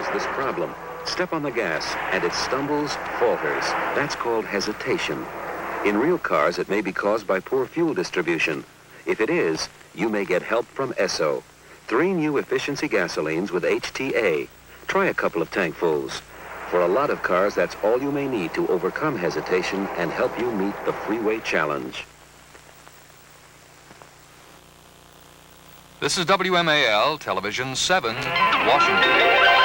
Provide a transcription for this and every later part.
has this problem. Step on the gas, and it stumbles, falters. That's called hesitation. In real cars, it may be caused by poor fuel distribution. If it is, you may get help from Esso. 3 new efficiency gasolines with HTA. Try a couple of tankfuls. For a lot of cars, that's all you may need to overcome hesitation and help you meet the freeway challenge. This is WMAL Television 7, Washington.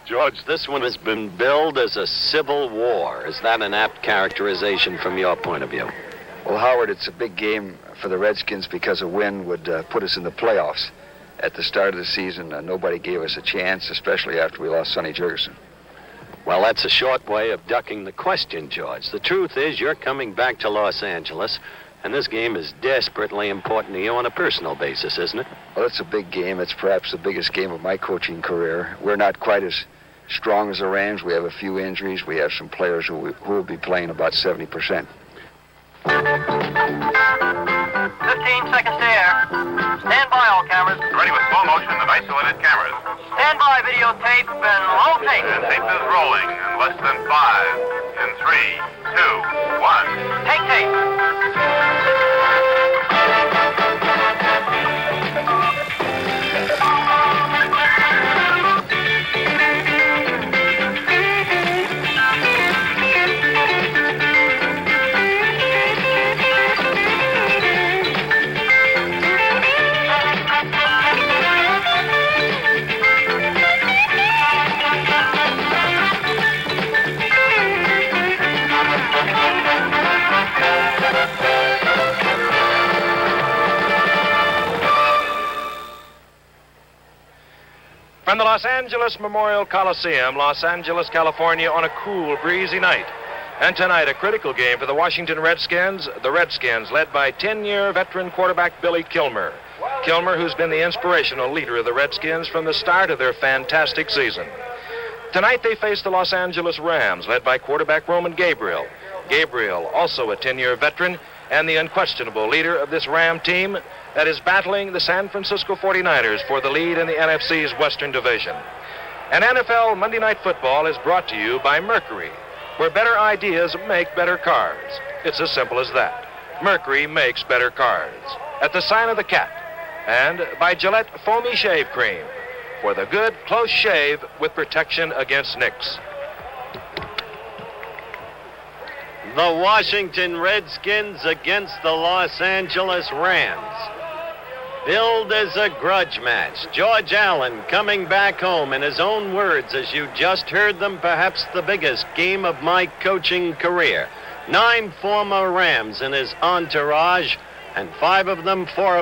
George, this one has been billed as a civil war. Is that an apt characterization from your point of view? Well, Howard, it's a big game for the Redskins because a win would put us in the playoffs. At the start of the season, nobody gave us a chance, especially after we lost Sonny Jurgensen. Well, that's a short way of ducking the question, George. The truth is you're coming back to Los Angeles, and this game is desperately important to you on a personal basis, isn't it? Well, it's a big game. It's perhaps the biggest game of my coaching career. We're not quite as strong as the Rams. We have a few injuries. We have some players who will be playing about 70%. 15 seconds to air. Stand by, all cameras. Ready with slow motion and isolated cameras. Stand by, videotape, and roll tape. And tape is rolling in less than 5, in 3, 2, 1. Take tape. From the Los Angeles Memorial Coliseum, Los Angeles, California, on a cool, breezy night. And tonight, a critical game for the Washington Redskins. The Redskins, led by 10-year veteran quarterback Billy Kilmer. Kilmer, who's been the inspirational leader of the Redskins from the start of their fantastic season. Tonight, they face the Los Angeles Rams, led by quarterback Roman Gabriel. Gabriel, also a 10-year veteran, and the unquestionable leader of this Ram team that is battling the San Francisco 49ers for the lead in the N.F.C.'s Western Division. And NFL Monday Night Football is brought to you by Mercury, where better ideas make better cars. It's as simple as that. Mercury makes better cars. At the sign of the cat. And by Gillette Foamy Shave Cream, for the good, close shave with protection against nicks. The Washington Redskins against the Los Angeles Rams. Billed as a grudge match. George Allen coming back home in his own words, as you just heard them, perhaps the biggest game of my coaching career. 9 former Rams in his entourage, and 4 of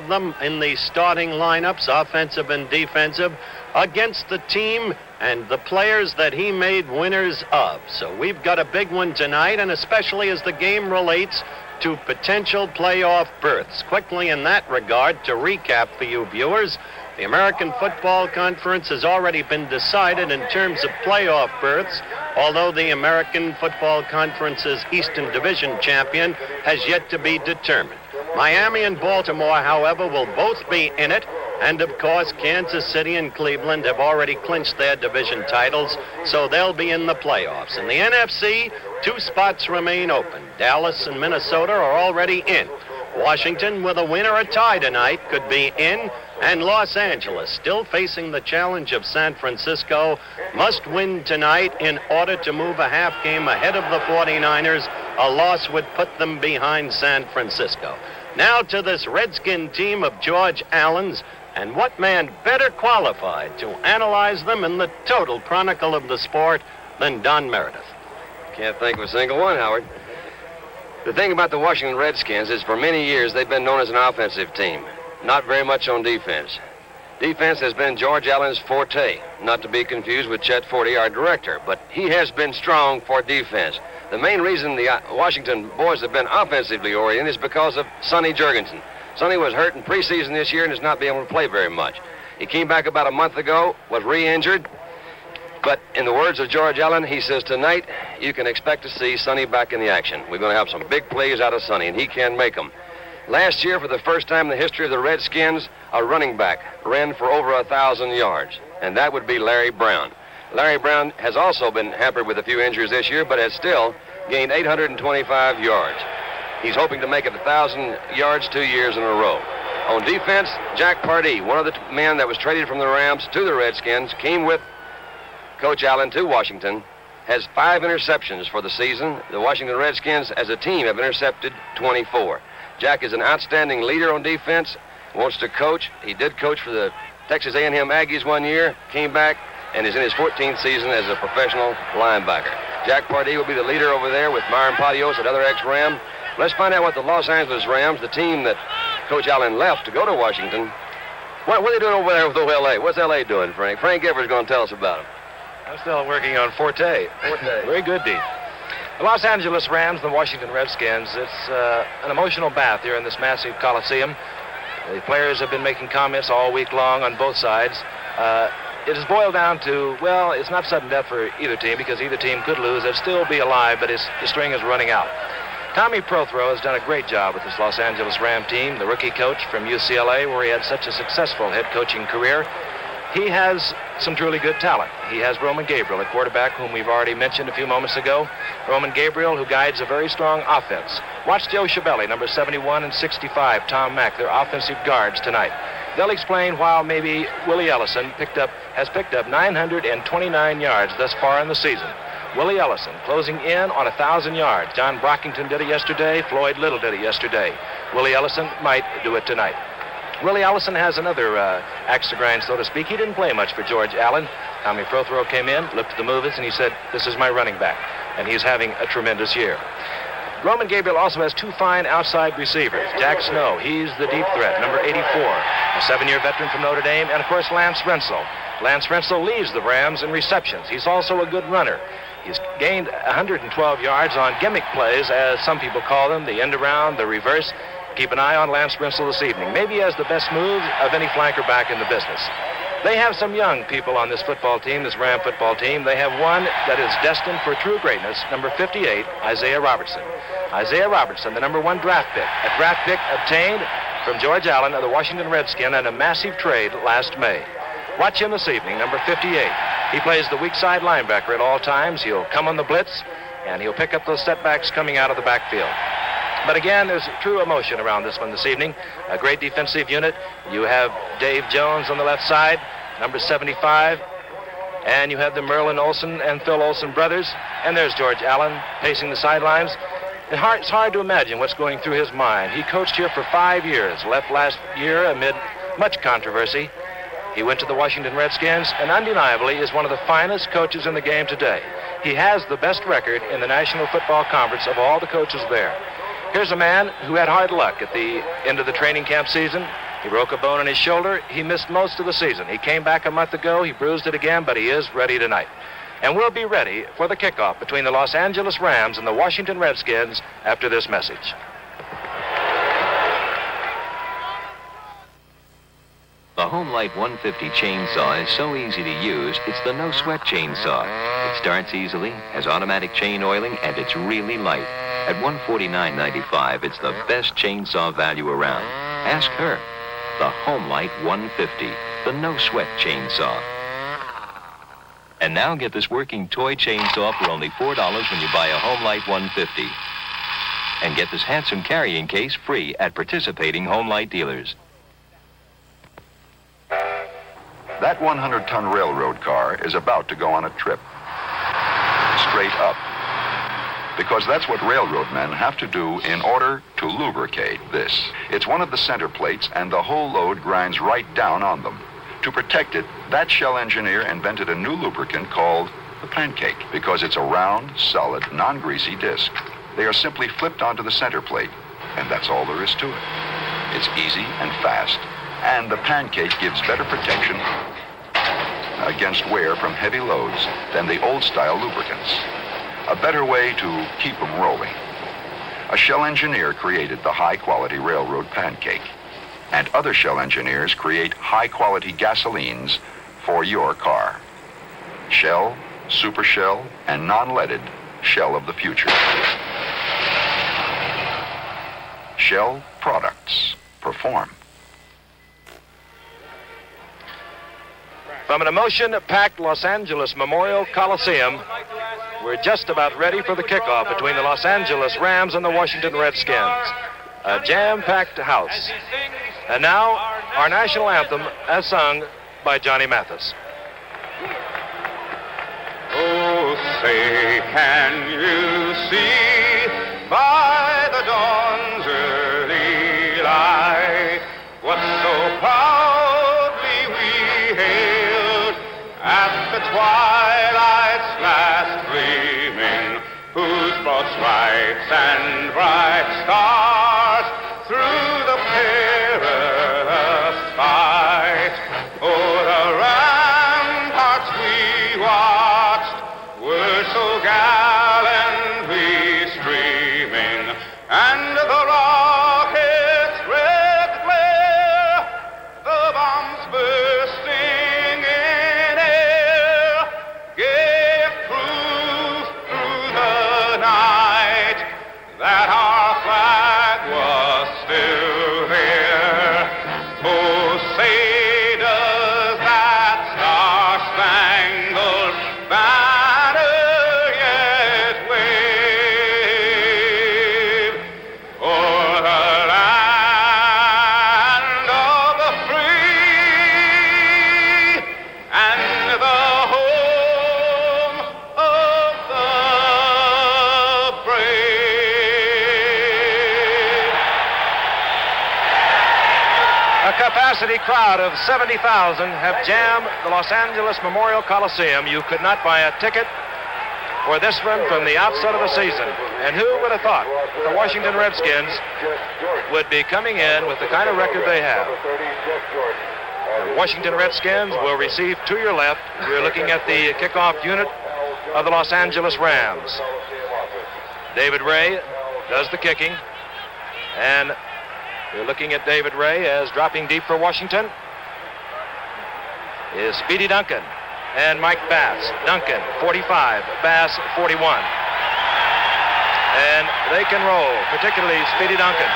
them in the starting lineups, offensive and defensive, against the team and the players that he made winners of. So we've got a big one tonight, and especially as the game relates to potential playoff berths. Quickly in that regard, to recap for you viewers, the American Football Conference has already been decided in terms of playoff berths, although the American Football Conference's Eastern Division champion has yet to be determined. Miami and Baltimore, however, will both be in it, and of course Kansas City and Cleveland have already clinched their division titles, so they'll be in the playoffs. In the NFC, 2 spots remain open. Dallas and Minnesota are already in. Washington, with a win or a tie tonight, could be in, and Los Angeles, still facing the challenge of San Francisco, must win tonight in order to move a half game ahead of the 49ers. A loss would put them behind San Francisco. Now to this Redskin team of George Allen's, and what man better qualified to analyze them in the total chronicle of the sport than Don Meredith? Can't think of a single one, Howard. The thing about the Washington Redskins is for many years they've been known as an offensive team, not very much on defense. Defense has been George Allen's forte, not to be confused with Chet Forte, our director, but he has been strong for defense. The main reason the Washington boys have been offensively oriented is because of Sonny Jurgensen. Sonny was hurt in preseason this year and has not been able to play very much. He came back about a month ago, was re-injured, but in the words of George Allen, he says, tonight you can expect to see Sonny back in the action. We're going to have some big plays out of Sonny, and he can make them. Last year, for the first time in the history of the Redskins, a running back ran for over 1,000 yards, and that would be Larry Brown. Larry Brown has also been hampered with a few injuries this year, but has still gained 825 yards. He's hoping to make it 1,000 yards 2 years in a row. On defense, Jack Pardee, one of the men that was traded from the Rams to the Redskins, came with Coach Allen to Washington, has 5 interceptions for the season. The Washington Redskins, as a team, have intercepted 24. Jack is an outstanding leader on defense, wants to coach. He did coach for the Texas A&M Aggies 1 year, came back, and is in his 14th season as a professional linebacker. Jack Pardee will be the leader over there with Myron Pottios, another ex-Ram. Let's find out what the Los Angeles Rams, the team that Coach Allen left to go to Washington, what are they doing over there with L.A.? What's L.A. doing, Frank? Frank Everett's going to tell us about them. I'm still working on Forte. Very good, D. The Los Angeles Rams, the Washington Redskins, it's an emotional bath here in this massive Coliseum. The players have been making comments all week long on both sides. It has boiled down to, well, it's not sudden death for either team because either team could lose. They'd still be alive, but the string is running out. Tommy Prothro has done a great job with this Los Angeles Ram team, the rookie coach from UCLA, where he had such a successful head coaching career. He has some truly good talent. He has Roman Gabriel, a quarterback whom we've already mentioned a few moments ago. Roman Gabriel, who guides a very strong offense. Watch Joe Schiavelli, number 71 and 65, Tom Mack, their offensive guards tonight. They'll explain why maybe Willie Ellison has picked up 929 yards thus far in the season. Willie Ellison closing in on 1,000 yards. John Brockington did it yesterday. Floyd Little did it yesterday. Willie Ellison might do it tonight. Willie Ellison has another axe to grind, so to speak. He didn't play much for George Allen. Tommy Prothro came in, looked at the movies, and he said, "This is my running back." And he's having a tremendous year. Roman Gabriel also has 2 fine outside receivers. Jack Snow, he's the deep threat, number 84, a 7-year veteran from Notre Dame, and of course Lance Rensel. Lance Rensel leads the Rams in receptions. He's also a good runner. He's gained 112 yards on gimmick plays, as some people call them, the end around, the reverse. Keep an eye on Lance Rensel this evening. Maybe he has the best moves of any flanker back in the business. They have some young people on this football team, this Ram football team. They have one that is destined for true greatness, number 58, Isaiah Robertson. Isaiah Robertson, the number 1 draft pick, a draft pick obtained from George Allen of the Washington Redskins in a massive trade last May. Watch him this evening, number 58. He plays the weak side linebacker at all times. He'll come on the blitz, and he'll pick up those setbacks coming out of the backfield. But again, there's true emotion around this one this evening. A great defensive unit. You have Dave Jones on the left side, number 75. And you have the Merlin Olsen and Phil Olsen brothers. And there's George Allen pacing the sidelines. It's hard to imagine what's going through his mind. He coached here for 5 years, left last year amid much controversy. He went to the Washington Redskins and undeniably is one of the finest coaches in the game today. He has the best record in the National Football Conference of all the coaches there. Here's a man who had hard luck at the end of the training camp season. He broke a bone in his shoulder. He missed most of the season. He came back a month ago. He bruised it again, but he is ready tonight. And we'll be ready for the kickoff between the Los Angeles Rams and the Washington Redskins after this message. The Homelight 150 chainsaw is so easy to use, it's the no-sweat chainsaw. It starts easily, has automatic chain oiling, and it's really light. At $149.95, it's the best chainsaw value around. Ask her. The Homelight 150, the no-sweat chainsaw. And now get this working toy chainsaw for only $4 when you buy a Homelight 150. And get this handsome carrying case free at participating Homelight dealers. That 100-ton railroad car is about to go on a trip. Straight up. Because that's what railroad men have to do in order to lubricate this. It's one of the center plates, and the whole load grinds right down on them. To protect it, that shell engineer invented a new lubricant called the pancake, because it's a round, solid, non-greasy disc. They are simply flipped onto the center plate, and that's all there is to it. It's easy and fast, and the pancake gives better protection against wear from heavy loads than the old-style lubricants. A better way to keep them rolling. A shell engineer created the high-quality railroad pancake, and other shell engineers create high-quality gasolines for your car. Shell, Super Shell, and non-leaded Shell of the future. Shell products perform. From an emotion-packed Los Angeles Memorial Coliseum, we're just about ready for the kickoff between the Los Angeles Rams and the Washington Redskins. A jam-packed house. And now, our national anthem as sung by Johnny Mathis. Oh, say, can you see by the dawn's early light what so proudly we hailed at the twilight's last gleaming, whose broad stripes and bright stars through the perilous fight o'er the ramparts we watched were so gallantly streaming, and the rockets' red glare, the bombs bursting in air, gave proof through the night that our flag was still there. Oh, say does that star-spangled banner yet wave o'er the land of the free and the home of the brave. A capacity crowd of 70,000 have jammed the Los Angeles Memorial Coliseum. You could not buy a ticket for this one from the outset of the season. And who would have thought that the Washington Redskins would be coming in with the kind of record they have? The Washington Redskins will receive to your left. We're looking at the kickoff unit of the Los Angeles Rams. David Ray does the kicking, and we're looking at David Ray as dropping deep for Washington is Speedy Duncan and Mike Bass. Duncan, 45, Bass, 41. And they can roll, particularly Speedy Duncan.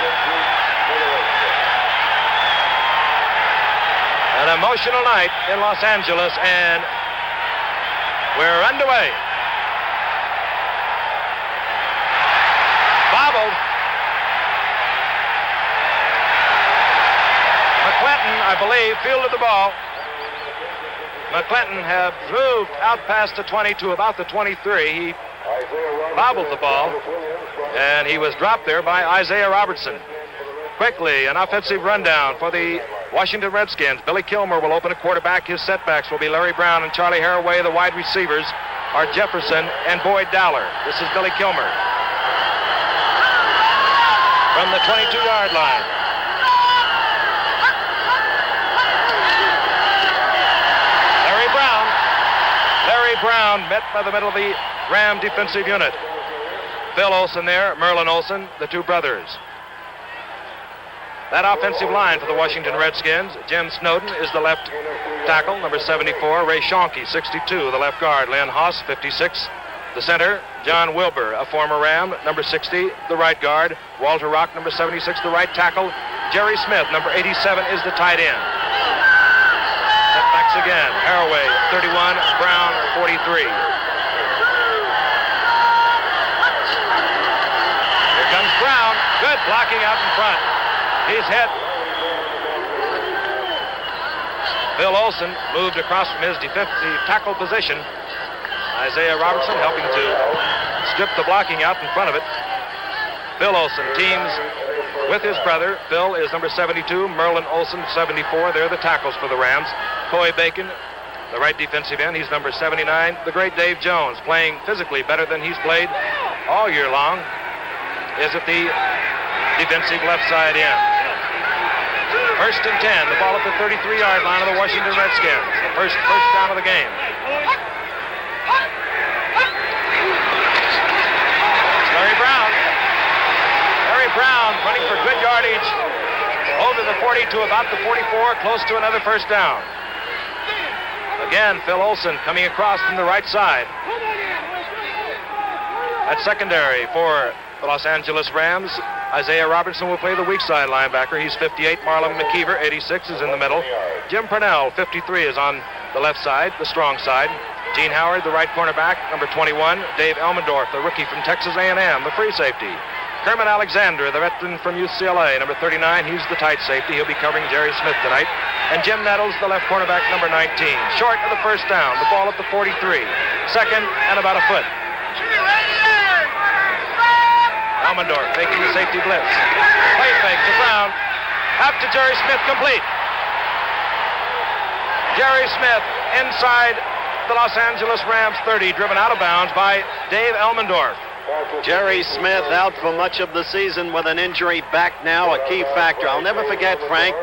An emotional night in Los Angeles, and we're underway. Bobbled. McClinton, I believe, fielded the ball. McClinton had moved out past the 20 to about the 23. He bobbled the ball, and he was dropped there by Isaiah Robertson. Quickly, an offensive rundown for the Washington Redskins. Billy Kilmer will open a quarterback. His setbacks will be Larry Brown and Charlie Haraway. The wide receivers are Jefferson and Boyd Dowler. This is Billy Kilmer from the 22-yard line. Larry Brown met by the middle of the Ram defensive unit. Phil Olsen there, Merlin Olsen, the two brothers. That offensive line for the Washington Redskins, Jim Snowden is the left tackle, number 74. Ray Schonke, 62, the left guard. Lynn Haas, 56, the center. John Wilbur, a former Ram, number 60, the right guard. Walter Rock, number 76, the right tackle. Jerry Smith, number 87, is the tight end. Setbacks again. Haraway, 31, Brown, 43. Here comes Brown. Good blocking out in front. He's hit. Phil Olsen moved across from his defensive tackle position. Isaiah Robertson helping to strip the blocking out in front of it. Phil Olsen teams with his brother. Phil is number 72. Merlin Olsen, 74. They're the tackles for the Rams. Coy Bacon, the right defensive end. He's number 79. The great Dave Jones, playing physically better than he's played all year long, is at the defensive left side end. First and 10. The ball at the 33-yard line of the Washington Redskins. The first down of the game. Larry Brown. Larry Brown running for good yardage over the 40 to about the 44, close to another first down. Again, Phil Olsen coming across from the right side. At secondary for the Los Angeles Rams, Isaiah Robertson will play the weak side linebacker. He's 58. Marlon McKeever, 86, is in the middle. Jim Purnell, 53, is on the left side, the strong side. Gene Howard, the right cornerback, number 21. Dave Elmendorf, the rookie from Texas A&M, the free safety. Kermit Alexander, the veteran from UCLA, number 39. He's the tight safety. He'll be covering Jerry Smith tonight. And Jim Nettles, the left cornerback, number 19. Short of the first down. The ball at the 43. Second and about a foot. Elmendorf making the safety blitz. Play fake to Brown. Out to Jerry Smith, complete. Jerry Smith inside the Los Angeles Rams 30, driven out of bounds by Dave Elmendorf. Jerry Smith out for much of the season with an injury, back now, a key factor. I'll never forget, Frank,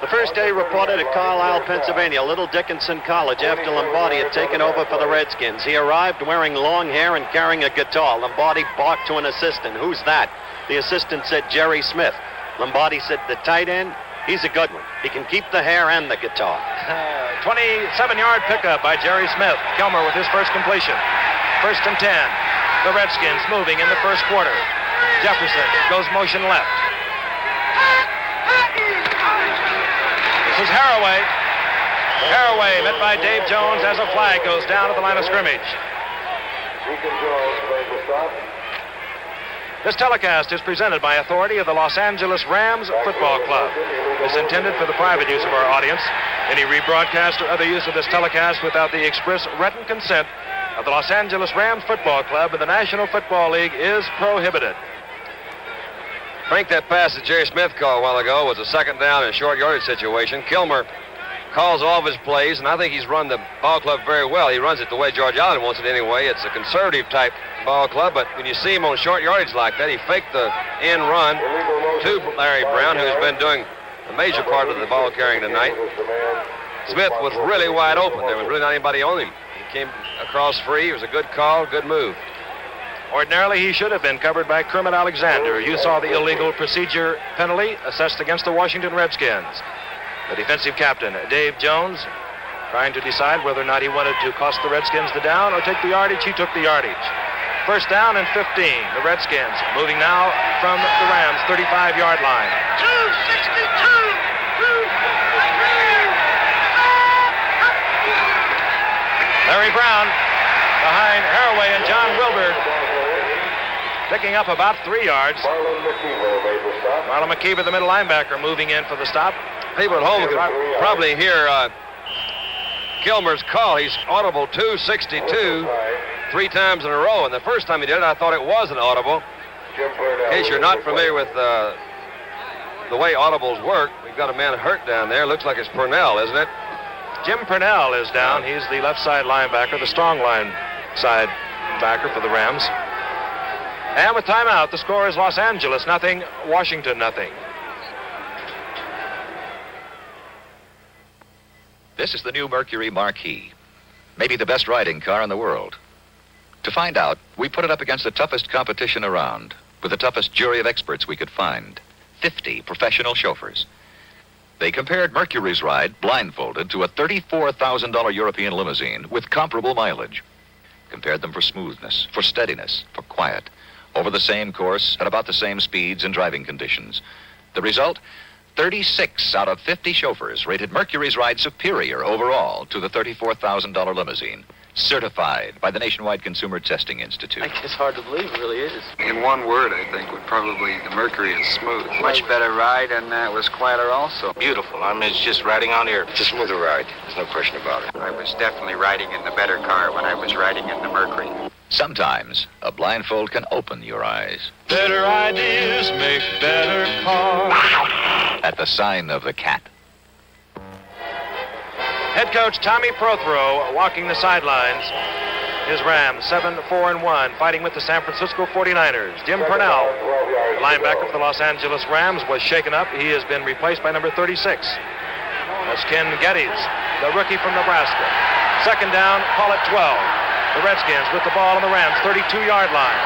the first day reported at Carlisle, Pennsylvania, Little Dickinson College, after Lombardi had taken over for the Redskins. He arrived wearing long hair and carrying a guitar. Lombardi barked to an assistant. Who's that? The assistant said, Jerry Smith. Lombardi said, the tight end, he's a good one. He can keep the hair and the guitar. 27-yard pickup by Jerry Smith. Kilmer with his first completion. First and 10. The Redskins moving in the first quarter. Jefferson goes motion left. This is Haraway. Haraway met by Dave Jones as a flag goes down at the line of scrimmage. This telecast is presented by authority of the Los Angeles Rams Football Club. It's intended for the private use of our audience. Any rebroadcast or other use of this telecast without the express written consent of the Los Angeles Rams Football Club and the National Football League is prohibited. Frank, that pass that Jerry Smith called a while ago was a second down in a short yardage situation. Kilmer calls all of his plays, and I think he's run the ball club very well. He runs it the way George Allen wants it anyway. It's a conservative type ball club, but when you see him on short yardage like that, he faked the end run to Larry Brown, who's been doing a major part of the ball carrying tonight. Smith was really wide open. There was really not anybody on him. He came across free. It was a good call, good move. Ordinarily, he should have been covered by Kermit Alexander. You saw the illegal procedure penalty assessed against the Washington Redskins. The defensive captain, Dave Jones, trying to decide whether or not he wanted to cost the Redskins the down or take the yardage. He took the yardage. First down and 15. The Redskins moving now from the Rams' 35-yard line. 262. Larry Brown behind Haraway and John Wilbur, picking up about 3 yards. Marlon McKeever, the middle linebacker, moving in for the stop. People at home can probably hear Kilmer's call. He's audible 262 3 times in a row, and the first time he did it, I thought it was an audible. In case you're not familiar with the way audibles work, we've got a man hurt down there. Looks like it's Purnell, isn't it? Jim Purnell is down. He's the left side linebacker, the strong line side backer for the Rams. And with timeout, the score is Los Angeles nothing, Washington nothing. This is the new Mercury Marquis, maybe the best riding car in the world. To find out, we put it up against the toughest competition around, with the toughest jury of experts we could find, 50 professional chauffeurs. They compared Mercury's ride, blindfolded, to a $34,000 European limousine with comparable mileage. Compared them for smoothness, for steadiness, for quiet, over the same course at about the same speeds and driving conditions. The result? 36 out of 50 chauffeurs rated Mercury's ride superior overall to the $34,000 limousine, certified by the Nationwide Consumer Testing Institute. It's hard to believe, it really is. In one word, I think, would probably the Mercury is smooth. Much better ride, and it was quieter also. Beautiful. I mean, it's just riding on air. It's a smoother ride. There's no question about it. I was definitely riding in the better car when I was riding in the Mercury. Sometimes a blindfold can open your eyes. Better ideas make better cars. At the sign of the cat. Head coach Tommy Prothero walking the sidelines. His Rams 7-4-1, fighting with the San Francisco 49ers. Jim Purnell, the linebacker for the Los Angeles Rams, was shaken up. He has been replaced by number 36. That's Ken Geddes, the rookie from Nebraska. Second down, call it 12. The Redskins with the ball on the Rams' 32-yard line.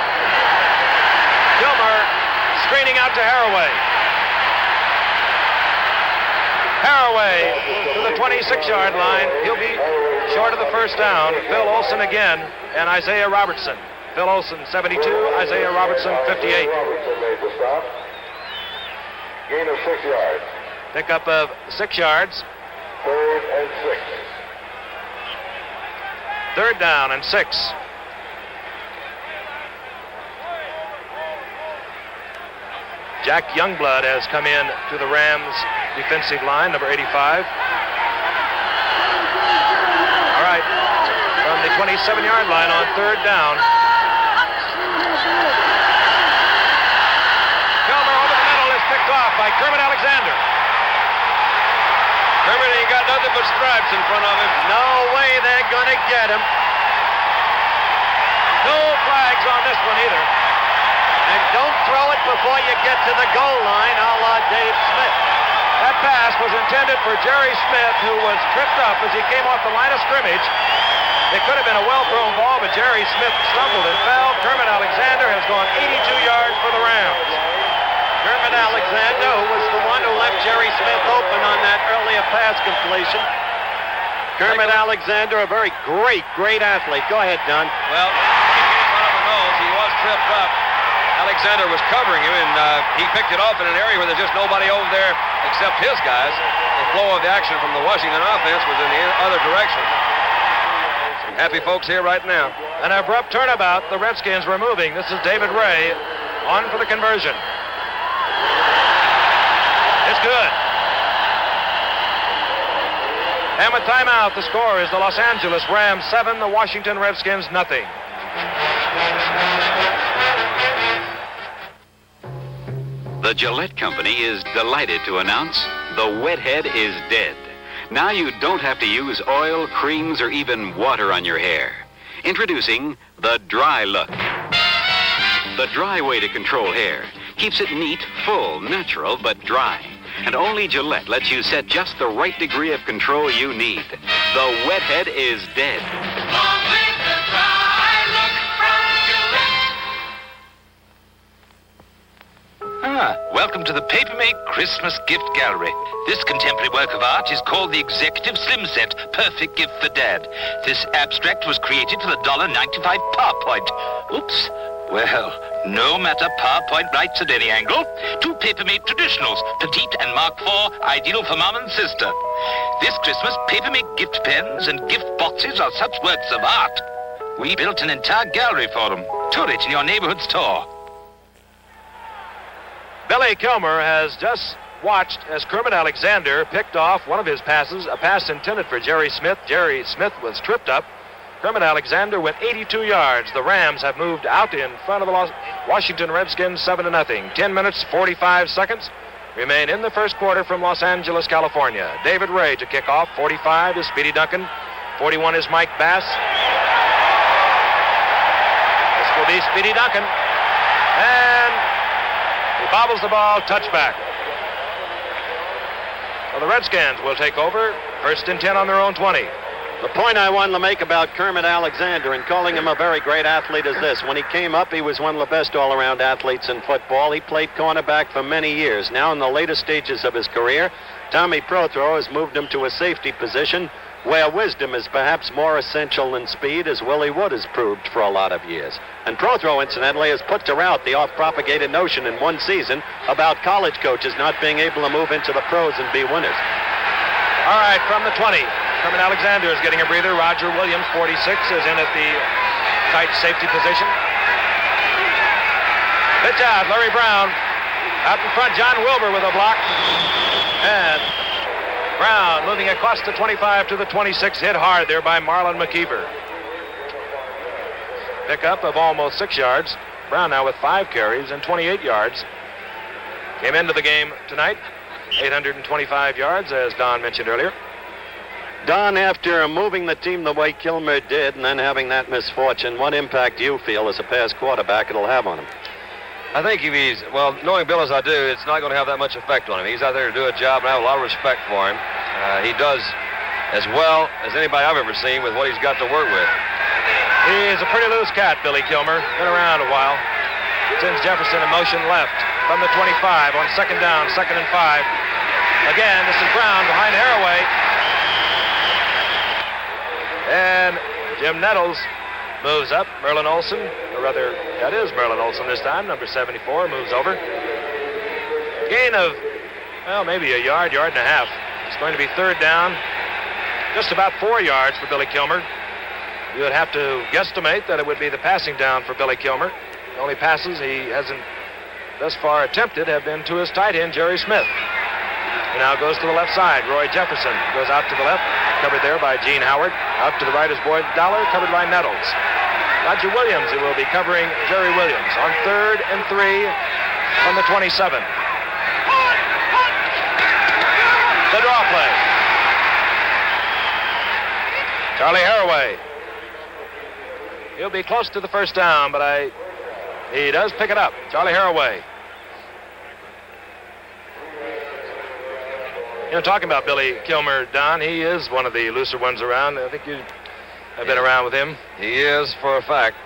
Kilmer screening out to Haraway. Haraway to the 26-yard line. He'll be short of the first down. Phil Olsen again and Isaiah Robertson. Phil Olsen, 72. Isaiah Robertson, 58. Gain of 6 yards. Pickup of 6 yards. 3rd and 6. 3rd down and 6. Jack Youngblood has come in to the Rams defensive line, number 85. All right, from the 27-yard line on 3rd down. Kilmer over the middle is picked off by Kermit Alexander. Kermit ain't got nothing but stripes in front of him. No way they're going to get him. No flags on this one either. And don't throw it before you get to the goal line, a la Dave Smith. That pass was intended for Jerry Smith, who was tripped up as he came off the line of scrimmage. It could have been a well-thrown ball, but Jerry Smith stumbled and fell. Kermit Alexander has gone 82 yards for the Rams. Kermit Alexander, who was the one who left Jerry Smith open on that earlier pass completion. Kermit Alexander, a very great athlete. Go ahead, Don. Well, he came out of the nose. He was tripped up. Alexander was covering him, and he picked it off in an area where there's just nobody over there except his guys. The flow of the action from the Washington offense was in the other direction. Some happy folks here right now. An abrupt turnabout. The Redskins were moving. This is David Ray on for the conversion. It's good. And with timeout, the score is the Los Angeles Rams 7, the Washington Redskins nothing. The Gillette Company is delighted to announce the wet head is dead. Now you don't have to use oil, creams, or even water on your hair. Introducing the Dry Look. The dry way to control hair keeps it neat, full, natural, but dry. And only Gillette lets you set just the right degree of control you need. The wet head is dead. Long live the Dry Look from Gillette. Welcome to the Papermate Christmas Gift Gallery. This contemporary work of art is called the Executive Slim Set, Perfect Gift for Dad. This abstract was created for the $1.95 PowerPoint. Oops. Well, no matter, PowerPoint writes at any angle. 2 Papermate Traditionals, Petite and Mark IV, ideal for Mom and Sister. This Christmas, Papermate gift pens and gift boxes are such works of art. We built an entire gallery for them. Tour it in your neighborhood store. Billy Kilmer has just watched as Kermit Alexander picked off one of his passes, a pass intended for Jerry Smith. Jerry Smith was tripped up. Kermit Alexander went 82 yards. The Rams have moved out in front of the Washington Redskins 7-0. 10 minutes, 45 seconds remain in the first quarter from Los Angeles, California. David Ray to kick off. 45 is Speedy Duncan. 41 is Mike Bass. This will be Speedy Duncan. And he bobbles the ball, touchback. Well, the Redskins will take over. 1st and 10 on their own 20. The point I wanted to make about Kermit Alexander and calling him a very great athlete is this. When he came up, he was one of the best all-around athletes in football. He played cornerback for many years. Now, in the later stages of his career, Tommy Prothro has moved him to a safety position where wisdom is perhaps more essential than speed, as Willie Wood has proved for a lot of years. And Prothro, incidentally, has put to rout the oft-propagated notion in one season about college coaches not being able to move into the pros and be winners. All right, from the 20. Kermit Alexander is getting a breather. Roger Williams, 46, is in at the tight safety position. Pitch out, Larry Brown. Out in front, John Wilbur with a block. And Brown moving across the 25 to the 26, hit hard there by Marlon McKeever. Pickup of almost 6 yards. Brown now with 5 carries and 28 yards. Came into the game tonight, 825 yards, as Don mentioned earlier. Don, after moving the team the way Kilmer did and then having that misfortune, what impact do you feel as a past quarterback it'll have on him? I think if he's, well, knowing Bill as I do, it's not going to have that much effect on him. He's out there to do a job, and I have a lot of respect for him. He does as well as anybody I've ever seen with what he's got to work with. He's a pretty loose cat, Billy Kilmer. Been around a while. Sends Jefferson in motion left from the 25 on 2nd down, 2nd and 5. Again, this is Brown behind Haraway. And Jim Nettles moves up. Merlin Olsen, or rather, that is Merlin Olsen this time. Number 74 moves over. Gain of well, maybe a yard, yard and a half. It's going to be third down, just about 4 yards for Billy Kilmer. You would have to guesstimate that it would be the passing down for Billy Kilmer. The only passes he hasn't thus far attempted have been to his tight end, Jerry Smith. He now goes to the left side. Roy Jefferson goes out to the left, covered there by Gene Howard. Out to the right is Boyd Dollar, covered by Nettles. Roger Williams, who will be covering Jerry Williams on 3rd and 3 from the 27. The draw play. Charlie Haraway. He'll be close to the first down, but he does pick it up. Charlie Haraway. You know, talking about Billy Kilmer, Don, he is one of the looser ones around. I think you have been around with him. He is, for a fact.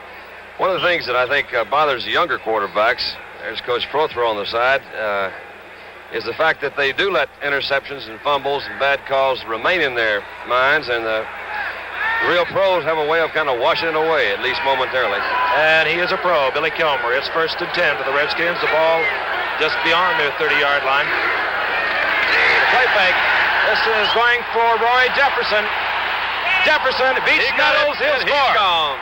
One of the things that I think bothers the younger quarterbacks, there's Coach Prothro on the side, is the fact that they do let interceptions and fumbles and bad calls remain in their minds, and the real pros have a way of kind of washing it away, at least momentarily. And he is a pro, Billy Kilmer. It's 1st and 10 for the Redskins. The ball just beyond their 30-yard line. Play fake. This is going for Roy Jefferson. Jefferson beats Nettles. He'll score. He's gone.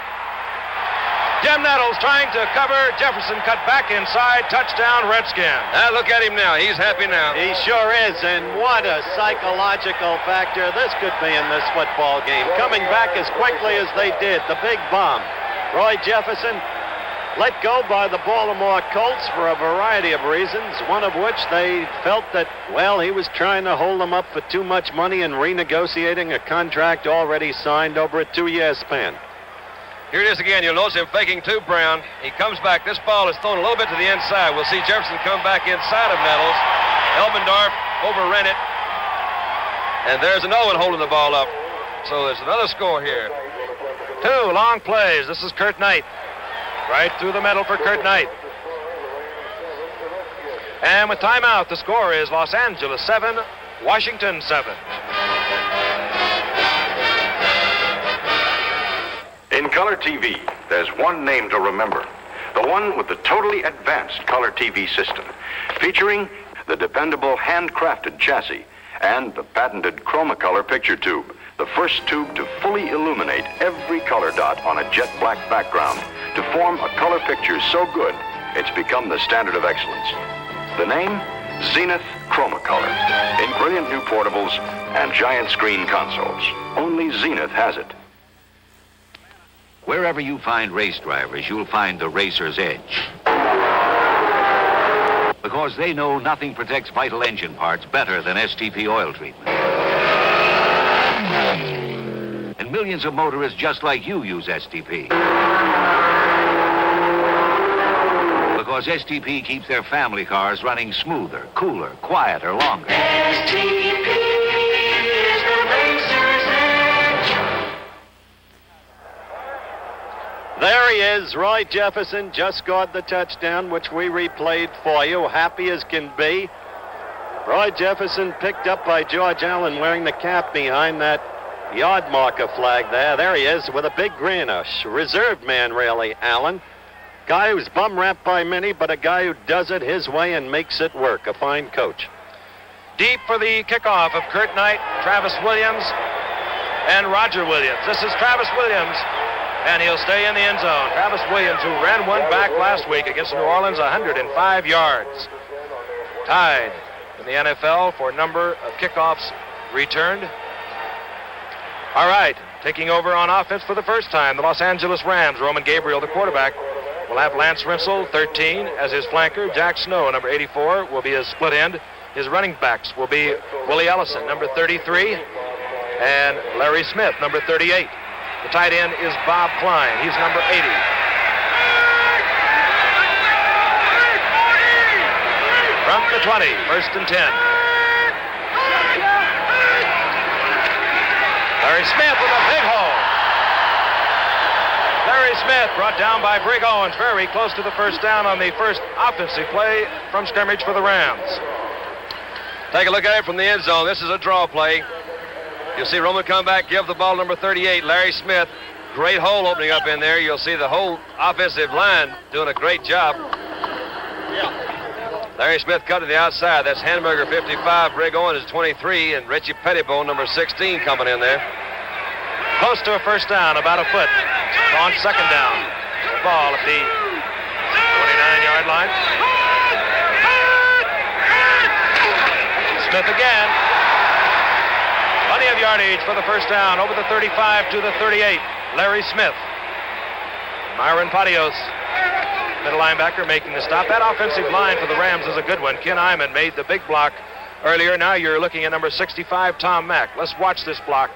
Jim Nettles trying to cover. Jefferson cut back inside. Touchdown, Redskins. Look at him now. He's happy now. He sure is, and what a psychological factor this could be in this football game. Coming back as quickly as they did, the big bomb. Roy Jefferson let go by the Baltimore Colts for a variety of reasons, one of which they felt that, well, he was trying to hold them up for too much money and renegotiating a contract already signed over a 2-year span. Here it is again. You'll notice him faking two, Brown. He comes back. This ball is thrown a little bit to the inside. We'll see Jefferson come back inside of Nettles. Elbendorf overran it. And there's another one holding the ball up. So there's another score here. 2 long plays. This is Kurt Knight. Right through the middle for Kurt Knight. And with timeout, the score is Los Angeles 7, Washington 7. In color TV, there's one name to remember. The one with the totally advanced color TV system, featuring the dependable handcrafted chassis and the patented Chromacolor picture tube, the first tube to fully illuminate every color dot on a jet black background to form a color picture so good it's become the standard of excellence. The name? Zenith Chromacolor. In brilliant new portables and giant screen consoles. Only Zenith has it. Wherever you find race drivers, you'll find the racer's edge. Because they know nothing protects vital engine parts better than STP oil treatment. And millions of motorists just like you use STP. Because STP keeps their family cars running smoother, cooler, quieter, longer. STP is the racer's edge. There he is. Roy Jefferson just scored the touchdown, which we replayed for you. Happy as can be. Roy Jefferson picked up by George Allen wearing the cap behind that yard marker flag there. There he is with a big grin. A reserved man, really, Allen. Guy who's bum-rapped by many, but a guy who does it his way and makes it work. A fine coach. Deep for the kickoff of Kurt Knight, Travis Williams, and Roger Williams. This is Travis Williams, and he'll stay in the end zone. Travis Williams, who ran one back last week against New Orleans, 105 yards. Tied in the NFL for number of kickoffs returned. All right, taking over on offense for the first time, the Los Angeles Rams. Roman Gabriel, the quarterback, will have Lance Rinsel, 13, as his flanker. Jack Snow, number 84, will be his split end. His running backs will be Willie Ellison, number 33, and Larry Smith, number 38. The tight end is Bob Klein. He's number 80. From the 20, 1st and 10. Larry Smith with a big hole. Larry Smith brought down by Brig Owens, very close to the first down on the first offensive play from scrimmage for the Rams. Take a look at it from the end zone. This is a draw play. You'll see Roman come back, give the ball number 38, Larry Smith. Great hole opening up in there. You'll see the whole offensive line doing a great job. Larry Smith cut to the outside. That's Hamburger 55, Brig Owens is 23, and Richie Pettibone, number 16, coming in there. Close to a first down, about a foot. On second down. Ball at the 29-yard line. Smith again. Plenty of yardage for the first down. Over the 35 to the 38. Larry Smith. Myron Pottios, middle linebacker, making the stop. That offensive line for the Rams is a good one. Ken Iman made the big block earlier. Now you're looking at number 65, Tom Mack. Let's watch this block.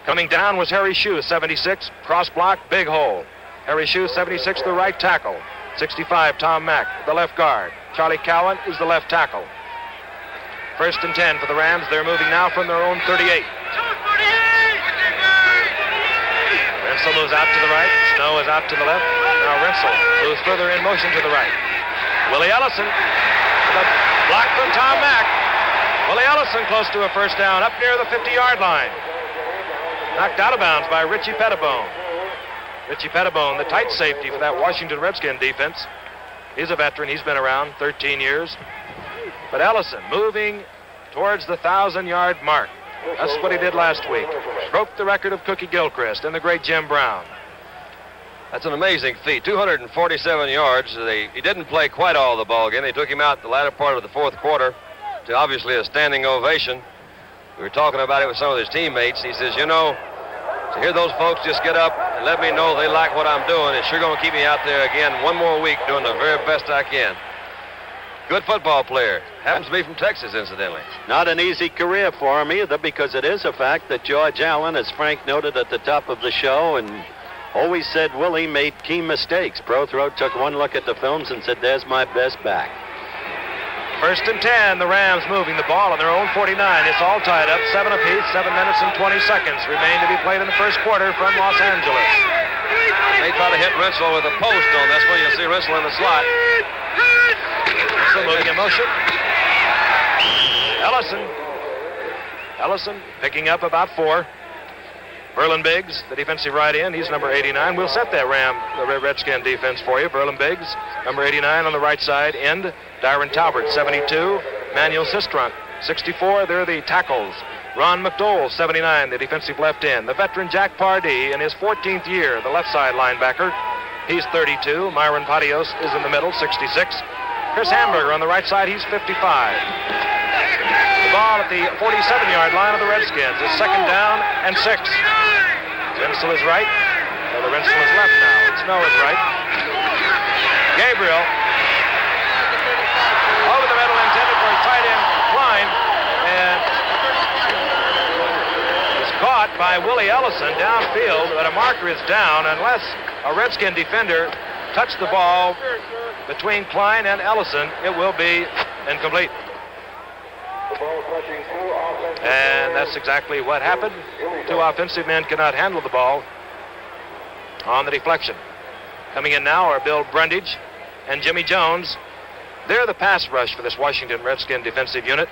Coming down was Harry Shue, 76. Cross block, big hole. Harry Shue, 76, the right tackle. 65, Tom Mack, the left guard. Charlie Cowan is the left tackle. First and 10 for the Rams. They're moving now from their own 38. Rensel moves out to the right. Snow is out to the left. Now Rensel moves further in motion to the right. Willie Ellison with a block from Tom Mack. Willie Ellison close to a first down up near the 50-yard line. Knocked out of bounds by Richie Pettibone. Richie Pettibone, the tight safety for that Washington Redskin defense. He's a veteran. He's been around 13 years. But Ellison moving towards the 1,000-yard mark. That's what he did last week. Broke the record of Cookie Gilchrist and the great Jim Brown. That's an amazing feat. 247 yards. He didn't play quite all the ball game. They took him out the latter part of the fourth quarter to obviously a standing ovation. We were talking about it with some of his teammates. He says, you know, to hear those folks just get up and let me know they like what I'm doing, it's sure going to keep me out there again one more week doing the very best I can. Good football player. Happens to be from Texas, incidentally. Not an easy career for him either, because it is a fact that George Allen, as Frank noted at the top of the show, and always said Willie made key mistakes. Prothrow took one look at the films and said, there's my best back. First and 10, the Rams moving the ball on their own 49. It's all tied up, 7 apiece, 7 minutes and 20 seconds remain to be played in the first quarter from Los Angeles. They try to hit Rensel with a post on. That's where you'll see Rensel in the slot. Rensel moving in motion. Ellison picking up about 4. Berlin Biggs, the defensive right end, he's number 89. We'll set that the Redskin defense for you. Berlin Biggs, number 89 on the right side end. Darren Talbert, 72. Manuel Sistrunk, 64. They're the tackles. Ron McDowell, 79, the defensive left end. The veteran Jack Pardee in his 14th year, the left side linebacker. He's 32. Myron Pottios is in the middle, 66. Chris Hamburger on the right side, he's 55. The ball at the 47-yard line of the Redskins. It's second down and 6. Rensel is right. The Rensel is left now. Snow is right. Gabriel over the middle, intended for a tight end Klein, and is caught by Willie Ellison downfield, but a marker is down unless a Redskin defender touched the ball between Klein and Ellison. It will be incomplete. And that's exactly what happened. 2 offensive men cannot handle the ball on the deflection. Coming in now are Bill Brundage and Jimmy Jones. They're the pass rush for this Washington Redskin defensive unit,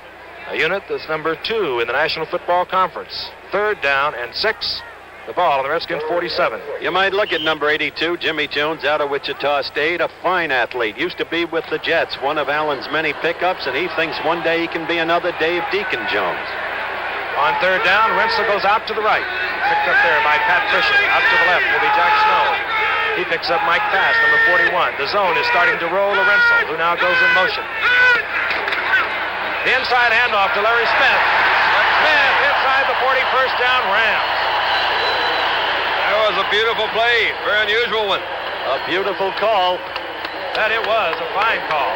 a unit that's number 2 in the National Football Conference. Third down and 6. The ball on the Redskins 47. You might look at number 82, Jimmy Jones, out of Wichita State, a fine athlete. Used to be with the Jets, one of Allen's many pickups, and he thinks one day he can be another Dave Deacon Jones. On third down, Rensel goes out to the right. Picked up there by Pat Fisher. Out to the left will be Jack Snow. He picks up Mike Pass, number 41. The zone is starting to roll to Rensel, who now goes in motion. The inside handoff to Larry Smith. Smith inside the 40, first down, Rams. That was a beautiful play. Very unusual one. A beautiful call. That it was. A fine call.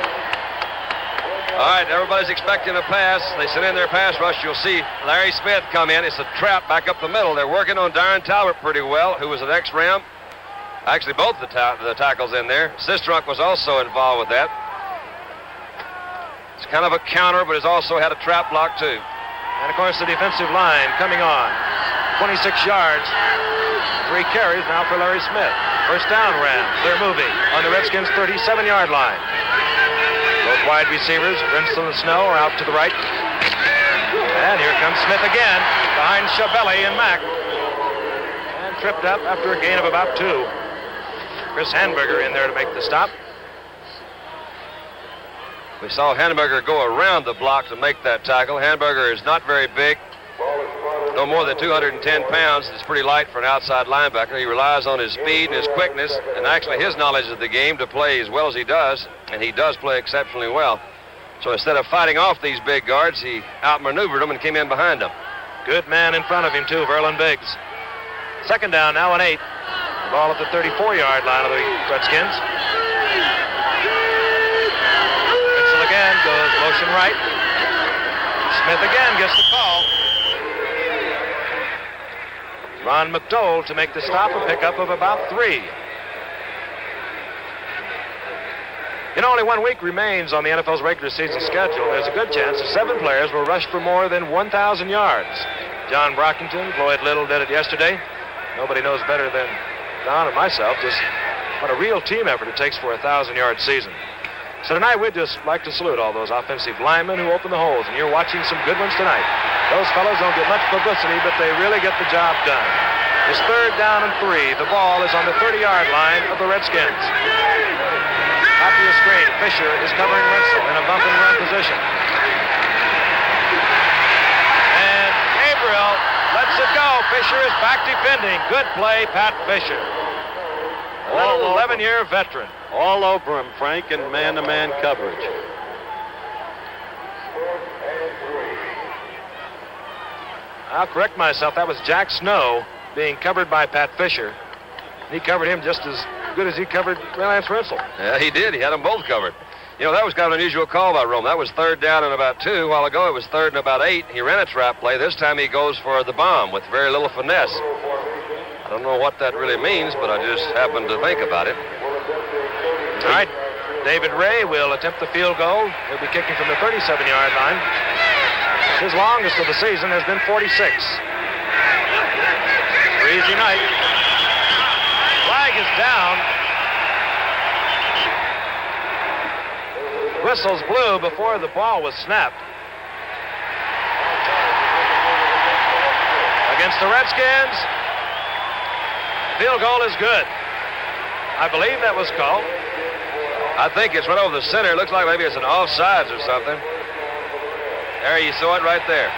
All right, everybody's expecting a pass. They send in their pass rush. You'll see Larry Smith come in. It's a trap back up the middle. They're working on Darren Talbot pretty well, who was an ex-Ram. Actually, both the tackles in there. Sistrunk was also involved with that. It's kind of a counter, but has also had a trap block, too. And, of course, the defensive line coming on. 26 yards. 3 carries now for Larry Smith. First down, Rams. They're moving on the Redskins' 37-yard line. Both wide receivers, Rensel and Snow, are out to the right. And here comes Smith again, behind Schiavelli and Mack. And tripped up after a gain of about 2. Chris Hamburger in there to make the stop. We saw Hamburger go around the block to make that tackle. Hamburger is not very big, no more than 210 pounds. It's pretty light for an outside linebacker. He relies on his speed and his quickness and actually his knowledge of the game to play as well as he does, and he does play exceptionally well. So instead of fighting off these big guards, he outmaneuvered them and came in behind them. Good man in front of him, too, Verlin Biggs. Second down, now and 8. The ball at the 34-yard line of the Redskins. Ritzel again goes motion right. Smith again gets the call. Ron McDowell to make the stop, a pickup of about 3. Only 1 week remains on the NFL's regular season schedule. There's a good chance that 7 players will rush for more than 1,000 yards. John Brockington, Floyd Little did it yesterday. Nobody knows better than Don and myself just what a real team effort it takes for a 1,000-yard season. So tonight we'd just like to salute all those offensive linemen who open the holes, and you're watching some good ones tonight. Those fellows don't get much publicity, but they really get the job done. It's third down and 3. The ball is on the 30-yard line of the Redskins. Top of your screen, Fisher is covering Ritzel in a bump and run position. And Gabriel lets it go. Fisher is back defending. Good play, Pat Fisher. A little 11-year veteran. All over him, Frank, in man-to-man coverage. I'll correct myself. That was Jack Snow being covered by Pat Fisher. He covered him just as good as he covered Lance Ritzel. Yeah, he did. He had them both covered. That was kind of an unusual call by Rome. That was third down and about 2. A while ago, it was third and about 8. He ran a trap play. This time he goes for the bomb with very little finesse. I don't know what that really means, but I just happened to think about it. All right, David Ray will attempt the field goal. He'll be kicking from the 37-yard line. His longest of the season has been 46. Breezy night. Flag is down. Whistles blew before the ball was snapped. Against the Redskins, field goal is good. I believe that was called. I think it's right over the center. It looks like maybe it's an offsides or something. There, you saw it right there.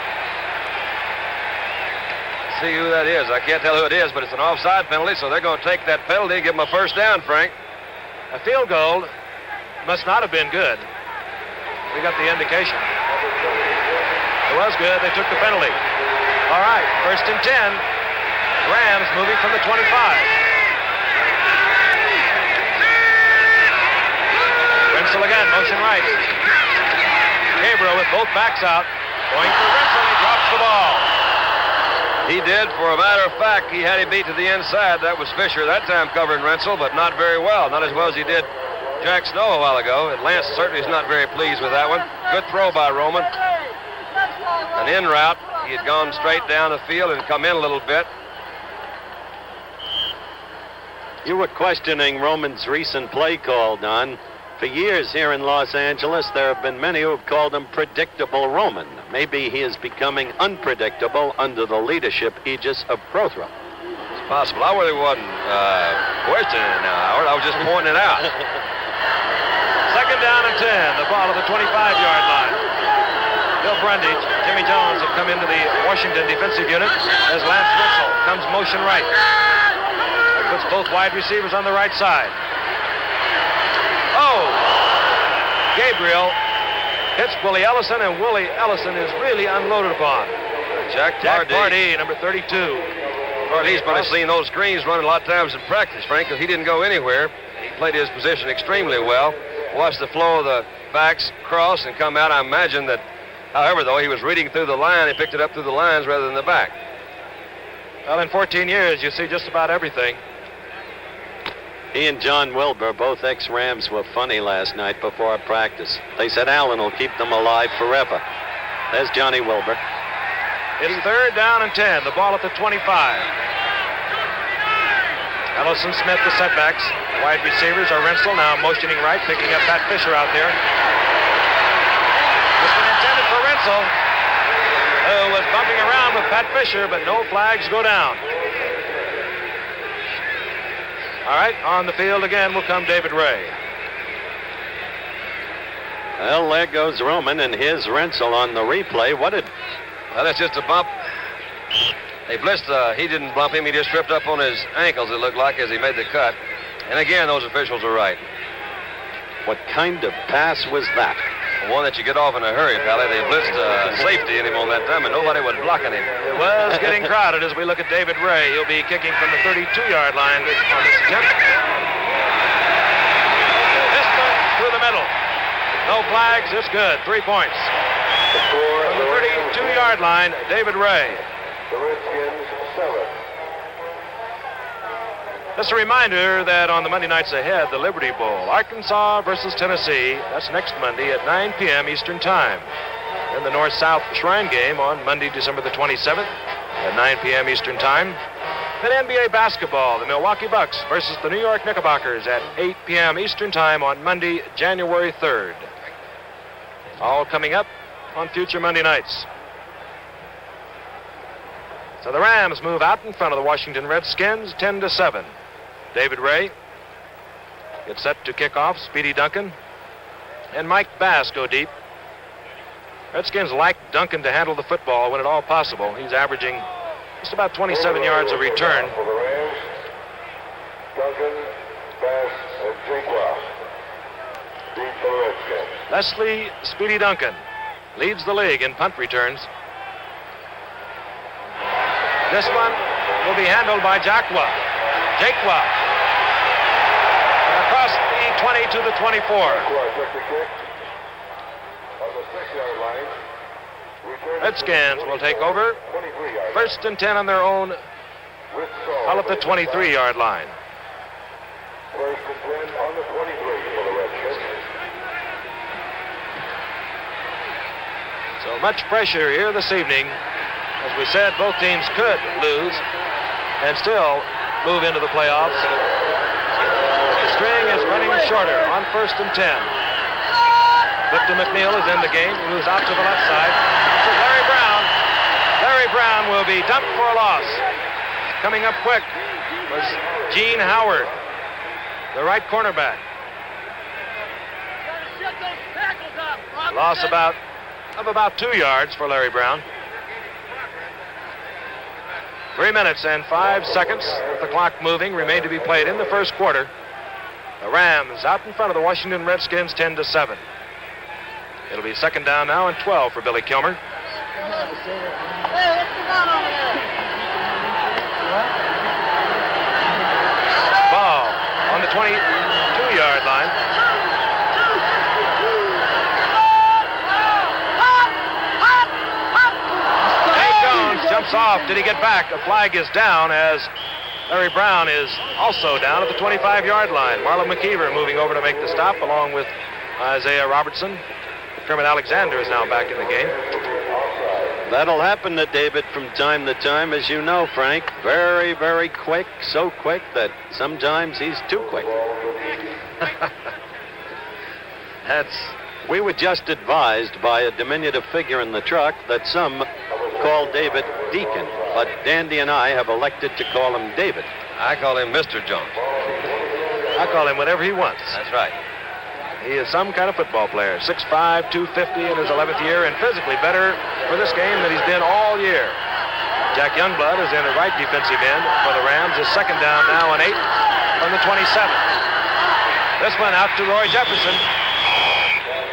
See who that is. I can't tell who it is, but it's an offside penalty, so they're going to take that penalty and give them a first down, Frank. A field goal must not have been good. We got the indication. It was good. They took the penalty. All right, first and 10. Rams moving from the 25. Ritzel again, motion right. Gabriel with both backs out. Going for Ritzel, he drops the ball. He did, for a matter of fact. He had him beat to the inside. That was Fisher that time covering Ritzel, but not very well. Not as well as he did Jack Snow a while ago. And Lance certainly is not very pleased with that one. Good throw by Roman. An in route. He had gone straight down the field and come in a little bit. You were questioning Roman's recent play call, Don. For years here in Los Angeles, there have been many who have called him Predictable Roman. Maybe he is becoming unpredictable under the leadership aegis of Prothero. It's possible. I really wasn't questioning it now, Howard. I was just pointing it out. Second down and 10. The ball at the 25-yard line. Bill Brundage, Jimmy Jones have come into the Washington defensive unit as Lance Ritzel comes motion right. That puts both wide receivers on the right side. Oh! Gabriel hits Willie Ellison, and Willie Ellison is really unloaded upon. Jack Pardee, number 32. Pardee's probably seen those screens running a lot of times in practice, Frank, because he didn't go anywhere. He played his position extremely well. Watched the flow of the backs cross and come out. I imagine that, however, though, he was reading through the line. He picked it up through the lines rather than the back. Well, in 14 years, you see just about everything. He and John Wilbur, both ex-Rams, were funny last night before practice. They said Allen will keep them alive forever. There's Johnny Wilbur. It's third down and 10. The ball at the 25. Ellison, Smith, the setbacks. Wide receivers are Ritzel now motioning right, picking up Pat Fisher out there. This one intended for Ritzel, who was bumping around with Pat Fisher, but no flags go down. All right, on the field again will come David Ray. Well, there goes Roman, and here's Rensel on the replay. What did... Well, that's just a bump. He blitzed, he didn't bump him. He just tripped up on his ankles, it looked like, as he made the cut. And again, those officials are right. What kind of pass was that? One that you get off in a hurry, Pally. They blitzed safety in him on that time, and nobody was blocking him. It was getting crowded as we look at David Ray. He'll be kicking from the 32-yard line on this attempt. This one through the middle. No flags. It's good. 3 points. From the 32-yard line, David Ray. The Redskins 7. Just a reminder that on the Monday nights ahead, the Liberty Bowl, Arkansas versus Tennessee. That's next Monday at 9 p.m. Eastern Time. And the North-South Shrine game on Monday, December the 27th at 9 p.m. Eastern Time. Then NBA basketball, the Milwaukee Bucks versus the New York Knickerbockers at 8 p.m. Eastern Time on Monday, January 3rd. All coming up on future Monday nights. So the Rams move out in front of the Washington Redskins, 10-7. David Ray gets set to kick off. Speedy Duncan and Mike Bass go deep. Redskins like Duncan to handle the football when at all possible. He's averaging just about 27 yards a return. For the Rams, Duncan, Bass, and Jaquan. Deep for the Redskins. Leslie Speedy Duncan leads the league in punt returns. This one will be handled by Jaquan. Across the 20 to the 24. Redskins will take over. 1st and 10 on their own. All at the 23-yard line. 1st and 10 on the 23 for the Redskins. So much pressure here this evening. As we said, both teams could lose and still move into the playoffs. The string is running shorter on 1st and 10. Clifton McNeil is in the game. He moves out to the left side. This is Larry Brown. Larry Brown will be dumped for a loss. Coming up quick was Gene Howard, the right cornerback. Loss of about 2 yards for Larry Brown. 3 minutes and 5 seconds with the clock moving remain to be played in the first quarter. The Rams out in front of the Washington Redskins 10-7. It'll be 2nd down now and 12 for Billy Kilmer. Ball on the 22-yard line. Jumps off. Did he get back? A flag is down as Larry Brown is also down at the 25-yard line. Marlon McKeever moving over to make the stop along with Isaiah Robertson. Kermit Alexander is now back in the game. That'll happen to David from time to time, as you know, Frank. Very, very quick. So quick that sometimes he's too quick. We were just advised by a diminutive figure in the truck that some call David Deacon, but Dandy and I have elected to call him David. I call him Mr. Jones. I call him whatever he wants. That's right. He is some kind of football player. 6'5", 250 in his 11th year, and physically better for this game than he's been all year. Jack Youngblood is in a right defensive end for the Rams. His 2nd down now and 8 from the 27. This one out to Roy Jefferson.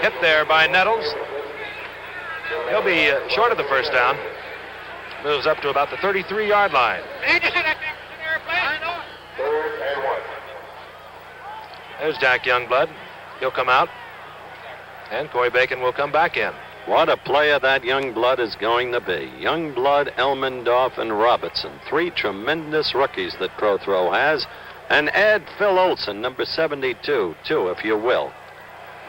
Hit there by Nettles. He'll be short of the 1st down. Moves up to about the 33-yard line. 3rd and 1. There's Jack Youngblood. He'll come out. And Corey Bacon will come back in. What a player that Youngblood is going to be. Youngblood, Elmendorf, and Robertson. 3 tremendous rookies that Pro Throw has. And add Phil Olson, number 72, too, if you will.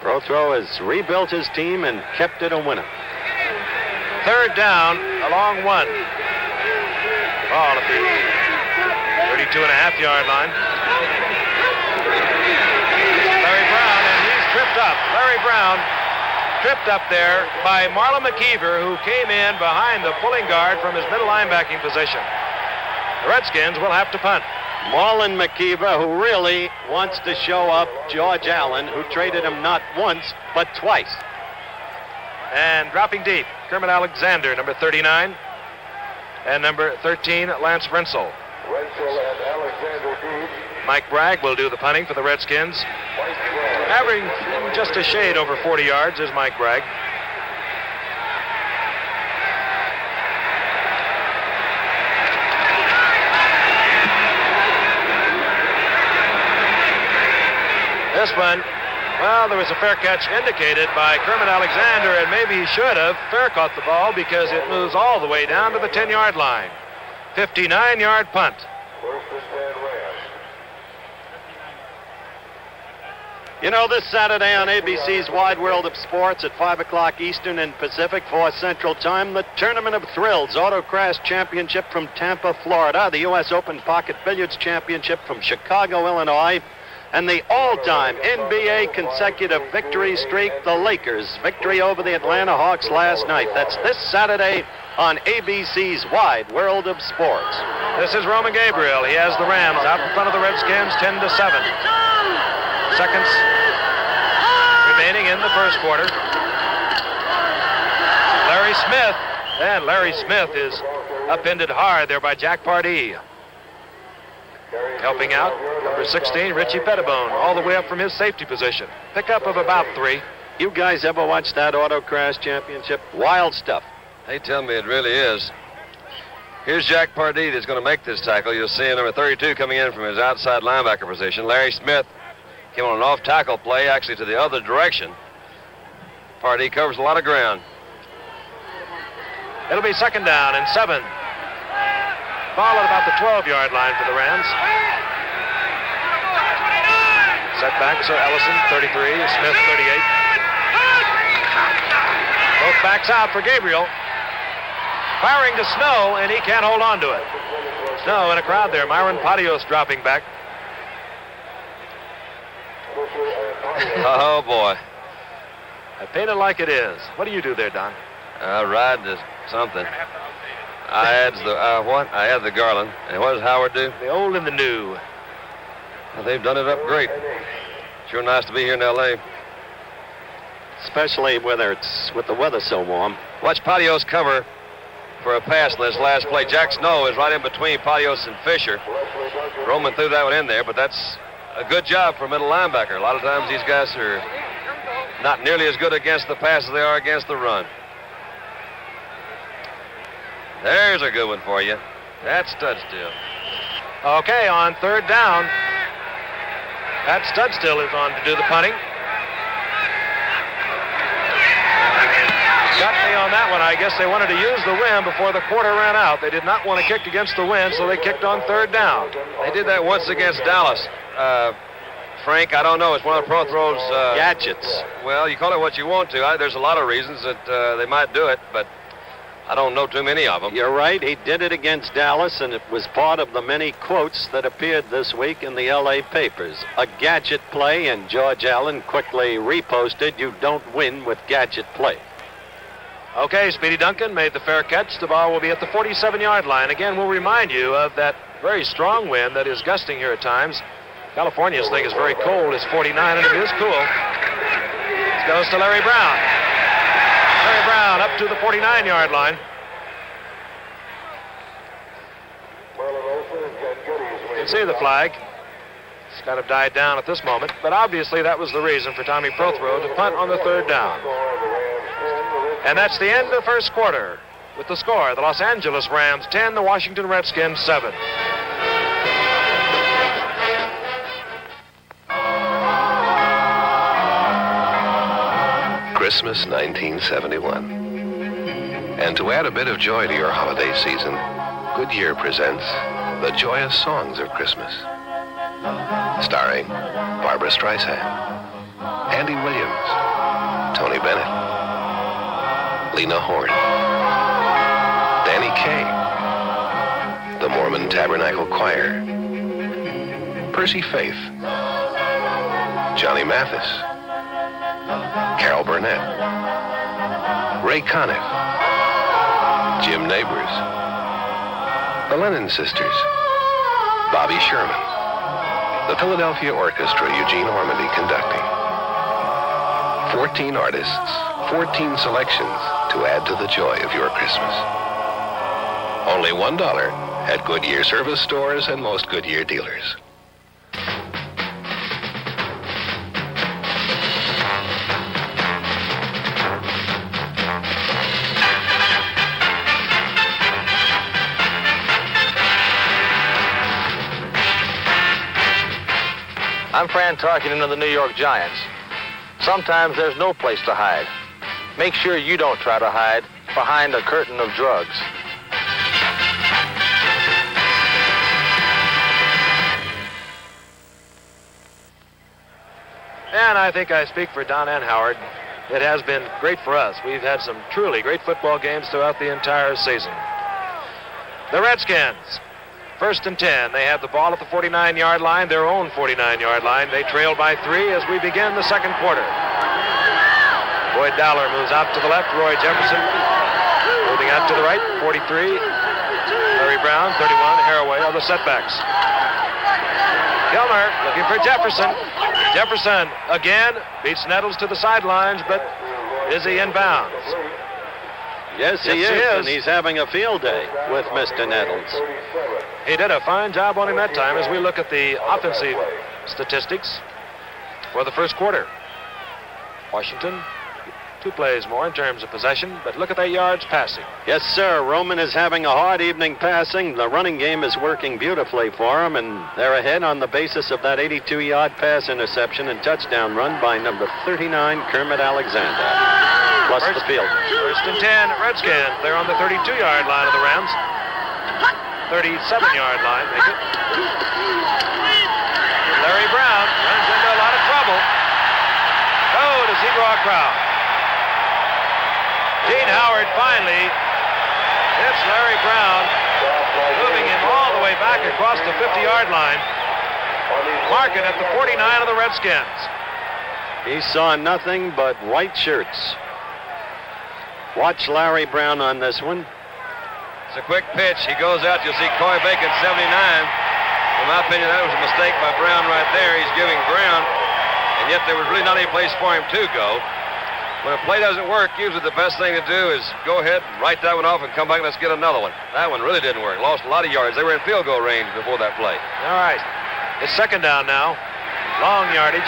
Pro Throw has rebuilt his team and kept it a winner. 3rd down, a long one. Ball at the 32.5-yard line. Larry Brown, and he's tripped up. Larry Brown tripped up there by Marlon McKeever, who came in behind the pulling guard from his middle linebacking position. The Redskins will have to punt. Marlon McKeever, who really wants to show up George Allen, who traded him not once, but twice. And dropping deep, Kermit Alexander, number 39, and number 13, Lance Rensel. Rensel and Alexander deep. Mike Bragg will do the punting for the Redskins. Averaging just a shade over 40 yards is Mike Bragg. This one, well, there was a fair catch indicated by Kermit Alexander, and maybe he should have fair caught the ball because it moves all the way down to the 10-yard line. 59-yard punt. First and 10 Rams. You know, this Saturday on ABC's Wide World of Sports at 5 o'clock Eastern and Pacific, 4 Central Time, the Tournament of Thrills Autocross Championship from Tampa, Florida, the U.S. Open Pocket Billiards Championship from Chicago, Illinois, and the all-time NBA consecutive victory streak, the Lakers' victory over the Atlanta Hawks last night. That's this Saturday on ABC's Wide World of Sports. This is Roman Gabriel. He has the Rams out in front of the Redskins, 10-7. Seconds remaining in the first quarter. Larry Smith, and Larry Smith is upended hard there by Jack Pardee. Helping out, number 16, Richie Pettibone, all the way up from his safety position. Pickup of about 3. You guys ever watch that Autocross Championship? Wild stuff. They tell me it really is. Here's Jack Pardee that's going to make this tackle. You'll see number 32 coming in from his outside linebacker position. Larry Smith came on an off-tackle play, actually to the other direction. Pardee covers a lot of ground. It'll be second down and 7. Ball at about the 12-yard line for the Rams. Setbacks are Ellison, 33, Smith, 38. Both backs out for Gabriel. Firing to Snow, and he can't hold on to it. Snow in a crowd there. Myron Pottios dropping back. Oh, boy. I paint it like it is. What do you do there, Don? I ride to something. I had the, what? I had the Garland. And what does Howard do? The old and the new. Well, they've done it up great. Sure nice to be here in L.A. Especially whether it's with the weather so warm. Watch Pottios cover for a pass in this last play. Jack Snow is right in between Pottios and Fisher. Roman threw that one in there, but that's a good job for a middle linebacker. A lot of times these guys are not nearly as good against the pass as they are against the run. There's a good one for you. That's Studstill. Okay, on third down, Pat Studstill is on to do the punting. Got me on that one. I guess they wanted to use the wind before the quarter ran out. They did not want to kick against the wind, so they kicked on third down. They did that once against Dallas. Frank, I don't know. It's one of the pro throws. Gadgets. Well, you call it what you want to. There's a lot of reasons that they might do it, but I don't know too many of them. You're right. He did it against Dallas, and it was part of the many quotes that appeared this week in the L.A. papers. A gadget play, and George Allen quickly reposted, "You don't win with gadget play." Okay, Speedy Duncan made the fair catch. The ball will be at the 47-yard line. Again, we'll remind you of that very strong wind that is gusting here at times. California's thing is very cold. It's 49, and it is cool. This goes to Larry Brown. Larry Brown up to the 49-yard line. You can see the flag. It's kind of died down at this moment, but obviously that was the reason for Tommy Prothrow to punt on the third down. And that's the end of the first quarter. With the score, the Los Angeles Rams 10, the Washington Redskins 7. Christmas 1971. And to add a bit of joy to your holiday season, Goodyear presents The Joyous Songs of Christmas. Starring Barbra Streisand, Andy Williams, Tony Bennett, Lena Horne, Danny Kaye, the Mormon Tabernacle Choir, Percy Faith, Johnny Mathis, Carol Burnett, Ray Conniff, Jim Nabors, the Lennon Sisters, Bobby Sherman. The Philadelphia Orchestra, Eugene Ormandy conducting. 14 artists, 14 selections to add to the joy of your Christmas. Only $1 at Goodyear service stores and most Goodyear dealers. I'm Fran Tarkenton of the New York Giants. Sometimes there's no place to hide. Make sure you don't try to hide behind a curtain of drugs. And I think I speak for Don and Howard. It has been great for us. We've had some truly great football games throughout the entire season. The Redskins, 1st and 10. They have the ball at the 49-yard line, their own 49-yard line. They trail by 3 as we begin the second quarter. Boyd Dowler moves out to the left. Roy Jefferson moving out to the right. 43. Larry Brown, 31. Haraway are the setbacks. Kilmer looking for Jefferson. Jefferson again beats Nettles to the sidelines, but is he in bounds? Yes, he is, and he's having a field day with Mr. Nettles. He did a fine job on him that time as we look at the offensive statistics for the first quarter. Washington, 2 plays more in terms of possession, but look at their yards passing. Yes, sir. Roman is having a hard evening passing. The running game is working beautifully for him, and they're ahead on the basis of that 82-yard pass interception and touchdown run by number 39, Kermit Alexander, plus the field. 1st and 10, Redskins. They're on the 32-yard line of the Rams. 37-yard line, make it. Larry Brown runs into a lot of trouble. Oh, does he draw a crowd? Gene Howard finally hits Larry Brown, moving him all the way back across the 50-yard line. Mark it at the 49 of the Redskins. He saw nothing but white shirts. Watch Larry Brown on this one. It's a quick pitch. He goes out. You'll see Coy Bacon, 79. In my opinion, that was a mistake by Brown right there. He's giving ground, and yet there was really not any place for him to go. When a play doesn't work, usually the best thing to do is go ahead, write that one off, and come back and let's get another one. That one really didn't work. Lost a lot of yards. They were in field goal range before that play. All right. It's second down now. Long yardage.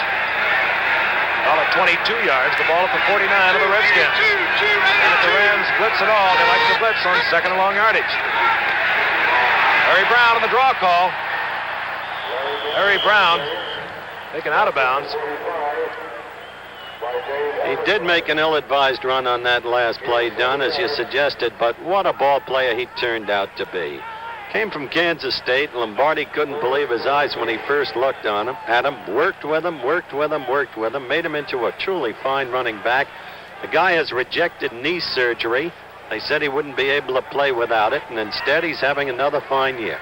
Ball at 22 yards. The ball at the 49 of the Redskins. And if the Rams blitz at all, they like to blitz on second and long yardage. Larry Brown on the draw call. Larry Brown taken out of bounds. He did make an ill-advised run on that last play, Don, as you suggested, but what a ball player he turned out to be. Came from Kansas State. Lombardi couldn't believe his eyes when he first looked on him, at him, worked with him, made him into a truly fine running back. The guy has rejected knee surgery. They said he wouldn't be able to play without it, and instead he's having another fine year.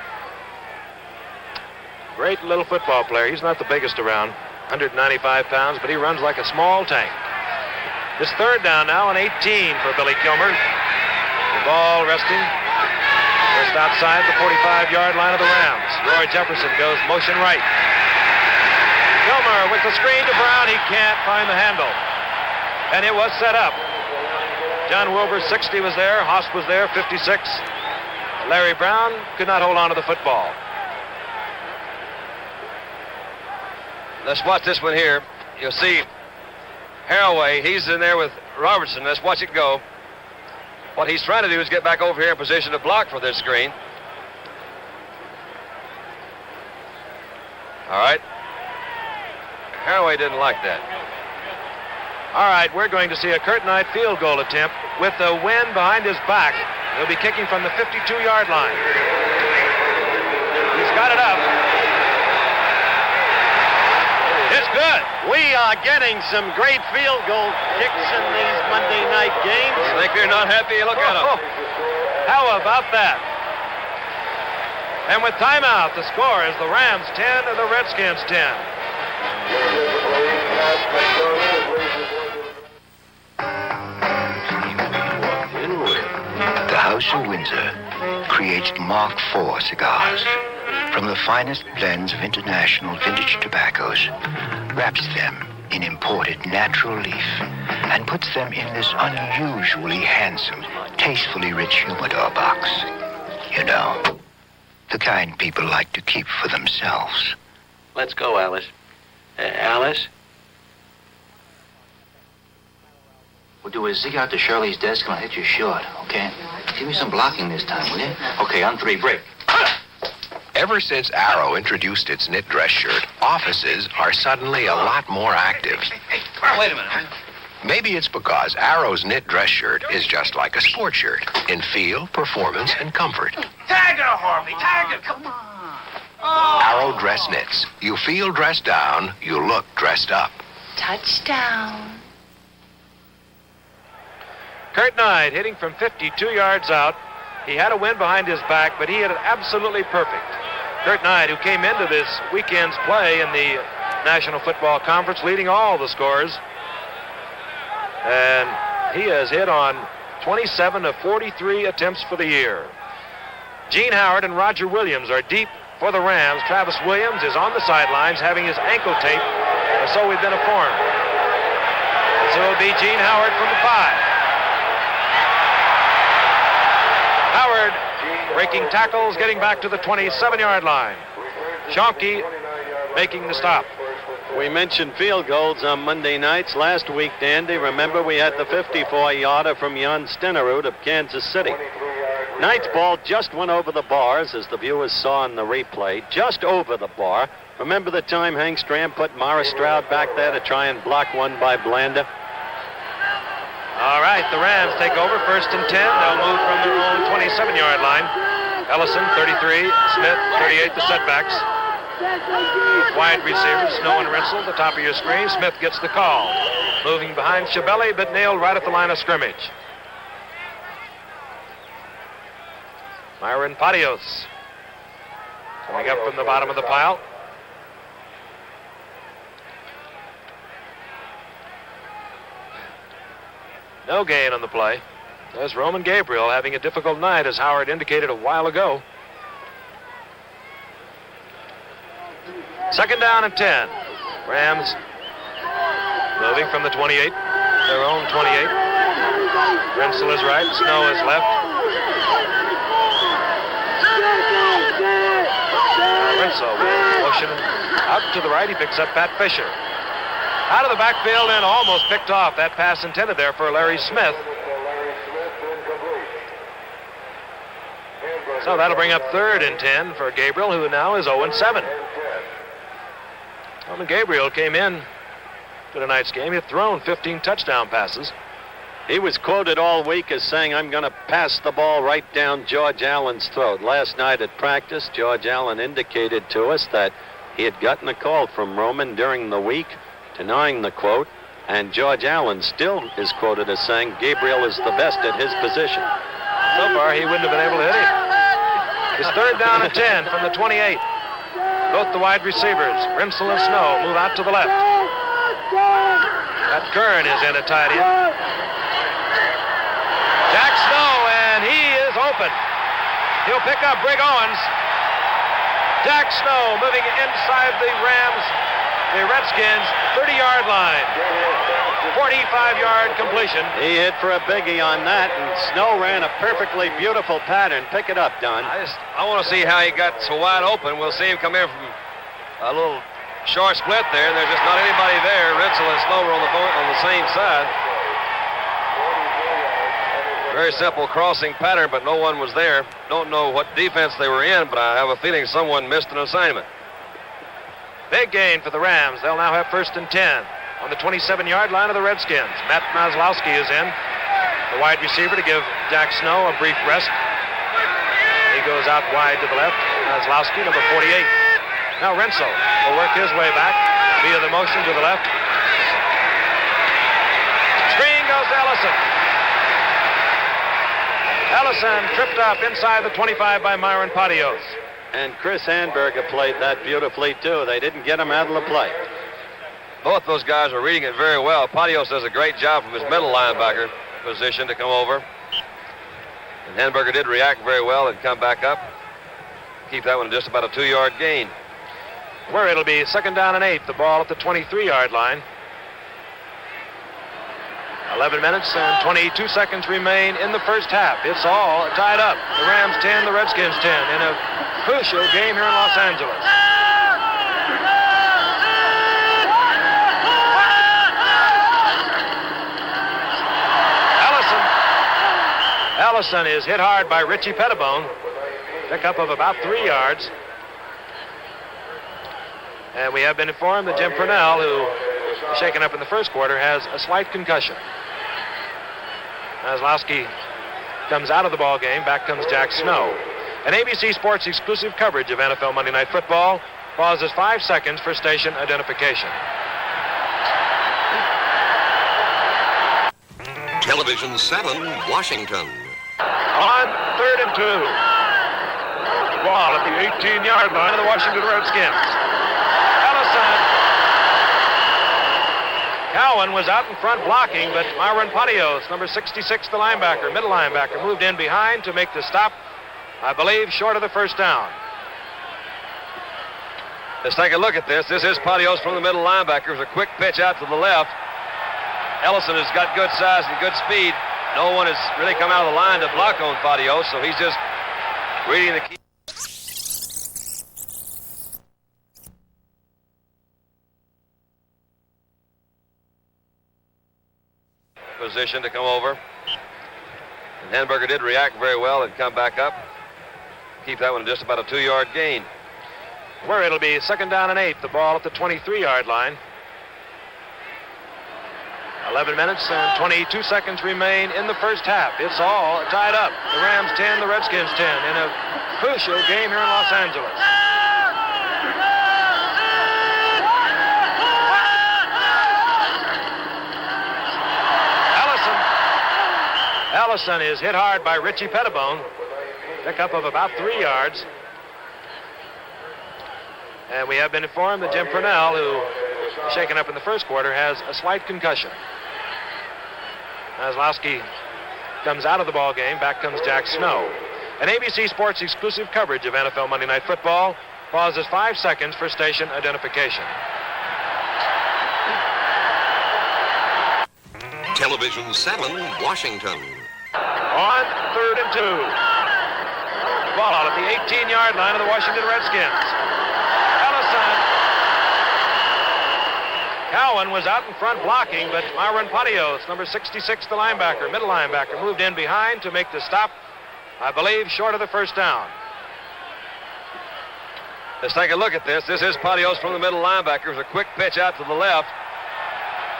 Great little football player. He's not the biggest around, 195 pounds, but he runs like a small tank. It's third down now and 18 for Billy Kilmer. The ball resting just outside the 45-yard line of the Rams. Roy Jefferson goes motion right. Kilmer with the screen to Brown. He can't find the handle. And it was set up. John Wilbur, 60, was there. Haas was there, 56. Larry Brown could not hold on to the football. Let's watch this one here. You'll see Haraway, he's in there with Robertson. Let's watch it go. What he's trying to do is get back over here in position to block for this screen. All right. Haraway didn't like that. All right, we're going to see a curtain-eyed field goal attempt with the wind behind his back. He'll be kicking from the 52-yard line. He's got it up. It's good. We are getting some great field goal kicks in these Monday night games. You think they're not happy? Look at them. How about that? And with timeout, the score is the Rams 10 and the Redskins 10. The House of Windsor creates Mark IV cigars. from the finest blends of international vintage tobaccos, wraps them in imported natural leaf, and puts them in this unusually handsome, tastefully rich humidor box. You know, the kind people like to keep for themselves. Let's go, Alice. Alice? We'll do is zig out to Shirley's desk and I'll hit you short, okay? Give me some blocking this time, will you? Okay, on 3, break. Ever since Arrow introduced its knit dress shirt, offices are suddenly a lot more active. Hey, wait a minute. Maybe it's because Arrow's knit dress shirt is just like a sport shirt in feel, performance, and comfort. Tag her, Harvey, tag her, come on. Arrow dress knits. You feel dressed down, you look dressed up. Touchdown. Kurt Knight hitting from 52 yards out. He had a wind behind his back, but he hit it absolutely perfect. Kurt Knight, who came into this weekend's play in the National Football Conference, leading all the scores. And he has hit on 27 of 43 attempts for the year. Gene Howard and Roger Williams are deep for the Rams. Travis Williams is on the sidelines having his ankle taped, or so we've been informed. So it'll be Gene Howard from the 5. Howard breaking tackles, getting back to the 27-yard line. Schonke making the stop. We mentioned field goals on Monday nights. Last week, Dandy, remember we had the 54-yarder from Jan Stenerud of Kansas City. Knight's ball just went over the bars, as the viewers saw in the replay, just over the bar. Remember the time Hank Stram put Morris Stroud back there to try and block one by Blanda? All right, the Rams take over, 1st and 10. They'll move from their own 27-yard line. Ellison, 33. Smith, 38, the setbacks. Wide receivers, Snow and Rinsel, the top of your screen. Smith gets the call. Moving behind Schiavelli, but nailed right at the line of scrimmage. Myron Pottios coming up from the bottom of the pile. No gain on the play. There's Roman Gabriel having a difficult night, as Howard indicated a while ago. 2nd down and 10. Rams moving from the 28, their own 28. Rinsel is right, Snow is left. Rinsel motion out to the right. He picks up Pat Fisher. Out of the backfield and almost picked off. That pass intended there for Larry Smith. So that'll bring up 3rd and 10 for Gabriel, who now is 0-7. Roman Gabriel came in to tonight's game. He had thrown 15 touchdown passes. He was quoted all week as saying, I'm going to pass the ball right down George Allen's throat. Last night at practice, George Allen indicated to us that he had gotten a call from Roman during the week denying the quote, and George Allen still is quoted as saying Gabriel is the best at his position. So far, he wouldn't have been able to hit him. It's 3rd down and 10 from the 28. Both the wide receivers, Rinsel and Snow, move out to the left. Pat Kern is in a tight end. Jack Snow, and he is open. He'll pick up Brig Owens. Jack Snow moving inside the Rams, the Redskins, 30-yard line. 45-yard completion. He hit for a biggie on that, and Snow ran a perfectly beautiful pattern. Pick it up, Don. I want to see how he got so wide open. We'll see him come in from a little short split there. There's just not anybody there. Rinsel and Snow were on the same side. Very simple crossing pattern, but no one was there. Don't know what defense they were in, but I have a feeling someone missed an assignment. Big gain for the Rams. They'll now have 1st and 10 on the 27-yard line of the Redskins. Matt Maslowski is in, the wide receiver, to give Jack Snow a brief rest. He goes out wide to the left. Maslowski, number 48. Now Rinsel will work his way back via the motion to the left. Screen goes to Ellison. Ellison tripped up inside the 25 by Myron Pottios. And Chris Handberger played that beautifully, too. They didn't get him out of the play. Both those guys are reading it very well. Pottios does a great job from his middle linebacker position to come over. And Handberger did react very well and come back up. Keep that one just about a 2-yard gain. Where it'll be 2nd down and 8. The ball at the 23-yard line. 11 minutes and 22 seconds remain in the first half. It's all tied up. The Rams 10, the Redskins 10 in a crucial game here in Los Angeles. Ellison is hit hard by Richie Pettibone. Pickup of about 3 yards. And we have been informed that Jim Purnell, who was shaken up in the first quarter, has a slight concussion. Kozlowski comes out of the ball game. Back comes Jack Snow. An ABC Sports exclusive coverage of NFL Monday Night Football. Pauses 5 seconds for station identification. Television 7, Washington. On 3rd and 2. Ball at the 18-yard line of the Washington Redskins. Ellison. Cowan was out in front blocking, but Myron Pottios, number 66, the linebacker, middle linebacker, moved in behind to make the stop, I believe, short of the first down. Let's take a look at this. This is Pottios from the middle linebacker. It's a quick pitch out to the left. Ellison has got good size and good speed. No one has really come out of the line to block on Pottios, so he's just reading the key. Position to come over. And Henberger did react very well and come back up. Keep that one just about a 2-yard gain. Where it'll be 2nd down and 8. The ball at the 23-yard line. 11 minutes and 22 seconds remain in the first half. It's all tied up. The Rams 10, the Redskins 10 in a crucial game here in Los Angeles. Ellison is hit hard by Richie Pettibone. Pickup of about 3 yards. And we have been informed that Jim Purnell, who was shaken up in the first quarter, has a slight concussion. Kozlowski comes out of the ball game. Back comes Jack Snow. An ABC Sports exclusive coverage of NFL Monday Night Football. Pauses 5 seconds for station identification. Television 7, Washington. On 3rd and 2. Ball out at the 18-yard line of the Washington Redskins. Ellison. Cowan was out in front blocking, but Myron Pottios, number 66, the linebacker, middle linebacker, moved in behind to make the stop, I believe, short of the first down. Let's take a look at this. This is Pottios from the middle linebacker. It's a quick pitch out to the left.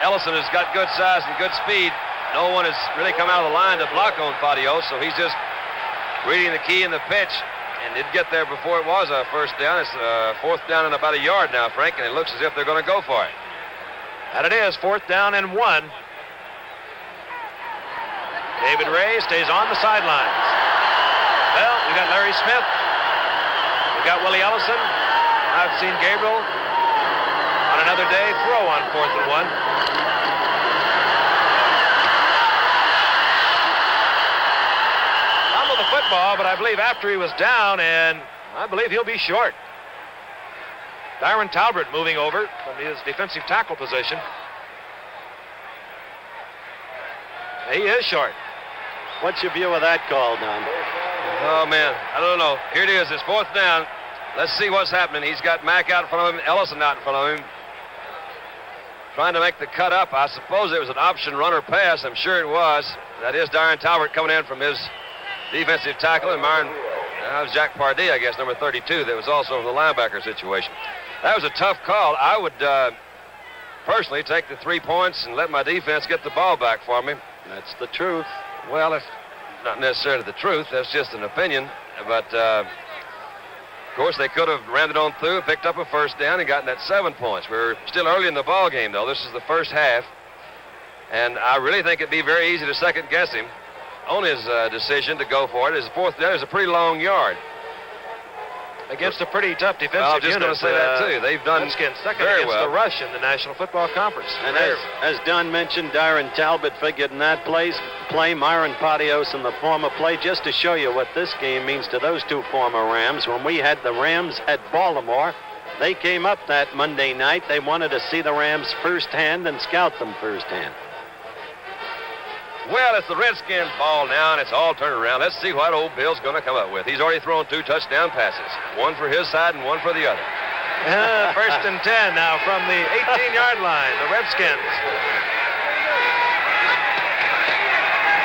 Ellison has got good size and good speed. No one has really come out of the line to block on Pottios, so he's just reading the key in the pitch and did get there before it was a first down. It's 4th down and about a yard now, Frank, and it looks as if they're going to go for it. And it is 4th down and 1. David Ray stays on the sidelines. Well, we got Larry Smith. We got Willie Ellison. I've seen Gabriel on another day throw on 4th and 1. Fumbled the football, but I believe after he was down, and I believe he'll be short. Darren Talbert moving over from his defensive tackle position. He is short. What's your view of that call, Don? Oh, man, I don't know. Here it is. It's 4th down. Let's see what's happening. He's got Mack out in front of him, Ellison out in front of him. Trying to make the cut up. I suppose it was an option run or pass. I'm sure it was. That is Darren Talbert coming in from his defensive tackle, and Myron, that was Jack Pardee, I guess, number 32, that was also in the linebacker situation. That was a tough call. I would personally take the 3 points and let my defense get the ball back for me. That's the truth. Well, it's not necessarily the truth. That's just an opinion. But, of course, they could have rammed it on through, picked up a first down, and gotten that 7 points. We're still early in the ball game, though. This is the first half. And I really think it'd be very easy to second-guess him on his decision to go for it. His 4th down is a pretty long yard. against a pretty tough defensive Well, I was just going unit. to say that, too. They've done Redskins second very against well. the rush in the National Football Conference. And as Don mentioned, Darren Talbot figured in that play, Myron Pottios in the former play, just to show you what this game means to those two former Rams. When we had the Rams at Baltimore, they came up that Monday night. They wanted to see the Rams firsthand and scout them firsthand. Well, it's the Redskins' ball now, and it's all turned around. Let's see what old Bill's going to come up with. He's already thrown 2 touchdown passes, one for his side and one for the other. First and 10 now from the 18-yard line, the Redskins.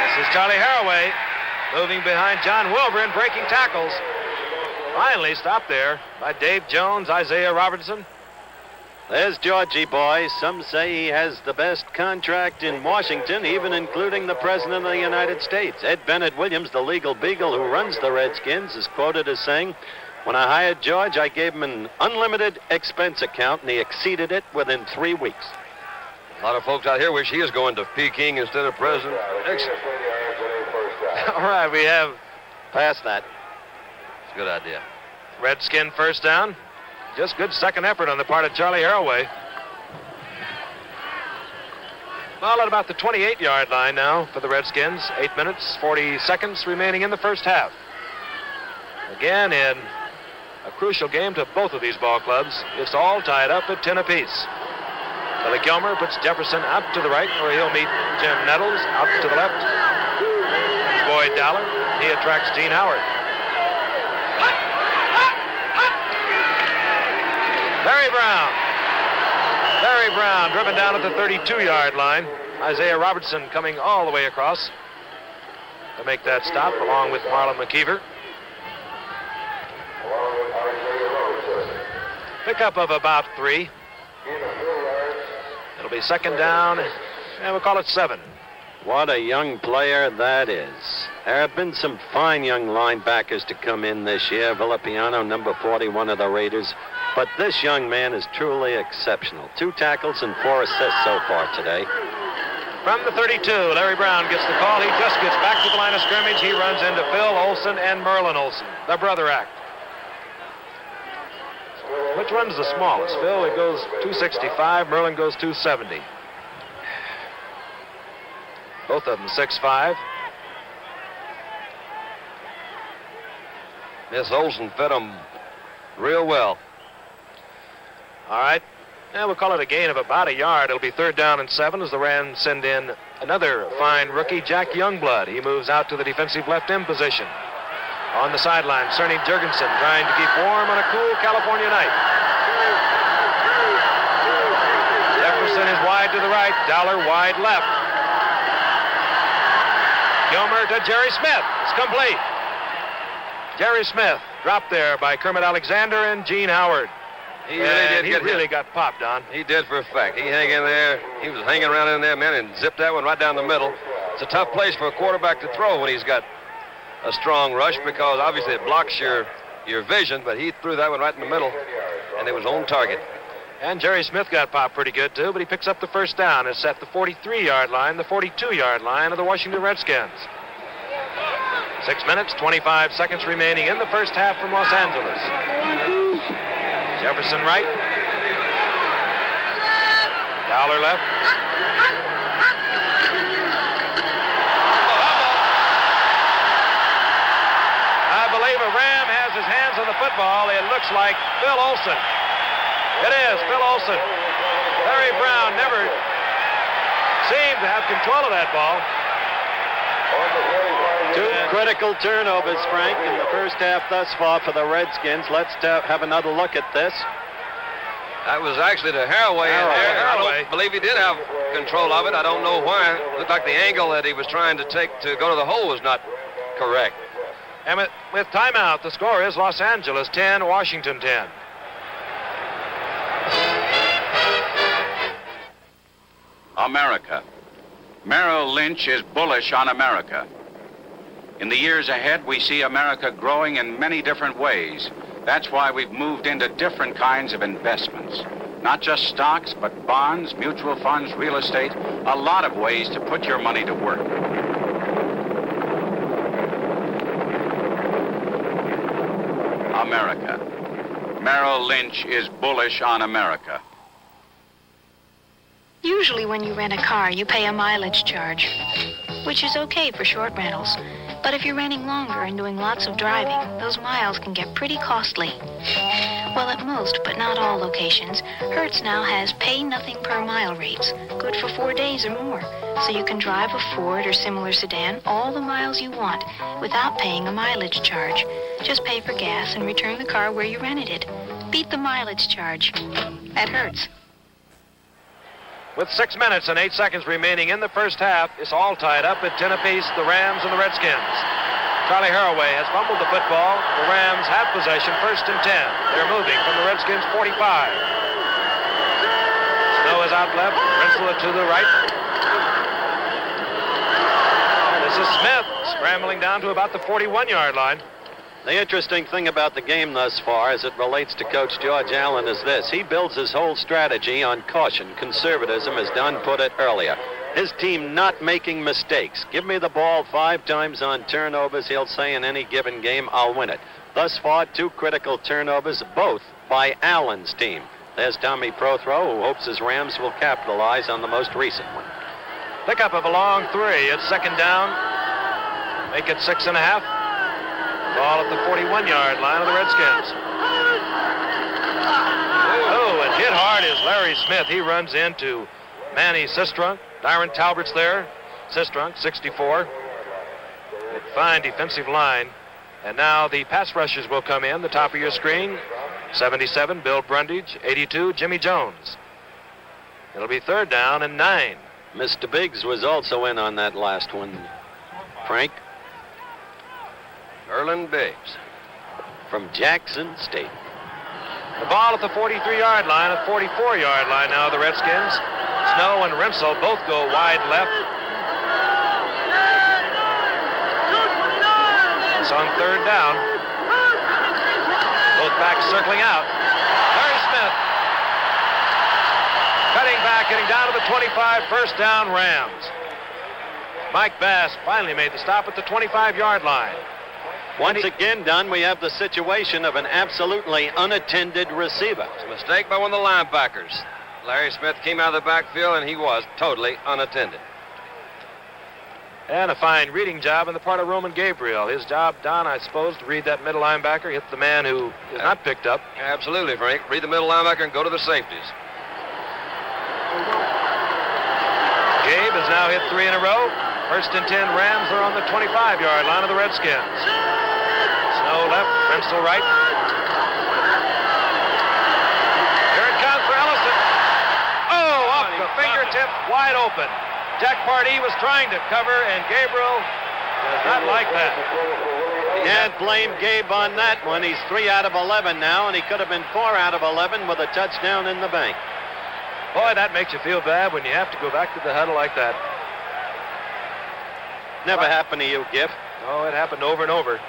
This is Charlie Haraway moving behind John Wilbur and breaking tackles. Finally stopped there by Dave Jones, Isaiah Robertson. There's Georgie boy. Some say he has the best contract in Washington, even including the President of the United States. Ed Bennett Williams, the legal beagle who runs the Redskins, is quoted as saying, "When I hired George, I gave him an unlimited expense account, and he exceeded it within 3 weeks." A lot of folks out here wish he was going to Peking instead of President. Excellent. All right, we have past that. It's a good idea. Redskin first down. Just good second effort on the part of Charlie Haraway. Well, at about the 28-yard line now for the Redskins. 8 minutes, 40 seconds remaining in the first half. Again, in a crucial game to both of these ball clubs. It's all tied up at 10 apiece. Billy Kilmer puts Jefferson out to the right, where he'll meet Jim Nettles out to the left. There's Boyd Dowler. He attracts Gene Howard. Barry Brown driven down at the 32-yard line. Isaiah Robertson coming all the way across to make that stop, along with Marlon McKeever. Pickup of about 3. It'll be second down, and we'll call it 7. What a young player that is. There have been some fine young linebackers to come in this year. Villapiano, number 41 of the Raiders. But this young man is truly exceptional. 2 tackles and 4 assists so far today. From the 32, Larry Brown gets the call. He just gets back to the line of scrimmage. He runs into Phil Olson and Merlin Olson, the brother act. Which one's the smallest? Phil, it goes 265. Merlin goes 270. Both of them 6'5". Miss Olson fed him real well. All right. Now we'll call it a gain of about a yard. It'll be third down and 7 as the Rams send in another fine rookie, Jack Youngblood. He moves out to the defensive left end position. On the sideline, Cerny Jurgensen trying to keep warm on a cool California night. Jefferson is wide to the right, Dowler wide left. Kilmer to Jerry Smith. It's complete. Jerry Smith dropped there by Kermit Alexander and Gene Howard. He really got popped on. He did for a fact. He hung in there. He was hanging around in there, man, and zipped that one right down the middle. It's a tough place for a quarterback to throw when he's got a strong rush, because obviously it blocks your vision, but he threw that one right in the middle, and it was on target. And Jerry Smith got popped pretty good, too, but he picks up the first down. It's at the 43-yard line, the 42-yard line of the Washington Redskins. 6 minutes, 25 seconds remaining in the first half from Los Angeles. Jefferson right. Dowler left. I believe a Ram has his hands on the football. It looks like Phil Olson. It is Phil Olson. Larry Brown never seemed to have control of that ball. 2 critical turnovers, Frank, in the first half thus far for the Redskins. Let's have another look at this. That was actually to Haraway in there. I don't believe he did have control of it. I don't know why. It looked like the angle that he was trying to take to go to the hole was not correct. And with timeout, the score is Los Angeles 10, Washington 10. America. Merrill Lynch is bullish on America. In the years ahead, we see America growing in many different ways. That's why we've moved into different kinds of investments. Not just stocks, but bonds, mutual funds, real estate, a lot of ways to put your money to work. America. Merrill Lynch is bullish on America. Usually when you rent a car, you pay a mileage charge, which is okay for short rentals. But if you're renting longer and doing lots of driving, those miles can get pretty costly. Well, at most, but not all locations, Hertz now has pay nothing per mile rates, good for 4 days or more. So you can drive a Ford or similar sedan all the miles you want without paying a mileage charge. Just pay for gas and return the car where you rented it. Beat the mileage charge at Hertz. With 6 minutes and 8 seconds remaining in the first half, it's all tied up at 10 apiece, the Rams and the Redskins. Charlie Haraway has fumbled the football. The Rams have possession, 1st and 10. They're moving from the Redskins' 45. Snow is out left, Rinsler to the right. This is Smith scrambling down to about the 41-yard line. The interesting thing about the game thus far as it relates to Coach George Allen is this. He builds his whole strategy on caution, conservatism, as Don put it earlier. His team not making mistakes. Give me the ball 5 times on turnovers, he'll say, in any given game, I'll win it. Thus far, 2 critical turnovers, both by Allen's team. There's Tommy Prothro, who hopes his Rams will capitalize on the most recent one. Pickup of a long 3. It's 2nd down. Make it 6.5. Ball at the 41-yard line of the Redskins. Oh, and hit hard is Larry Smith. He runs into Manny Sistrunk. Darren Talbert's there. Sistrunk, 64. Fine defensive line. And now the pass rushers will come in. The top of your screen. 77, Bill Brundage. 82, Jimmy Jones. It'll be 3rd down and 9. Mr. Biggs was also in on that last one. Frank? Erland Biggs. From Jackson State. The ball at the 43-yard line, at 44-yard line now, the Redskins. Snow and Rinsel both go wide left. It's on 3rd down. Both backs circling out. Larry Smith. Cutting back, getting down to the 25, 1st down, Rams. Mike Bass finally made the stop at the 25-yard line. Once again, Don, we have the situation of an absolutely unattended receiver. It's a mistake by one of the linebackers. Larry Smith came out of the backfield, and he was totally unattended. And a fine reading job on the part of Roman Gabriel. His job, Don, I suppose, to read that middle linebacker, hit the man who is not picked up. Absolutely, Frank. Read the middle linebacker and go to the safeties. Gabe has now hit 3 in a row. 1st and 10, Rams are on the 25-yard line of the Redskins. Snow left, Rinsel right. Here it comes for Ellison. Oh, off the fingertip, wide open. Jack Pardee was trying to cover, and Gabriel does not like that. Can't blame Gabe on that one. He's 3 out of 11 now, and he could have been 4 out of 11 with a touchdown in the bank. Boy, that makes you feel bad when you have to go back to the huddle like that. Never happened to you, Giff. Oh, it happened over and over.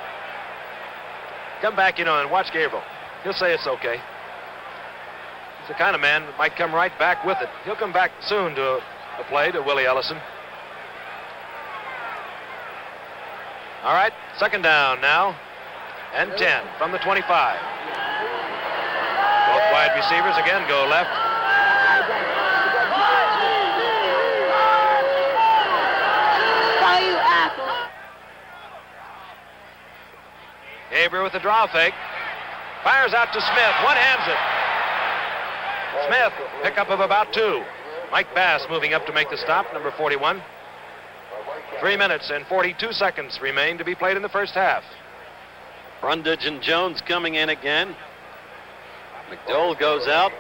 Come back, and watch Gabriel. He'll say it's okay. He's the kind of man that might come right back with it. He'll come back soon to a play to Willie Ellison. All right, 2nd down now, and 10 from the 25. Both wide receivers again go left. Gabriel with the draw fake. Fires out to Smith. One-hands it. Smith, pickup of about 2. Mike Bass moving up to make the stop, number 41. 3 minutes and 42 seconds remain to be played in the first half. Brundage and Jones coming in again. McDowell goes out.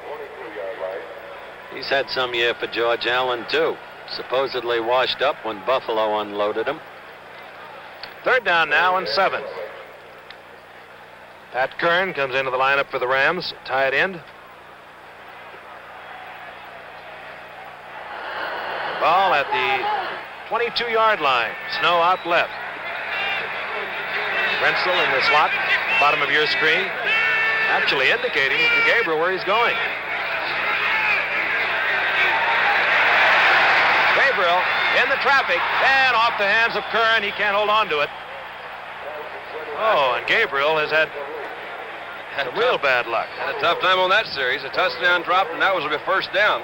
He's had some year for George Allen, too. Supposedly washed up when Buffalo unloaded him. 3rd down now and 7. Pat Kern comes into the lineup for the Rams, tight end. Ball at the 22-yard line. Snow out left. Rinsel in the slot, bottom of your screen, actually indicating to Gabriel where he's going. Gabriel in the traffic and off the hands of Kern. He can't hold on to it. Oh, and Gabriel has had Some real bad luck. Had a tough time on that series. A touchdown dropped, and that was a first down.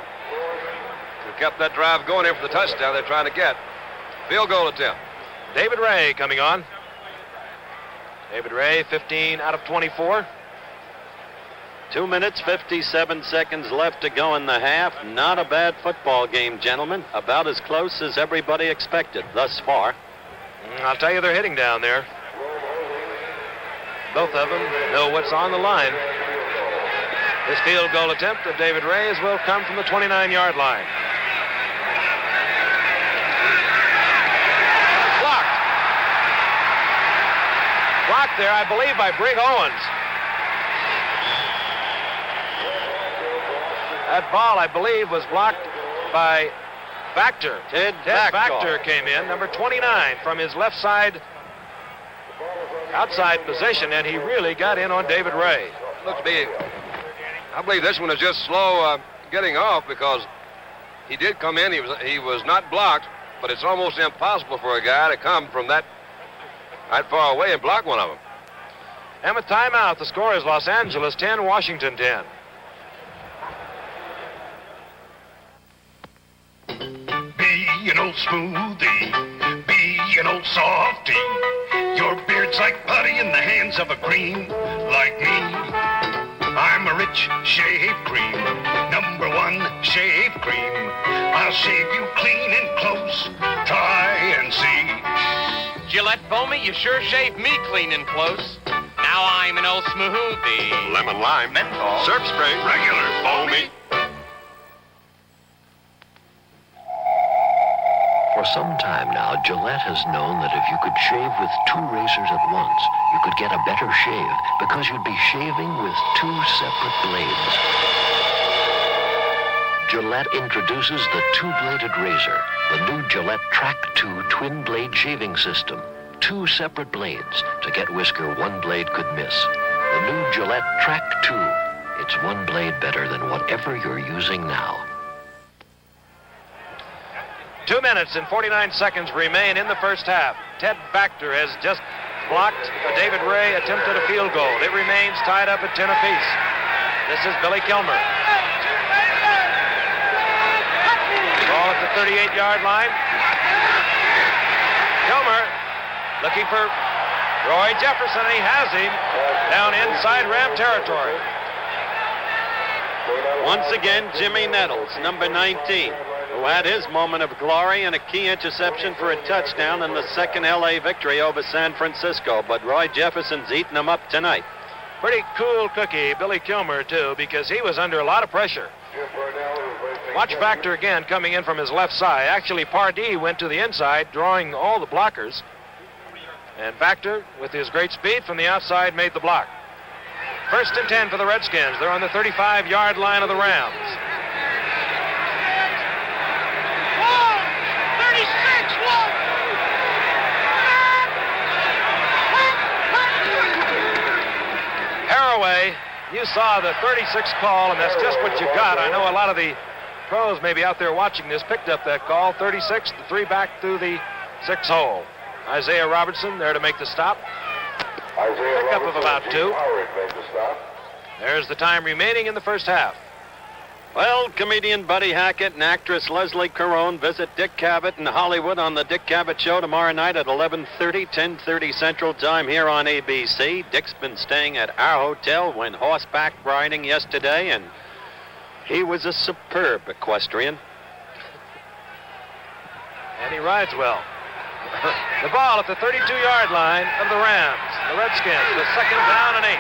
We kept that drive going here for the touchdown they're trying to get. Field goal attempt. David Ray coming on. David Ray, 15 out of 24. 2 minutes, 57 seconds left to go in the half. Not a bad football game, gentlemen. About as close as everybody expected thus far. I'll tell you, they're hitting down there. Both of them know what's on the line. This field goal attempt of David Ray's will come from the 29-yard line. Blocked. Blocked there, I believe, by Brig Owens. That ball, I believe, was blocked by Factor. Ted Factor came in, number 29, from his left side outside position, and he really got in on David Ray. Looks to be, I believe this one is just slow getting off because he did come in. He was not blocked, but it's almost impossible for a guy to come from that far away and block one of them. And with timeout, the score is Los Angeles 10, Washington 10. Be an old smoothie, be an old softy. Your beard's like putty in the hands of a cream like me. I'm a rich shave cream, #1 shave cream. I'll shave you clean and close, try and see. Gillette Foamy, you sure shaved me clean and close. Now I'm an old smoothie. Lemon lime, menthol, syrup spray, regular foamy. For some time now, Gillette has known that if you could shave with 2 razors at once, you could get a better shave because you'd be shaving with 2 separate blades. Gillette introduces the 2-bladed razor, the new Gillette Track 2 twin-blade shaving system. 2 separate blades to get whisker 1 blade could miss. The new Gillette Track 2. It's 1 blade better than whatever you're using now. 2 minutes and 49 seconds remain in the first half. Ted Factor has just blocked a David Ray attempted a field goal. It remains tied up at 10 apiece. This is Billy Kilmer. Ball at the 38-yard line. Kilmer looking for Roy Jefferson, and he has him down inside Ram territory. Once again, Jimmy Nettles, number 19. Who had his moment of glory and a key interception for a touchdown in the second L.A. victory over San Francisco. But Roy Jefferson's eating him up tonight. Pretty cool cookie, Billy Kilmer, too, because he was under a lot of pressure. Watch Factor again coming in from his left side. Actually, Pardee went to the inside, drawing all the blockers. And Factor, with his great speed from the outside, made the block. 1st and 10 for the Redskins. They're on the 35-yard line of the Rams. Haraway, you saw the 36 call, and that's just what you got. I know a lot of the pros maybe out there watching this picked up that call. 36, the 3 back through the 6 hole. Isaiah Robertson there to make the stop. Pickup of about 2. There's the time remaining in the first half. Well, comedian Buddy Hackett and actress Leslie Caron visit Dick Cavett in Hollywood on the Dick Cavett Show tomorrow night at 11:30, 10:30 Central Time here on ABC. Dick's been staying at our hotel, went horseback riding yesterday, and he was a superb equestrian. And he rides well. The ball at the 32-yard line of the Rams. The Redskins with 2nd down and 8.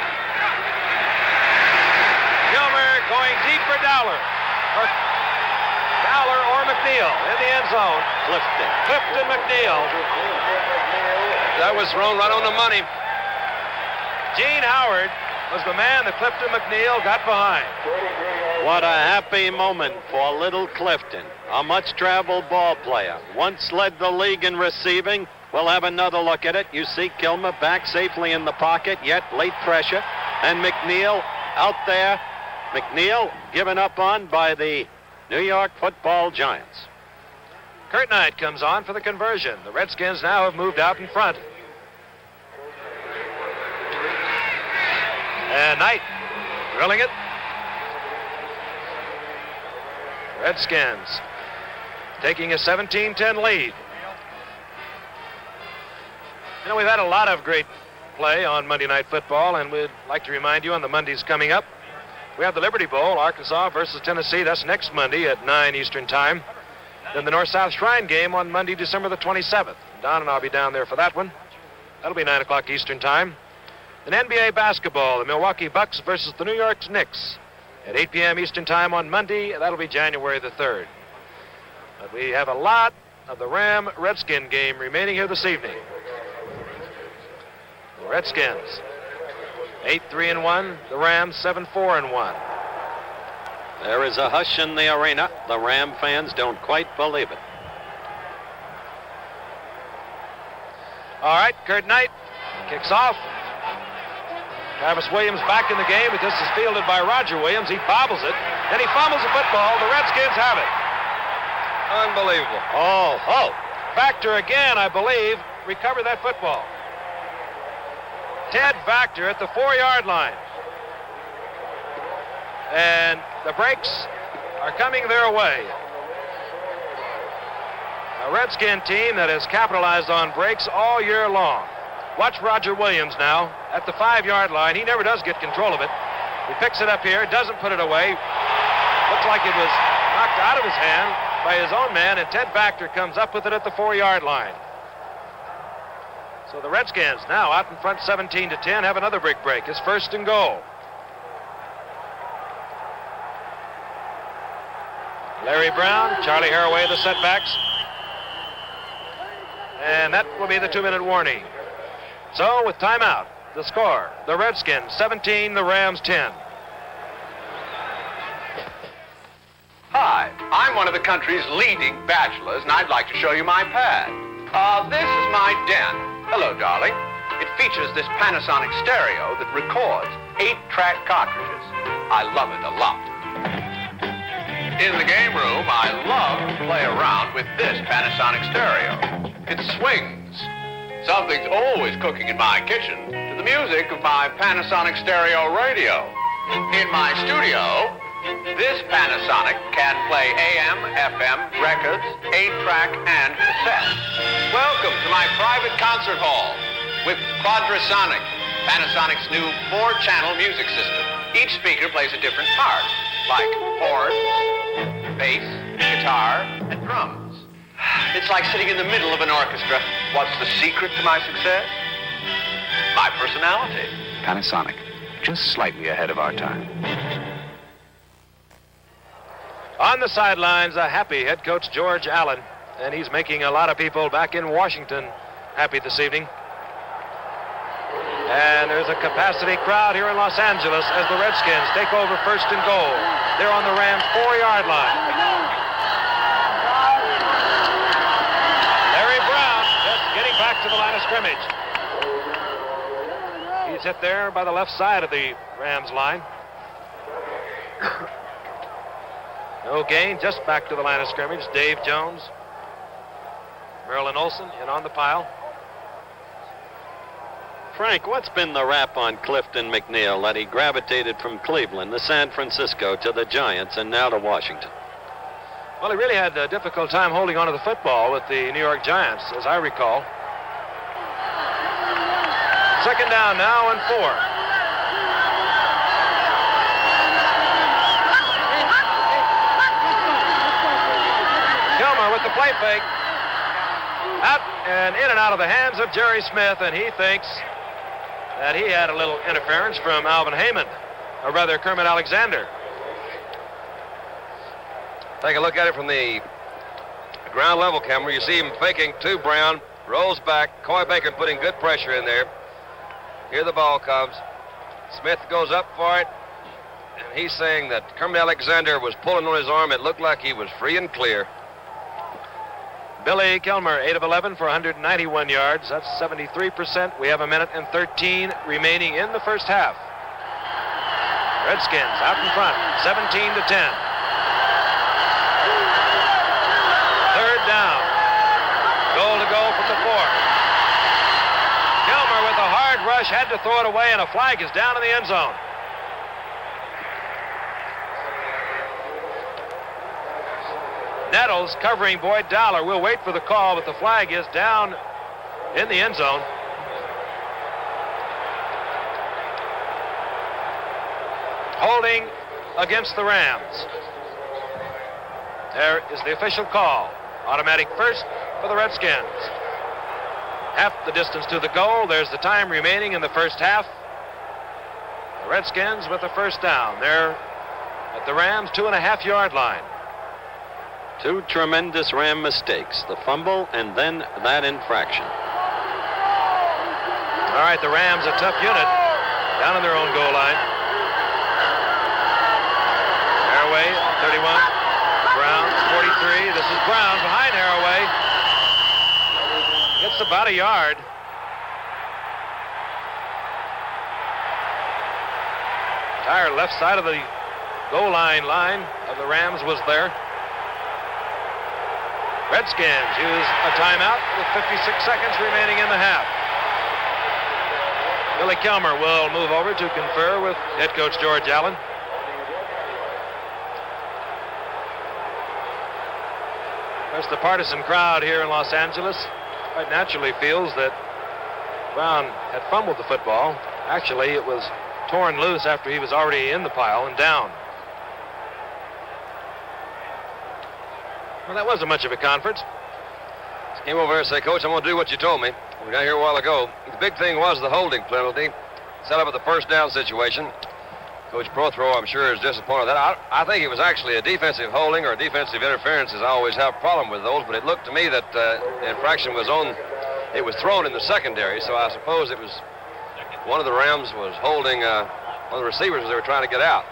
Kilmer going deep for Dowler or McNeil in the end zone. Clifton McNeil. That was thrown right on the money. Gene Howard was the man that Clifton McNeil got behind. What a happy moment for little Clifton, a much-traveled ball player. Once led the league in receiving. We'll have another look at it. You see Kilmer back safely in the pocket, yet late pressure. And McNeil out there. McNeil given up on by the New York Football Giants. Kurt Knight comes on for the conversion. The Redskins now have moved out in front. And Knight drilling it. Redskins taking a 17-10 lead. You know, we've had a lot of great play on Monday Night Football, and we'd like to remind you on the Mondays coming up, we have the Liberty Bowl, Arkansas versus Tennessee. That's next Monday at 9 Eastern Time. Then the North-South Shrine game on Monday, December the 27th. Don and I'll be down there for that one. That'll be 9 o'clock Eastern Time. Then NBA basketball, the Milwaukee Bucks versus the New York Knicks at 8 p.m. Eastern Time on Monday. That'll be January the 3rd. But we have a lot of the Ram-Redskin game remaining here this evening. The Redskins 8-3-1, the Rams 7-4-1. There is a hush in the arena. The Ram fans don't quite believe it. All right, Kurt Knight kicks off. Travis Williams back in the game, but this is fielded by Roger Williams. He bobbles it, and he fumbles the football. The Redskins have it. Unbelievable. Oh. Factor again, I believe, recovered that football. Ted Factor at the 4-yard line. And the breaks are coming their way. A Redskin team that has capitalized on breaks all year long. Watch Roger Williams now at the 5-yard line. He never does get control of it. He picks it up here, doesn't put it away. Looks like it was knocked out of his hand by his own man, and Ted Factor comes up with it at the 4-yard line. So the Redskins now out in front 17-10 have another big break. It's 1st and goal. Larry Brown, Charlie Haraway, the setbacks. And that will be the 2-minute warning. So with timeout, the score, the Redskins 17, the Rams 10. Hi, I'm one of the country's leading bachelors, and I'd like to show you my pad. This is my den. Hello, darling. It features this Panasonic stereo that records 8-track cartridges. I love it a lot. In the game room, I love to play around with this Panasonic stereo. It swings. Something's always cooking in my kitchen to the music of my Panasonic stereo radio. In my studio, this Panasonic can play AM, FM, records, 8-track, and cassette. Welcome to my private concert hall with Quadrasonic, Panasonic's new 4-channel music system. Each speaker plays a different part, like horns, bass, guitar, and drums. It's like sitting in the middle of an orchestra. What's the secret to my success? My personality. Panasonic, just slightly ahead of our time. On the sidelines, a happy head coach George Allen, and he's making a lot of people back in Washington happy this evening. And there's a capacity crowd here in Los Angeles as the Redskins take over 1st and goal. They're on the Rams' 4-yard line. Larry Brown just getting back to the line of scrimmage. He's hit there by the left side of the Rams line. No gain, just back to the line of scrimmage. Dave Jones, Merlin Olsen in on the pile. Frank, what's been the rap on Clifton McNeil that he gravitated from Cleveland to San Francisco to the Giants and now to Washington? Well, he really had a difficult time holding on to the football with the New York Giants, as I recall. 2nd down now and 4. Kilmer with the play fake. Out and in and out of the hands of Jerry Smith, and he thinks that he had a little interference from Alvin Heyman, or rather Kermit Alexander. Take a look at it from the ground level camera. You see him faking to Brown, rolls back. Coy Bacon putting good pressure in there. Here the ball comes. Smith goes up for it, and he's saying that Kermit Alexander was pulling on his arm. It looked like he was free and clear. Billy Kilmer, 8 of 11 for 191 yards. That's 73%. We have 1 minute and 13 remaining in the first half. Redskins out in front, 17-10. 3rd down. Goal to go from the 4. Kilmer with a hard rush, had to throw it away, and a flag is down in the end zone. Nettles covering Boyd Dowler. We'll wait for the call, but the flag is down in the end zone. Holding against the Rams. There is the official call. Automatic first for the Redskins. Half the distance to the goal. There's the time remaining in the first half. The Redskins with the first down. They're at the Rams' 2.5-yard line. Two tremendous Ram mistakes, the fumble and then that infraction. All right, the Rams, a tough unit, down on their own goal line. Haraway, 31. Brown, 43. This is Brown behind Haraway. Gets about a yard. Entire left side of the goal line of the Rams was there. Redskins use a timeout with 56 seconds remaining in the half. Billy Kilmer will move over to confer with head coach George Allen. Of course, the partisan crowd here in Los Angeles quite naturally feels that Brown had fumbled the football. Actually, it was torn loose after he was already in the pile and down. Well, that wasn't much of a conference. Came over here and said, Coach, I'm going to do what you told me. We got here a while ago. The big thing was the holding penalty. Set up at the first down situation. Coach Prothro, I'm sure, is disappointed with that. I think it was actually a defensive holding or a defensive interference, as I always have a problem with those, but it looked to me that the infraction was on, it was thrown in the secondary, so I suppose it was one of the Rams was holding one of the receivers as they were trying to get out.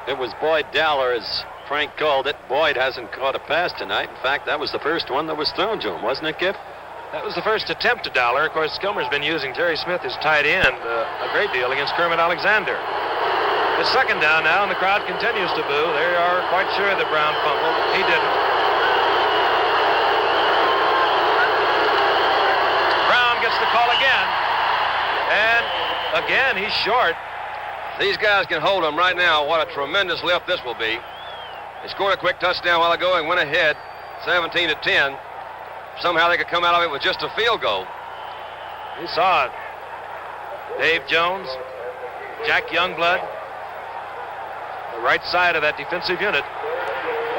It was Boyd Dowler, as Frank called it. Boyd hasn't caught a pass tonight. In fact, that was the first one that was thrown to him, wasn't it, Kip? That was the first attempt to Dowler. Of course, Kilmer's been using Jerry Smith as tight end a great deal against Kermit Alexander. It's second down now, and the crowd continues to boo. They are quite sure that Brown fumbled. He didn't. Brown gets the call again. And again, he's short. These guys can hold them right now. What a tremendous lift this will be. They scored a quick touchdown a while ago and went ahead 17-10. Somehow they could come out of it with just a field goal. You saw it. Dave Jones, Jack Youngblood, the right side of that defensive unit.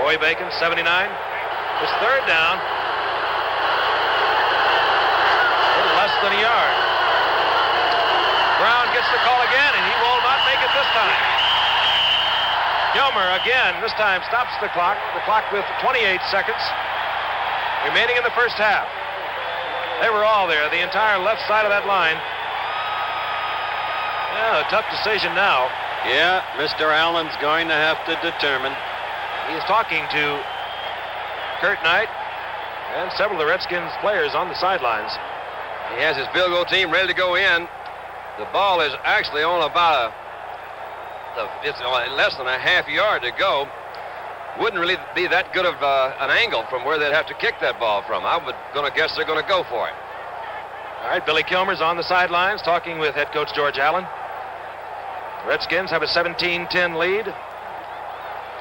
Roy Bacon, 79. His third down. A little less than a yard. Brown gets the call again, and he will not make it this time. Kilmer again, this time stops the clock with 28 seconds remaining in the first half. They were all there, the entire left side of that line. Yeah, a tough decision now. Yeah, Mr. Allen's going to have to determine. He's talking to Kurt Knight and several of the Redskins players on the sidelines. He has his field goal team ready to go in. The ball is actually on about it's less than a half yard to go. Wouldn't really be that good of an angle from where they'd have to kick that ball from. I'm going to guess they're going to go for it. All right, Billy Kilmer's on the sidelines talking with head coach George Allen. Redskins have a 17-10 lead.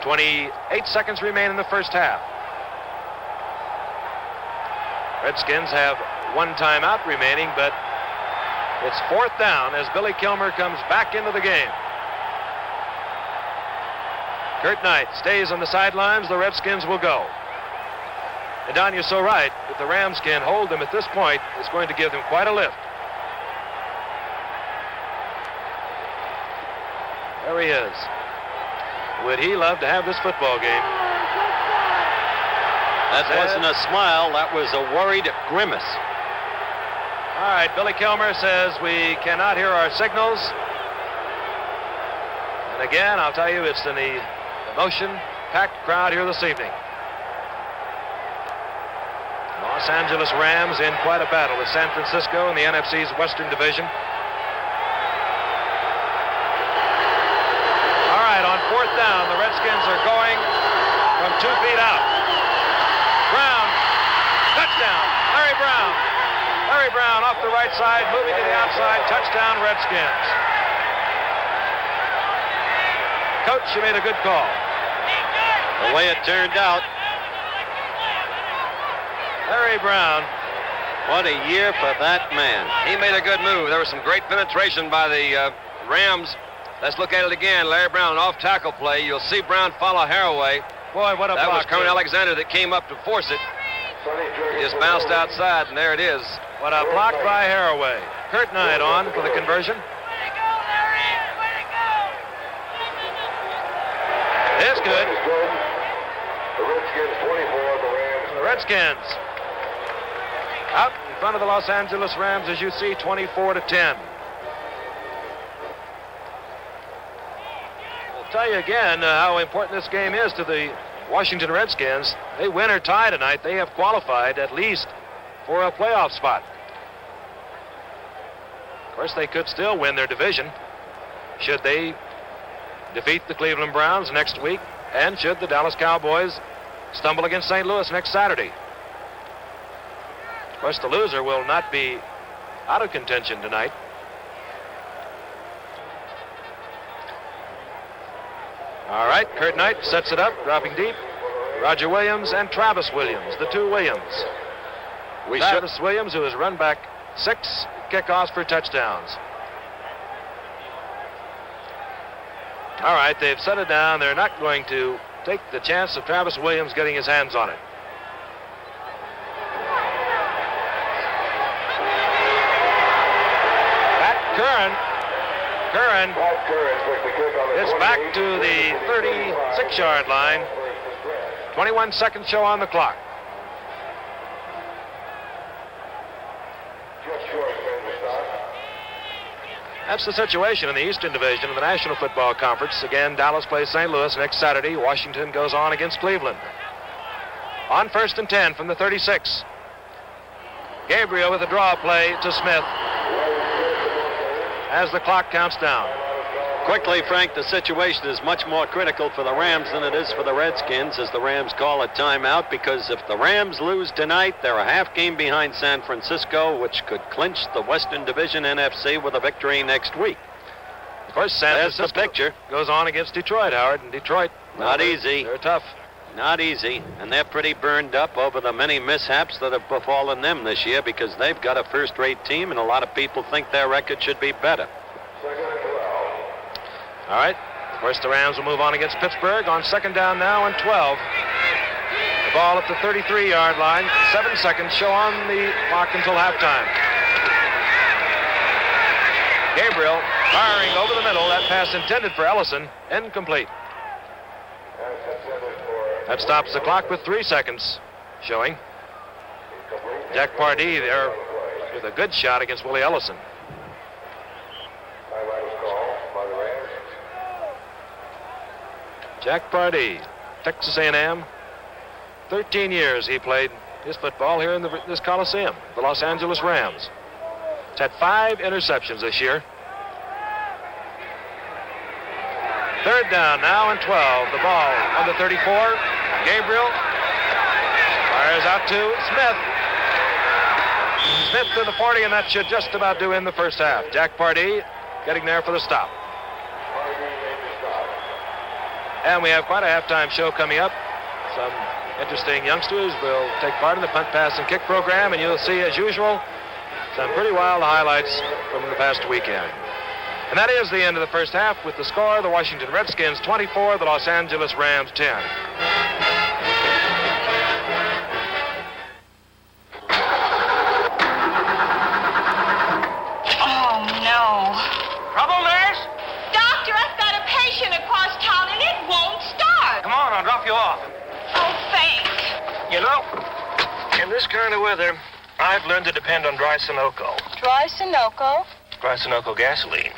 28 seconds remain in the first half. Redskins have one timeout remaining, but it's fourth down as Billy Kilmer comes back into the game. Kurt Knight stays on the sidelines. The Redskins will go. And Don, you're so right. If the Rams can hold them at this point, it's going to give them quite a lift. There he is. Would he love to have this football game? That wasn't a smile. That was a worried grimace. All right, Billy Kilmer says we cannot hear our signals. And again, I'll tell you, it's in the emotion-packed crowd here this evening. Los Angeles Rams in quite a battle with San Francisco in the N.F.C's Western Division. All right, on fourth down, the Redskins are going from 2 feet out. Brown, touchdown, Larry Brown. Larry Brown off the right side, moving to the outside, touchdown Redskins. Coach, you made a good call. The way it turned out. Larry Brown, what a year for that man. He made a good move. There was some great penetration by the Rams. Let's look at it again. Larry Brown, off tackle play. You'll see Brown follow Haraway. Boy, what a That block. was Kermit Alexander that came up to force it. He just bounced outside, and there it is. What a block by Haraway. Kurt Knight on for the conversion. It's good. The Redskins 24, the Rams. The Redskins out in front of the Los Angeles Rams, as you see, 24-10. I'll tell you again how important this game is to the Washington Redskins. They win or tie tonight, they have qualified at least for a playoff spot. Of course, they could still win their division should they defeat the Cleveland Browns next week, and should the Dallas Cowboys stumble against St. Louis next Saturday. Of course, the loser will not be out of contention tonight. All right, Kurt Knight sets it up, dropping deep. Roger Williams and Travis Williams, the two Williams. Travis Williams, who has run back 6 kickoffs for touchdowns. All right, they've set it down. They're not going to take the chance of Travis Williams getting his hands on it. Curran. It's back to the 36-yard line. 21 seconds show on the clock. That's the situation in the Eastern Division of the National Football Conference. Again, Dallas plays St. Louis next Saturday. Washington goes on against Cleveland. On 1st and 10 from the 36. Gabriel with a draw play to Smith as the clock counts down. Quickly, Frank, the situation is much more critical for the Rams than it is for the Redskins, as the Rams call a timeout, because if the Rams lose tonight, they're a half game behind San Francisco, which could clinch the Western Division N.F.C. with a victory next week. Of course, San Francisco picture goes on against Detroit, Howard, and Detroit, not easy. They're tough. Not easy, and they're pretty burned up over the many mishaps that have befallen them this year, because they've got a first-rate team, and a lot of people think their record should be better. All right. Of course, the Rams will move on against Pittsburgh on 2nd down now and 12. The ball at the 33-yard line. 7 seconds show on the clock until halftime. Gabriel firing over the middle. That pass intended for Ellison. Incomplete. That stops the clock with 3 seconds showing. Jack Pardee there with a good shot against Willie Ellison. Jack Pardee, Texas A&M. 13 years he played his football here in this Coliseum, the Los Angeles Rams. He's had 5 interceptions this year. 3rd down now and 12. The ball on the 34. Gabriel fires out to Smith. Smith to the 40, and that should just about do in the first half. Jack Pardee getting there for the stop. And we have quite a halftime show coming up. Some interesting youngsters will take part in the punt, pass, and kick program, and you'll see, as usual, some pretty wild highlights from the past weekend. And that is the end of the first half with the score, the Washington Redskins 24, the Los Angeles Rams 10. Oh, no. Trouble, nurse? Doctor, I've got a patient across town and it won't start. Come on, I'll drop you off. Oh, thanks. You know, in this kind of weather, I've learned to depend on dry Sunoco. Dry Sunoco? Dry Sunoco gasoline.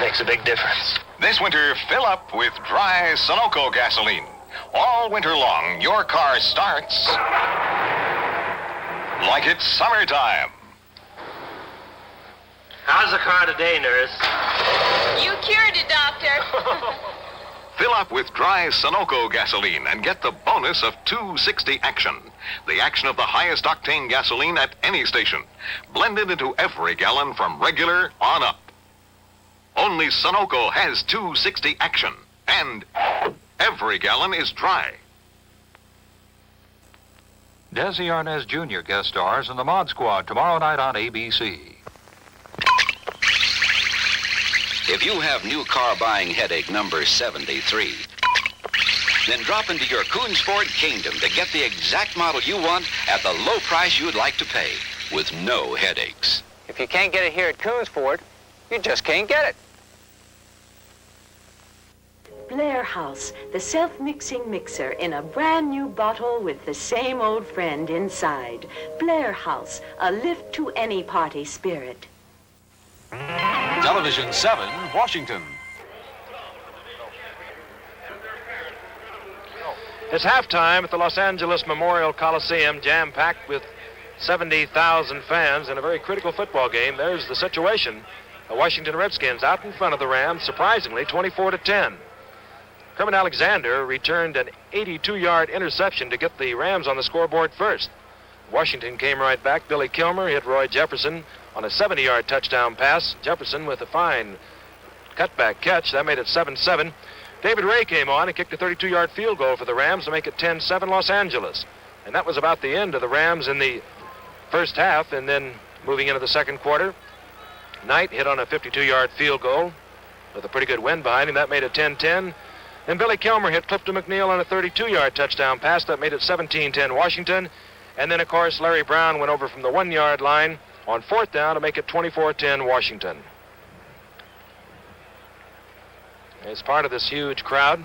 Makes a big difference. This winter, fill up with dry Sunoco gasoline. All winter long, your car starts like it's summertime. How's the car today, nurse? You cured it, Doctor. Fill up with dry Sunoco gasoline and get the bonus of 260 action. The action of the highest octane gasoline at any station. Blended into every gallon from regular on up. Only Sunoco has 260 action. And every gallon is dry. Desi Arnaz Jr. guest stars in the Mod Squad tomorrow night on ABC. If you have new car buying headache number 73, then drop into your Coons Ford Kingdom to get the exact model you want at the low price you'd like to pay with no headaches. If you can't get it here at Coons Ford, you just can't get it. Blair House, the self-mixing mixer in a brand new bottle with the same old friend inside. Blair House, a lift to any party spirit. Television 7, Washington. It's halftime at the Los Angeles Memorial Coliseum, jam-packed with 70,000 fans in a very critical football game. There's the situation. The Washington Redskins out in front of the Rams, surprisingly, 24-10. Kermit Alexander returned an 82-yard interception to get the Rams on the scoreboard first. Washington came right back. Billy Kilmer hit Roy Jefferson on a 70-yard touchdown pass. Jefferson with a fine cutback catch. That made it 7-7. David Ray came on and kicked a 32-yard field goal for the Rams to make it 10-7 Los Angeles. And that was about the end of the Rams in the first half. And then moving into the second quarter, Knight hit on a 52-yard field goal with a pretty good wind behind him. That made it 10-10. And Billy Kilmer hit Clifton McNeil on a 32-yard touchdown pass. That made it 17-10 Washington. And then, of course, Larry Brown went over from the 1-yard line on fourth down to make it 24-10 Washington. As part of this huge crowd,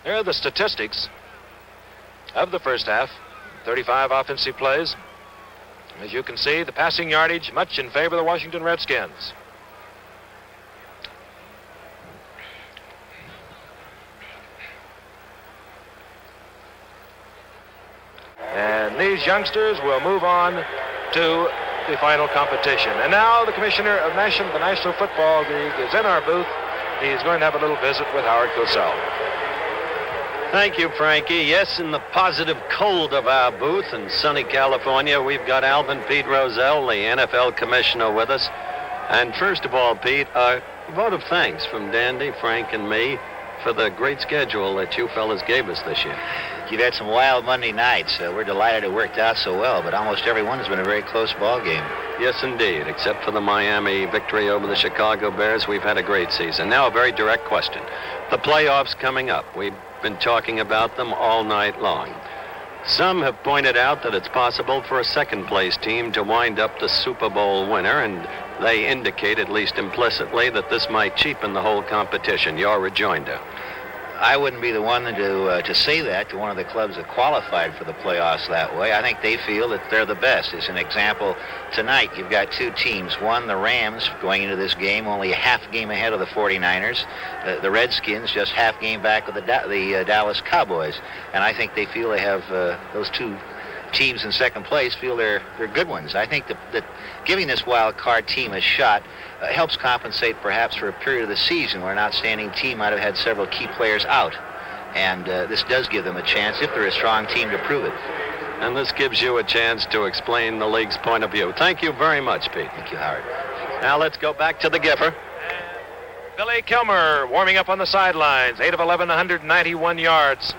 there are the statistics of the first half. 35 offensive plays. As you can see, the passing yardage much in favor of the Washington Redskins. And these youngsters will move on to the final competition. And now the commissioner of the National Football League is in our booth. He's going to have a little visit with Howard Cosell. Thank you, Frankie. Yes, in the positive cold of our booth in sunny California, we've got Alvin Pete Rozelle, the NFL commissioner, with us. And first of all, Pete, a vote of thanks from Dandy, Frank, and me for the great schedule that you fellas gave us this year. You've had some wild Monday nights. We're delighted it worked out so well, but almost every one has been a very close ball game. Yes, indeed. Except for the Miami victory over the Chicago Bears, we've had a great season. Now, a very direct question. The playoffs coming up. We've been talking about them all night long. Some have pointed out that it's possible for a second-place team to wind up the Super Bowl winner, and they indicate, at least implicitly, that this might cheapen the whole competition. Your rejoinder. I wouldn't be the one to say that to one of the clubs that qualified for the playoffs that way. I think they feel that they're the best. As an example, tonight you've got two teams. One, the Rams, going into this game, only a half game ahead of the 49ers. The Redskins, just half game back with the Dallas Cowboys. And I think they feel they have those two teams in second place feel they're good ones. I think that giving this wild card team a shot helps compensate perhaps for a period of the season where an outstanding team might have had several key players out. And this does give them a chance, if they're a strong team, to prove it. And this gives you a chance to explain the league's point of view. Thank you very much, Pete. Thank you, Howard. Now let's go back to the Gipper. Billy Kilmer warming up on the sidelines. 8 of 11, 191 yards.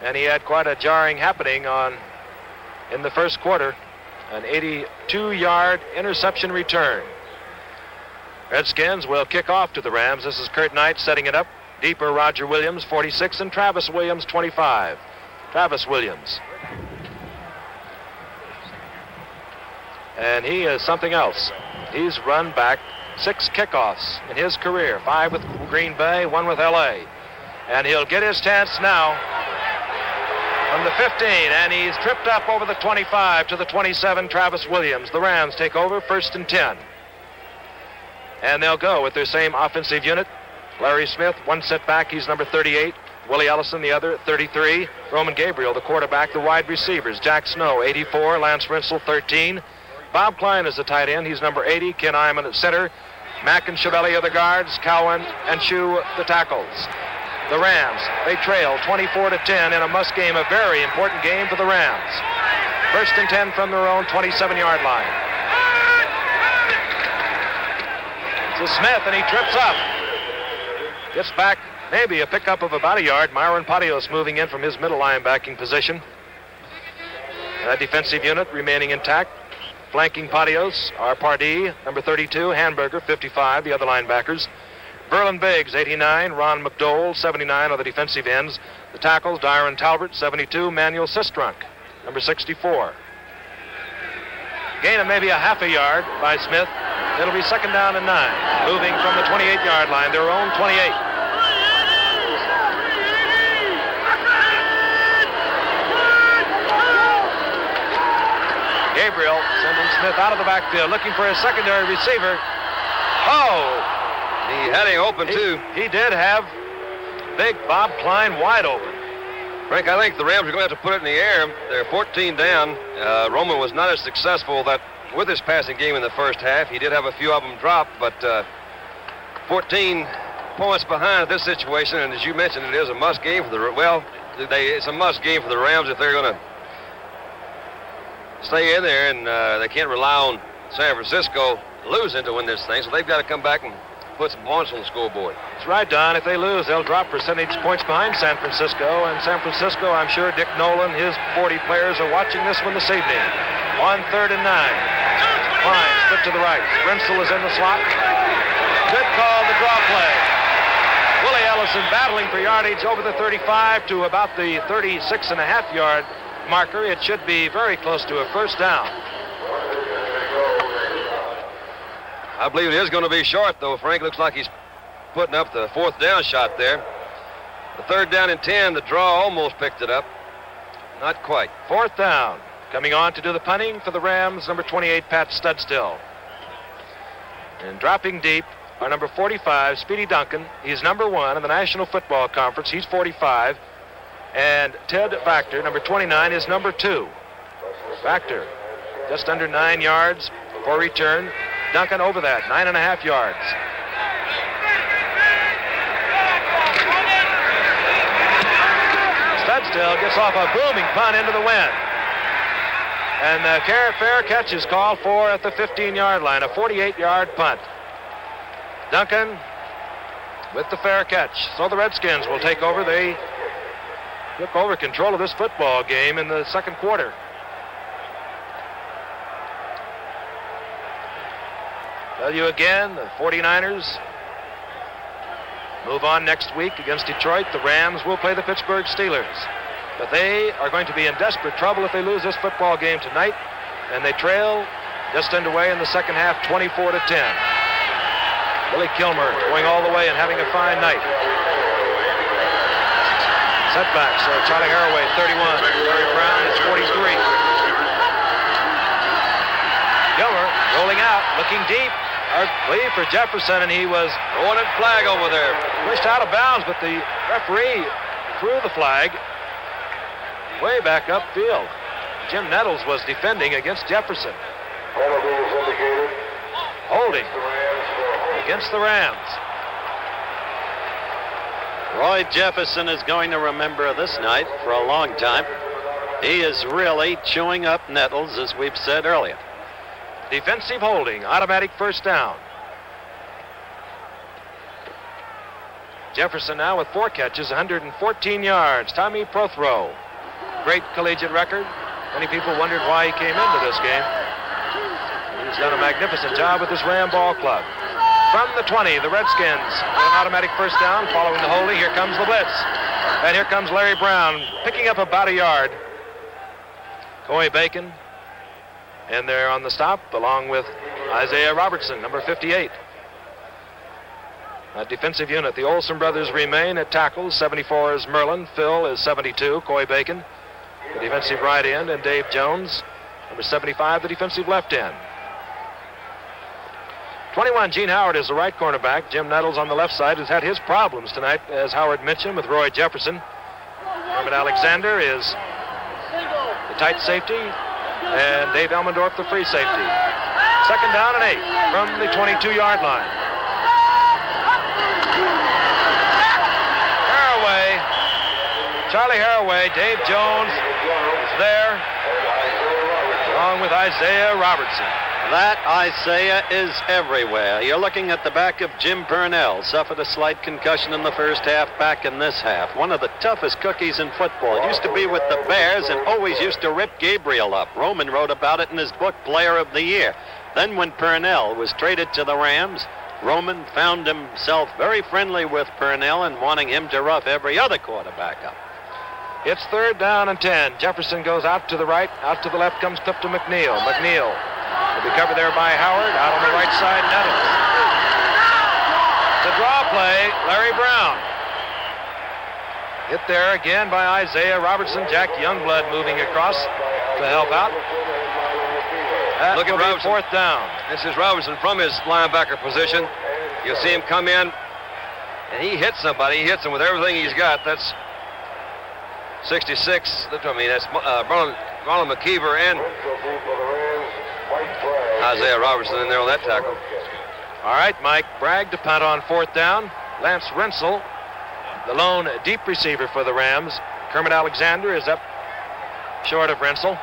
And he had quite a jarring happening in the first quarter. An 82-yard interception return. Redskins will kick off to the Rams. This is Kurt Knight setting it up. Deeper Roger Williams, 46, and Travis Williams, 25. Travis Williams. And he is something else. He's run back 6 kickoffs in his career. 5 with Green Bay, 1 with L.A. And he'll get his chance now from the 15, and he's tripped up over the 25 to the 27, Travis Williams. The Rams take over, 1st and 10. And they'll go with their same offensive unit. Larry Smith, one setback, he's number 38. Willie Ellison, the other, 33. Roman Gabriel, the quarterback, the wide receivers. Jack Snow, 84. Lance Rinsel, 13. Bob Klein is the tight end, he's number 80. Ken Iman at center. Mack and Chevelli are the guards. Cowan and Shue the tackles. The Rams, they trail 24-10 in a must game, a very important game for the Rams. 1st and 10 from their own 27-yard line. To Smith, and he trips up. Gets back maybe a pickup of about a yard. Myron Pottios moving in from his middle linebacking position. That defensive unit remaining intact. Flanking Pottios are Pardee, number 32, Hamburger, 55, the other linebackers. Verlin Biggs, 89, Ron McDowell, 79 are the defensive ends. The tackles, Dyron Talbert, 72, Manuel Sistrunk, number 64. Gain of maybe a half a yard by Smith. It'll be second down and 9. Moving from the 28-yard line, their own 28. Gabriel sending Smith out of the backfield, looking for his secondary receiver. Oh! He had him open, too. He did have big Bob Klein wide open. Frank, I think the Rams are going to have to put it in the air. They're 14 down. Roman was not as successful with his passing game in the first half. He did have a few of them drop, but 14 points behind this situation, and as you mentioned, it is a must game for it's a must game for the Rams if they're going to stay in there, and they can't rely on San Francisco losing to win this thing, so they've got to come back and put some points on the scoreboard. That's right, Don. If they lose, they'll drop percentage points behind San Francisco, and San Francisco, I'm sure Dick Nolan, his 40 players are watching this one this evening. On 3rd and 9. Klein split to the right. Brentsel is in the slot. Good call, the draw play. Willie Ellison battling for yardage over the 35 to about the 36.5-yard marker. It should be very close to a first down. I believe it is going to be short, though. Frank looks like he's putting up the 4th down shot there. The 3rd down and 10, the draw almost picked it up. Not quite. 4th down. Coming on to do the punting for the Rams, number 28, Pat Studstill. And dropping deep are number 45, Speedy Duncan. He's number 1 in the National Football Conference. He's 45. And Ted Factor, number 29, is number 2. Factor, just under 9 yards for return. Duncan over that, 9.5 yards. Studstill gets off a booming punt into the wind. And the fair catch is called for at the 15-yard line, a 48-yard punt. Duncan with the fair catch. So the Redskins will take over. They took over control of this football game in the second quarter. Tell you again, the 49ers move on next week against Detroit. The Rams will play the Pittsburgh Steelers. But they are going to be in desperate trouble if they lose this football game tonight. And they trail just underway in the second half, 24-10. Billy Kilmer going all the way and having a fine night. Setbacks. Charlie Haraway, 31. Larry Brown is 43. Kilmer rolling out, looking deep. I believe for Jefferson, and he was throwing a flag over there. Pushed out of bounds, but the referee threw the flag way back upfield. Jim Nettles was defending against Jefferson. Holding against the Rams. Roy Jefferson is going to remember this night for a long time. He is really chewing up Nettles, as we've said earlier. Defensive holding, automatic first down. Jefferson now with 4 catches, 114 yards. Tommy Prothro, great collegiate record. Many people wondered why he came into this game. He's done a magnificent job with this Ram ball club. From the 20, the Redskins with an automatic first down following the holding. Here comes the blitz. And here comes Larry Brown picking up about a yard. Coy Bacon in there on the stop, along with Isaiah Robertson, number 58. That defensive unit, the Olsen brothers remain at tackles. 74 is Merlin. Phil is 72. Coy Bacon, the defensive right end, and Dave Jones, number 75, the defensive left end. 21, Gene Howard is the right cornerback. Jim Nettles on the left side has had his problems tonight, as Howard mentioned, with Roy Jefferson. Herman Alexander is the tight safety, and Dave Elmendorf the free safety. Second down and 8 from the 22-yard line. Haraway, Charlie Haraway, Dave Jones is there, along with Isaiah Robertson. That Isaiah is everywhere. You're looking at the back of Jim Purnell. Suffered a slight concussion in the first half, back in this half. One of the toughest cookies in football. Used to be with the Bears and always used to rip Gabriel up. Roman wrote about it in his book, Player of the Year. Then when Purnell was traded to the Rams, Roman found himself very friendly with Purnell and wanting him to rough every other quarterback up. It's 3rd down and 10. Jefferson goes out to the right. Out to the left comes Clifton McNeil. McNeil will be covered there by Howard. Out on the right side, Nettles. The draw play, Larry Brown. Hit there again by Isaiah Robertson. Jack Youngblood moving across to help out. That Look at will be Robinson. 4th down. This is Robinson from his linebacker position. You'll see him come in, and he hits somebody. He hits him with everything he's got. That's 66. That's Ronald McKeever and Isaiah Robertson in there on that tackle. All right, Mike Bragg to punt on 4th down. Lance Rensel, the lone deep receiver for the Rams. Kermit Alexander is up short of Rensel.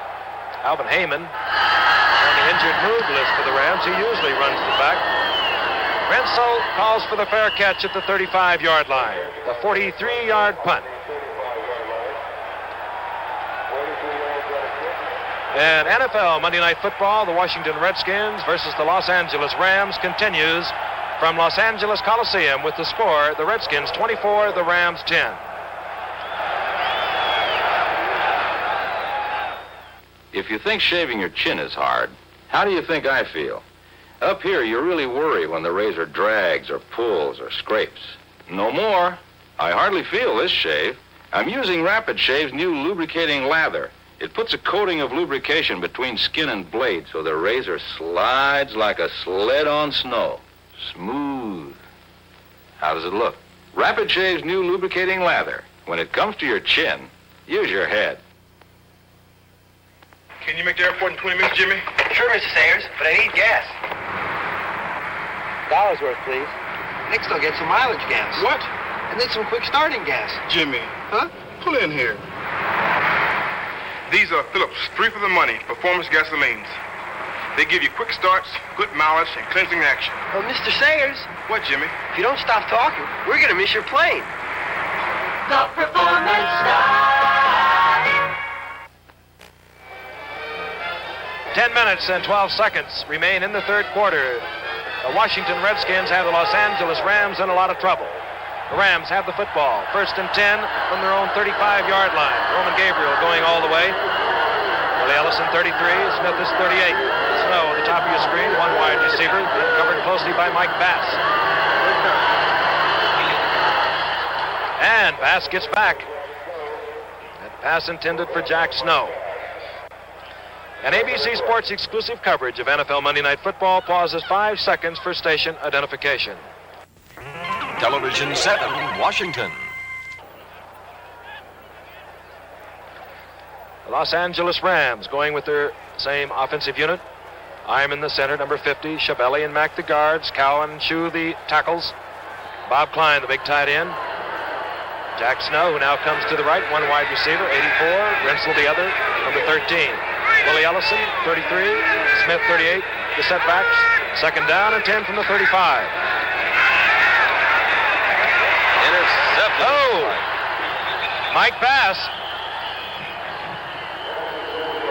Alvin Heyman on the injured move list for the Rams. He usually runs the back. Rensel calls for the fair catch at the 35-yard line. The 43-yard punt. And NFL Monday Night Football, the Washington Redskins versus the Los Angeles Rams continues from Los Angeles Coliseum with the score, the Redskins 24, the Rams 10. If you think shaving your chin is hard, how do you think I feel? Up here, you really worry when the razor drags or pulls or scrapes. No more. I hardly feel this shave. I'm using Rapid Shave's new lubricating lather. It puts a coating of lubrication between skin and blade so the razor slides like a sled on snow. Smooth. How does it look? Rapid Shave's new lubricating lather. When it comes to your chin, use your head. Can you make the airport in 20 minutes, Jimmy? Sure, Mr. Sayers, but I need gas. $1 worth, please. Next, I'll get some mileage gas. What? And then some quick starting gas. Jimmy. Huh? Pull in here. These are Phillips 3 for the money performance gasolines. They give you quick starts, good mileage, and cleansing action. Well, Mr. Sayers. What, Jimmy? If you don't stop talking, we're going to miss your plane. The performance star. 10 minutes and 12 seconds remain in the 3rd quarter. The Washington Redskins have the Los Angeles Rams in a lot of trouble. The Rams have the football. 1st and 10 from their own 35-yard line. Roman Gabriel going all the way. Willie Ellison, 33. Smith is 38. Snow at the top of your screen. One wide receiver being covered closely by Mike Bass. And Bass gets back. That pass intended for Jack Snow. And ABC Sports exclusive coverage of NFL Monday Night Football pauses 5 seconds for station identification. Television 7, Washington. The Los Angeles Rams going with their same offensive unit. I'm in the center, number 50. Schiavelli and Mack the guards. Cowan and Shue the tackles. Bob Klein, the big tight end. Jack Snow, who now comes to the right, one wide receiver, 84. Rensel the other, number 13. Willie Ellison, 33. Smith, 38. The setbacks. 2nd down and 10 from the 35. Intercepted. Oh! Mike Bass.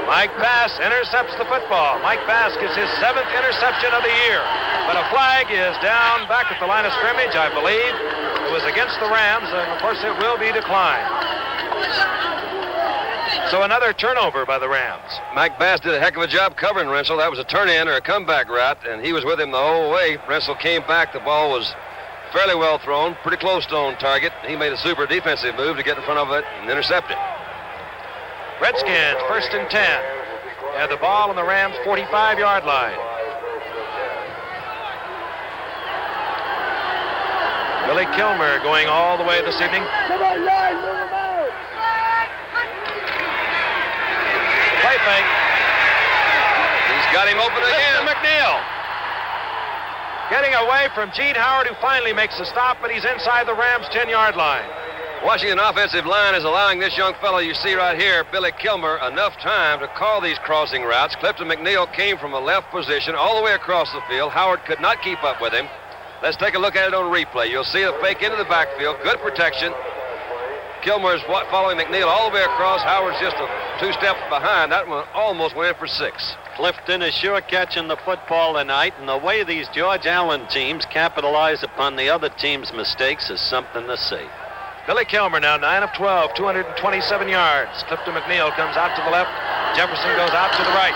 Mike Bass intercepts the football. Mike Bass gets his 7th interception of the year. But a flag is down back at the line of scrimmage, I believe. It was against the Rams, and of course it will be declined. So another turnover by the Rams. Mike Bass did a heck of a job covering Rensel. That was a turn-in or a comeback route, and he was with him the whole way. Rensel came back. The ball was fairly well thrown, pretty close to on target. He made a super defensive move to get in front of it and intercept it. Redskins, 1st and 10. Have the ball on the Rams' 45-yard line. Billy Kilmer going all the way this evening. Play fake. He's got him open again. Clifton McNeil. Getting away from Gene Howard, who finally makes the stop, but he's inside the Rams' 10-yard line. Washington offensive line is allowing this young fellow you see right here, Billy Kilmer, enough time to call these crossing routes. Clifton McNeil came from a left position all the way across the field. Howard could not keep up with him. Let's take a look at it on replay. You'll see the fake into the backfield. Good protection. Kilmer's following McNeil all the way across. Howard's just 2 steps behind. That one almost went in for 6. Clifton is sure catching the football tonight, and the way these George Allen teams capitalize upon the other team's mistakes is something to see. Billy Kilmer now 9 of 12, 227 yards. Clifton McNeil comes out to the left. Jefferson goes out to the right.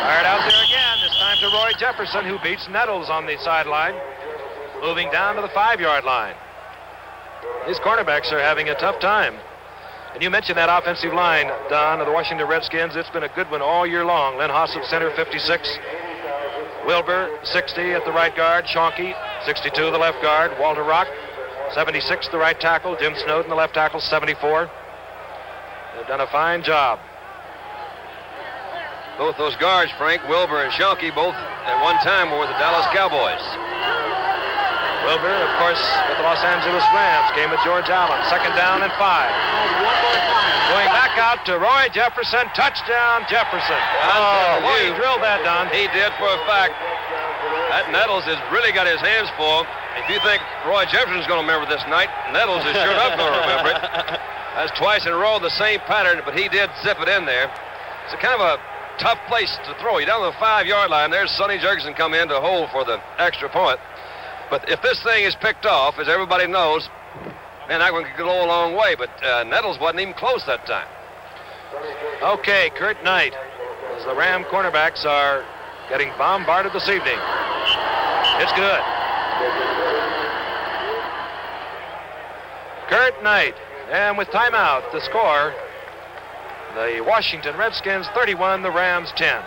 Fired out there again, this time to Roy Jefferson, who beats Nettles on the sideline, moving down to the 5-yard line. These cornerbacks are having a tough time. And you mentioned that offensive line, Don, of the Washington Redskins. It's been a good one all year long. Len Haas at center, 56. Wilbur, 60 at the right guard. Schonke, 62 the left guard. Walter Rock, 76 the right tackle. Jim Snowden, the left tackle, 74. They've done a fine job. Both those guards, Frank, Wilbur and Schonke, both at one time were with the Dallas Cowboys. Wilbur, of course, with the Los Angeles Rams, came with George Allen. 2nd down and 5. Going back out to Roy Jefferson. Touchdown, Jefferson. Oh, boy, he drilled that, Don. He did for a fact. That Nettles has really got his hands full. If you think Roy Jefferson's going to remember this night, Nettles is sure enough going to remember it. That's twice in a row the same pattern, but he did zip it in there. It's a kind of a tough place to throw. You're down to the 5-yard line. There's Sonny Jurgensen come in to hold for the extra point. But if this thing is picked off, as everybody knows, man, that one could go a long way. But Nettles wasn't even close that time. Okay, Kurt Knight, as the Ram cornerbacks are getting bombarded this evening. It's good. Kurt Knight, and with timeout, the score, the Washington Redskins 31, the Rams 10.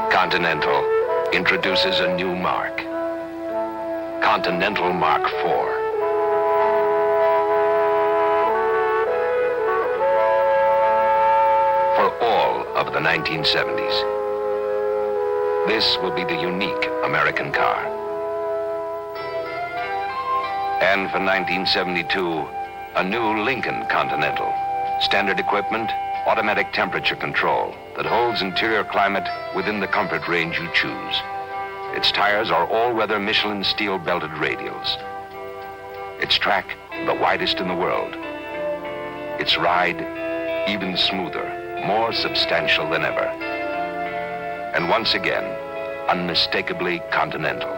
Continental introduces a new mark. Continental Mark IV. For all of the 1970s, this will be the unique American car. And for 1972, a new Lincoln Continental. Standard equipment, automatic temperature control that holds interior climate within the comfort range you choose. Its tires are all-weather Michelin steel-belted radials. Its track, the widest in the world. Its ride, even smoother, more substantial than ever. And once again, unmistakably Continental.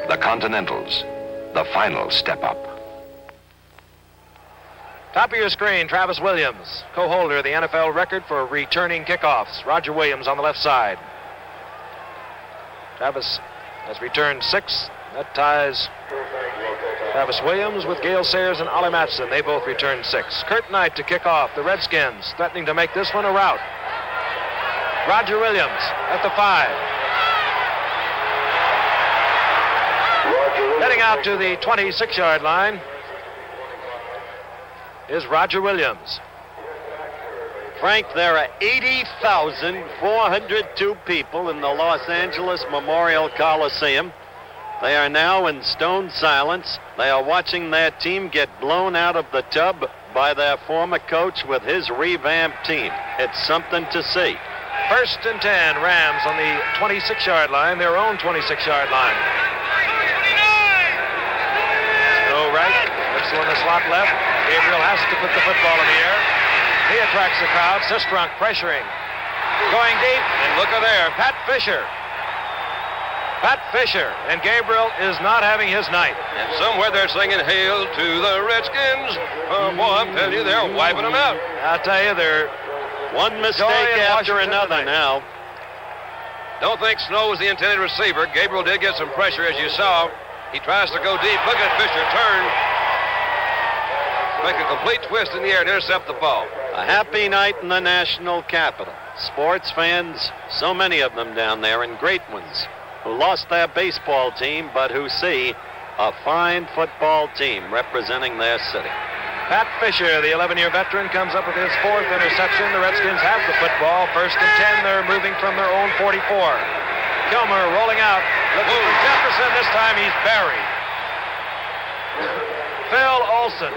The Continentals, the final step up. Top of your screen, Travis Williams, co-holder of the NFL record for returning kickoffs. Roger Williams on the left side. Travis has returned 6. That ties Travis Williams with Gale Sayers and Ollie Matson. They both returned 6. Kurt Knight to kick off. The Redskins threatening to make this one a rout. Roger Williams at the 5. Heading out to the 26-yard line is Roger Williams. Frank, there are 80,402 people in the Los Angeles Memorial Coliseum. They are now in stone silence. They are watching their team get blown out of the tub by their former coach with his revamped team. It's something to see. 1st and 10, Rams on the 26-yard line, their own 26-yard line. Snow right, next one the slot left. Gabriel has to put the football in the air. He attracts the crowd. Sistrunk pressuring. Going deep, and look at there, Pat Fisher. Pat Fisher, and Gabriel is not having his night. And somewhere they're singing, "Hail to the Redskins." Oh, boy, I'm telling you, they're wiping them out. I'll tell you, they're one mistake after another now. Don't think Snow was the intended receiver. Gabriel did get some pressure, as you saw. He tries to go deep. Look at Fisher turn. Make a complete twist in the air and intercept the ball. A happy night in the national capital. Sports fans, so many of them down there, and great ones, who lost their baseball team, but who see a fine football team representing their city. Pat Fisher, the 11-year veteran, comes up with his 4th interception. The Redskins have the football. 1st and 10. They're moving from their own 44. Kilmer rolling out, looking for Jefferson. This time he's buried. Phil Olson.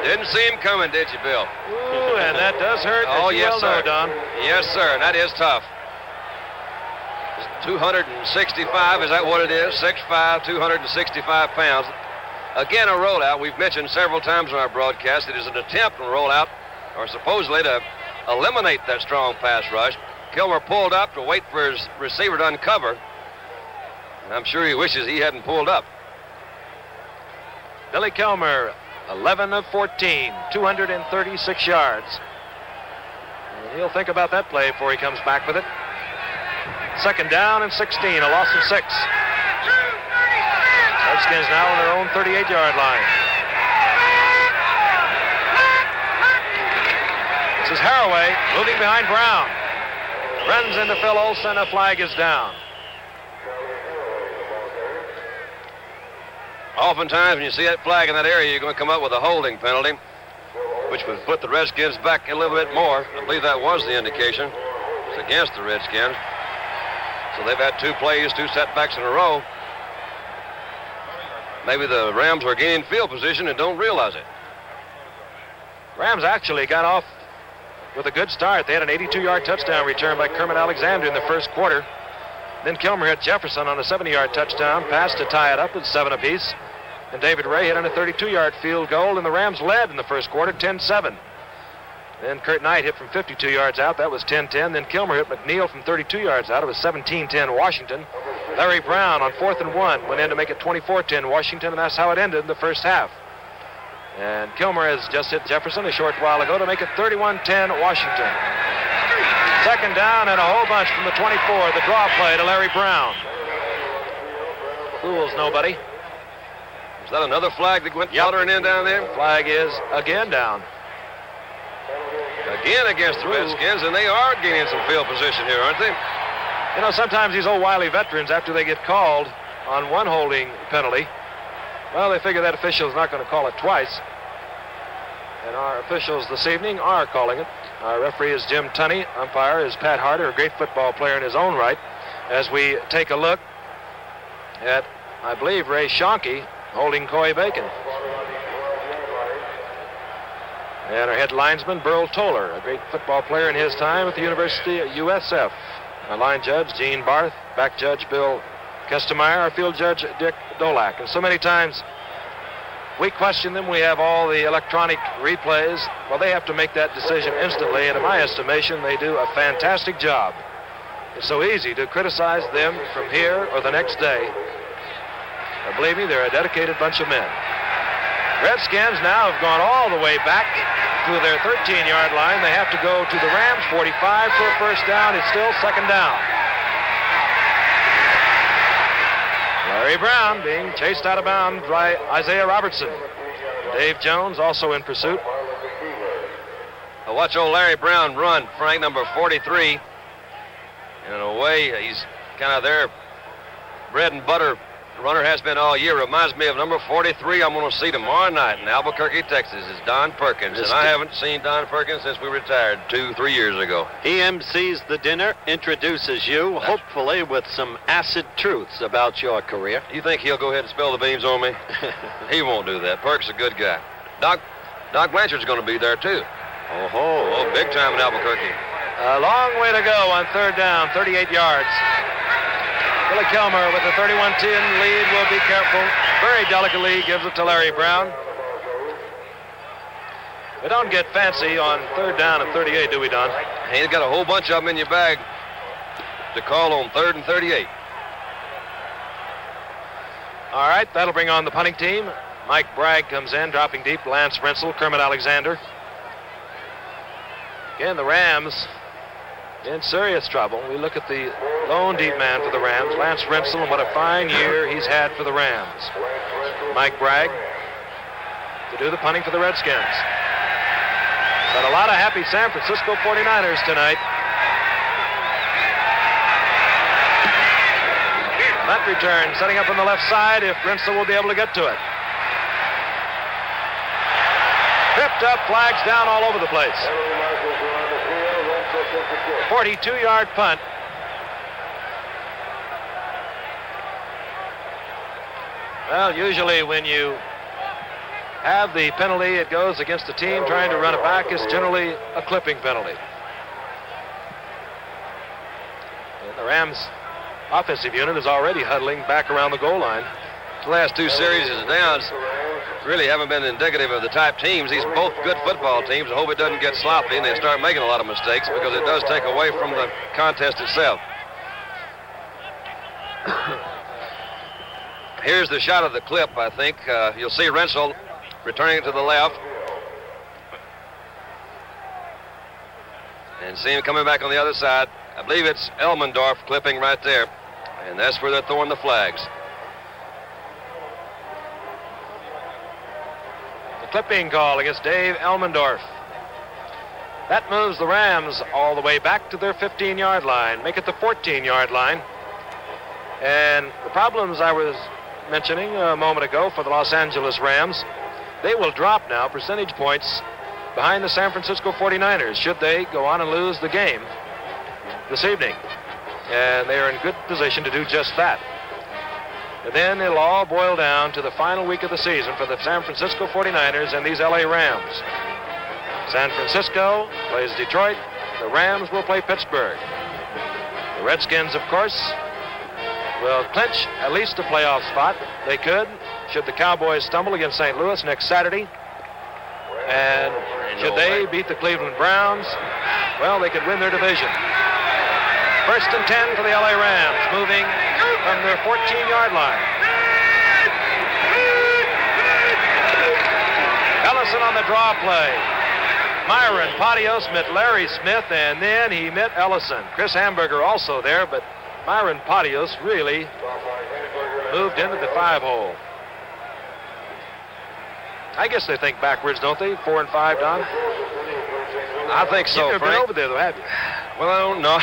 Didn't see him coming, did you, Bill? Ooh, and that does hurt. Oh, as you yes, well sir. know, Don. Yes, sir. That is tough. 265, is that what it is? 6'5", 265 pounds. Again, a rollout. We've mentioned several times in our broadcast it is an attempt on rollout, or supposedly to eliminate that strong pass rush. Kilmer pulled up to wait for his receiver to uncover. And I'm sure he wishes he hadn't pulled up. Billy Kilmer, 11 of 14, 236 yards. And he'll think about that play before he comes back with it. 2nd down and 16, a loss of 6. Redskins now on their own 38-yard line. This is Haraway moving behind Brown. Runs into Phil Olson. A flag is down. Oftentimes when you see that flag in that area, you're going to come up with a holding penalty, which would put the Redskins back a little bit more. I believe that was the indication. It's against the Redskins. So they've had 2 plays, 2 setbacks in a row. Maybe the Rams are gaining field position and don't realize it. Rams actually got off with a good start. They had an 82-yard touchdown return by Kermit Alexander in the 1st quarter. Then Kilmer hit Jefferson on a 70-yard touchdown pass to tie it up at 7 apiece. And David Ray hit on a 32-yard field goal, and the Rams led in the 1st quarter, 10-7. Then Kurt Knight hit from 52 yards out. That was 10-10. Then Kilmer hit McNeil from 32 yards out. It was 17-10 Washington. Larry Brown on 4th and 1 went in to make it 24-10 Washington, and that's how it ended in the 1st half. And Kilmer has just hit Jefferson a short while ago to make it 31-10 Washington. 2nd down and a whole bunch from the 24. The draw play to Larry Brown. Fools nobody. Is that another flag that went fluttering in down there? Flag is again down. Again against the Redskins, and they are gaining some field position here, aren't they? You know, sometimes these old wily veterans, after they get called on one holding penalty, well, they figure that official's not going to call it twice. And our officials this evening are calling it. Our referee is Jim Tunney. Umpire is Pat Harder, a great football player in his own right. As we take a look at, I believe, Ray Schonke holding Coy Bacon. And our head linesman, Burl Toller, a great football player in his time at the University of USF. Our line judge, Gene Barth. Back judge, Bill Kestemeyer. Our field judge, Dick Dolak. And so many times we question them. We have all the electronic replays. Well, they have to make that decision instantly, and in my estimation, they do a fantastic job. It's so easy to criticize them from here or the next day. But believe me, they're a dedicated bunch of men. Redskins now have gone all the way back to their 13-yard line. They have to go to the Rams 45 for a 1st down. It's still 2nd down. Larry Brown being chased out of bounds by Isaiah Robertson. Dave Jones also in pursuit. Now watch old Larry Brown run, Frank, number 43. And in a way, he's kind of their bread and butter runner, has been all year. Reminds me of number 43 I'm going to see tomorrow night in Albuquerque, Texas, is Don Perkins. And I haven't seen Don Perkins since we retired 2-3 years ago. He MCs the dinner, introduces you, hopefully with some acid truths about your career. You think he'll go ahead and spill the beans on me? He won't do that. Perk's a good guy. Doc Blanchard's going to be there, too. Oh, big time in Albuquerque. A long way to go on 3rd down, 38 yards. Billy Kilmer with the 31-10 lead will be careful. Very delicately gives it to Larry Brown. We don't get fancy on 3rd down and 38, do we, Don? And you've got a whole bunch of them in your bag to call on 3rd and 38. All right, that'll bring on the punting team. Mike Bragg comes in, dropping deep. Lance Rensel, Kermit Alexander. Again, the Rams in serious trouble. We look at the lone deep man for the Rams, Lance Rensel, and what a fine year he's had for the Rams. Mike Bragg to do the punting for the Redskins. Got a lot of happy San Francisco 49ers tonight. Punt return, setting up on the left side if Rensel will be able to get to it. Tripped up, flags down all over the place. 42-yard punt. Well, usually when you have the penalty, it goes against the team trying to run it back. It's generally a clipping penalty. And the Rams offensive unit is already huddling back around the goal line. The last two series of downs really haven't been indicative of the type teams. These are both good football teams. I hope it doesn't get sloppy and they start making a lot of mistakes, because it does take away from the contest itself. Here's the shot of the clip, I think. You'll see Rensel returning it to the left. And see him coming back on the other side. I believe it's Elmendorf clipping right there. And that's where they're throwing the flags. The clipping call against Dave Elmendorf. That moves the Rams all the way back to their 15-yard line, make it the 14-yard line. And the problems I was mentioning a moment ago for the Los Angeles Rams, they will drop now percentage points behind the San Francisco 49ers should they go on and lose the game this evening. And they are in good position to do just that. And then it'll all boil down to the final week of the season for the San Francisco 49ers and these LA Rams. San Francisco plays Detroit. The Rams will play Pittsburgh. The Redskins, of course, will clinch at least a playoff spot. They could, should the Cowboys stumble against St. Louis next Saturday. And should they beat the Cleveland Browns, well, they could win their division. 1st and 10 for the LA Rams, moving from their 14-yard line. Ellison on the draw play. Myron Pottios met Larry Smith, and then he met Ellison. Chris Hamburger also there, but Myron Pottios really moved into the 5-hole. I guess they think backwards, don't they? 4 and 5, Don? I think so, You've Frank. been over there, though, have you? Well, I don't know.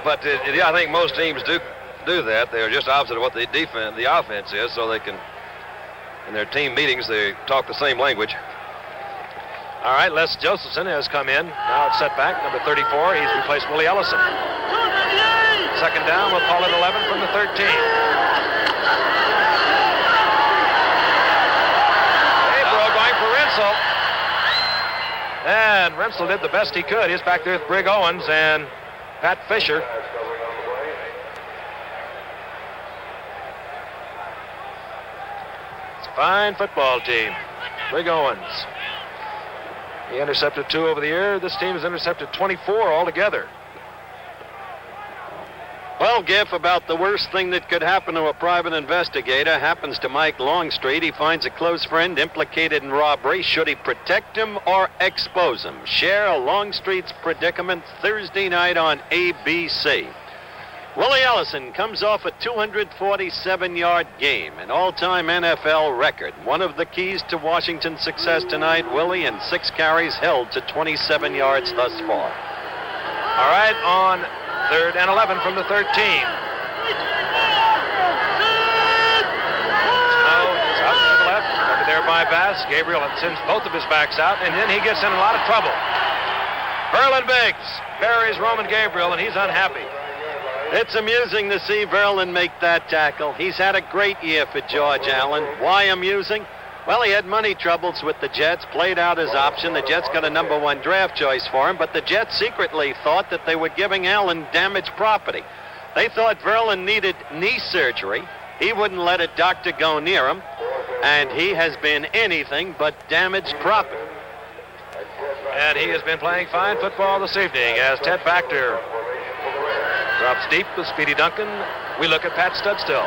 But yeah, I think most teams do that. They're just opposite of what the offense is, so they can, in their team meetings, they talk the same language. All right, Les Josephson has come in. Now it's set back, number 34. He's replaced Willie Ellison. 2nd down, we'll call it 11 from the 13. Gabriel going for Rensel. And Rensel did the best he could. He's back there with Brig Owens and Pat Fisher. It's a fine football team. Brig Owens. He intercepted 2 over the year. This team has intercepted 24 altogether. Well, Giff, about the worst thing that could happen to a private investigator happens to Mike Longstreet. He finds a close friend implicated in robbery. Should he protect him or expose him? Share Longstreet's predicament Thursday night on ABC. Willie Ellison comes off a 247-yard game, an all-time NFL record. One of the keys to Washington's success tonight, Willie, in 6 carries held to 27 yards thus far. All right, on 3rd and 11 from the 13. Snow is out to the left, over there by Bass. Gabriel sends both of his backs out, and then he gets in a lot of trouble. Verlin Biggs buries Roman Gabriel, and he's unhappy. It's amusing to see Verlin make that tackle. He's had a great year for George Allen. Why amusing? Well, he had money troubles with the Jets, played out his option. The Jets got a number 1 draft choice for him, but the Jets secretly thought that they were giving Allen damaged property. They thought Verlin needed knee surgery. He wouldn't let a doctor go near him, and he has been anything but damaged property. And he has been playing fine football this evening as Ted Baxter drops deep with Speedy Duncan. We look at Pat Studstill.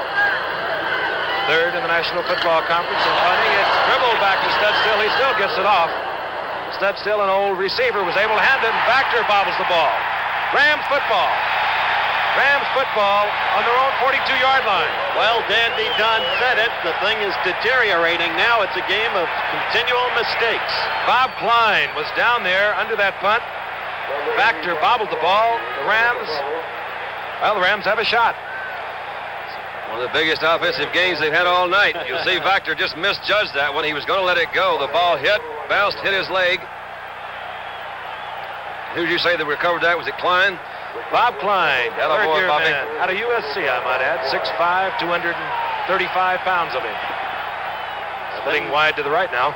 3rd in the National Football Conference in punting. It's dribbled back to Studstill. He still gets it off. Studstill, an old receiver, was able to hand it, and Baxter bobbles the ball. Rams football. Rams football on their own 42-yard line. Well, Dandy Don said it. The thing is deteriorating now. It's a game of continual mistakes. Bob Klein was down there under that punt. Baxter bobbled the ball. The Rams have a shot. One of the biggest offensive gains they've had all night. You'll see Baxter just misjudged that when he was going to let it go. The ball hit, bounced, hit his leg. Who did you say that recovered that? Was it Klein? Bob Klein, Attaboy, third-year Bobby. man out of USC, I might add. 6'5", 235 pounds of him. Splitting wide to the right now.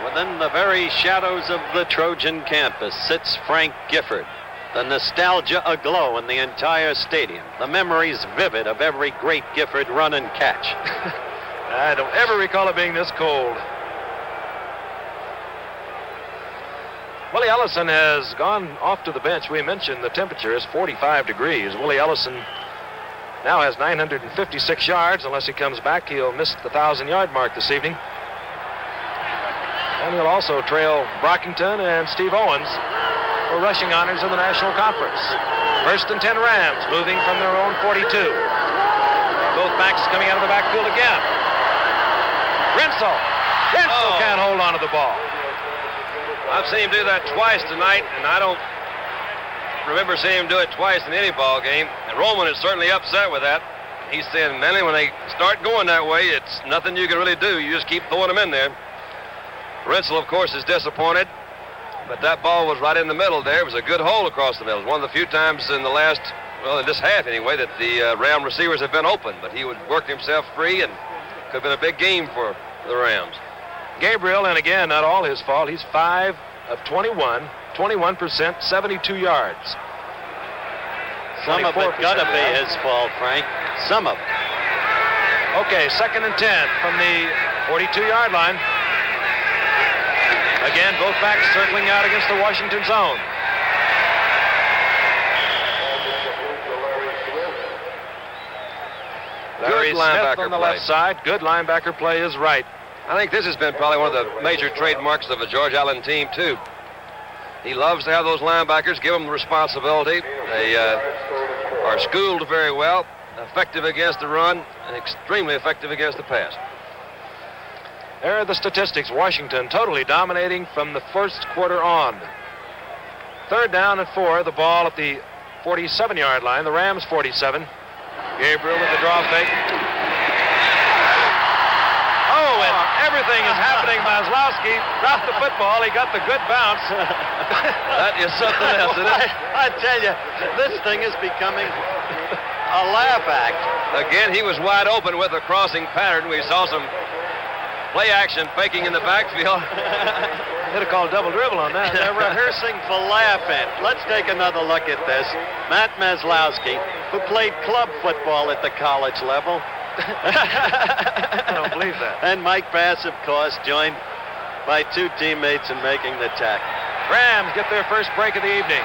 Within the very shadows of the Trojan campus sits Frank Gifford. The nostalgia aglow in the entire stadium. The memories vivid of every great Gifford run and catch. I don't ever recall it being this cold. Willie Ellison has gone off to the bench. We mentioned the temperature is 45 degrees. Willie Ellison now has 956 yards. Unless he comes back, he'll miss the 1,000-yard mark this evening. And he'll also trail Brockington and Steve Owens for rushing honors in the National Conference. 1st and 10 Rams moving from their own 42. Both backs coming out of the backfield again. Rensel can't hold on to the ball. I've seen him do that twice tonight, and I don't remember seeing him do it twice in any ball game. And Roman is certainly upset with that. He's saying, Manny, when they start going that way, it's nothing you can really do. You just keep throwing them in there. Rensel, of course, is disappointed, but that ball was right in the middle there. It was a good hole across the middle. It was one of the few times in the last, well, in this half anyway, that the Ram receivers have been open, but he would work himself free, and could have been a big game for the Rams. Gabriel, and again, not all his fault. He's 5 of 21, 21%, 72 yards. Some of it gotta be his fault, Frank. Some of it. Okay, 2nd and 10 from the 42-yard line. Again, both backs circling out against the Washington zone. Larry Smith on the left side. Good linebacker play is right. I think this has been probably one of the major trademarks of a George Allen team, too. He loves to have those linebackers, give them the responsibility. They are schooled very well, effective against the run, and extremely effective against the pass. There are the statistics. Washington totally dominating from the first quarter on. 3rd down and 4, the ball at the 47-yard line, the Rams 47. Gabriel with the draw fake. Oh, and everything is happening. Maslowski dropped the football. He got the good bounce. That is something else, isn't it? I tell you, this thing is becoming a laugh act. Again, he was wide open with a crossing pattern. We saw some play action faking in the backfield. Could have called double dribble on that. They're rehearsing for laughing. Let's take another look at this. Matt Maslowski, who played club football at the college level. I don't believe that. And Mike Bass, of course, joined by 2 teammates in making the tackle. Rams get their first break of the evening.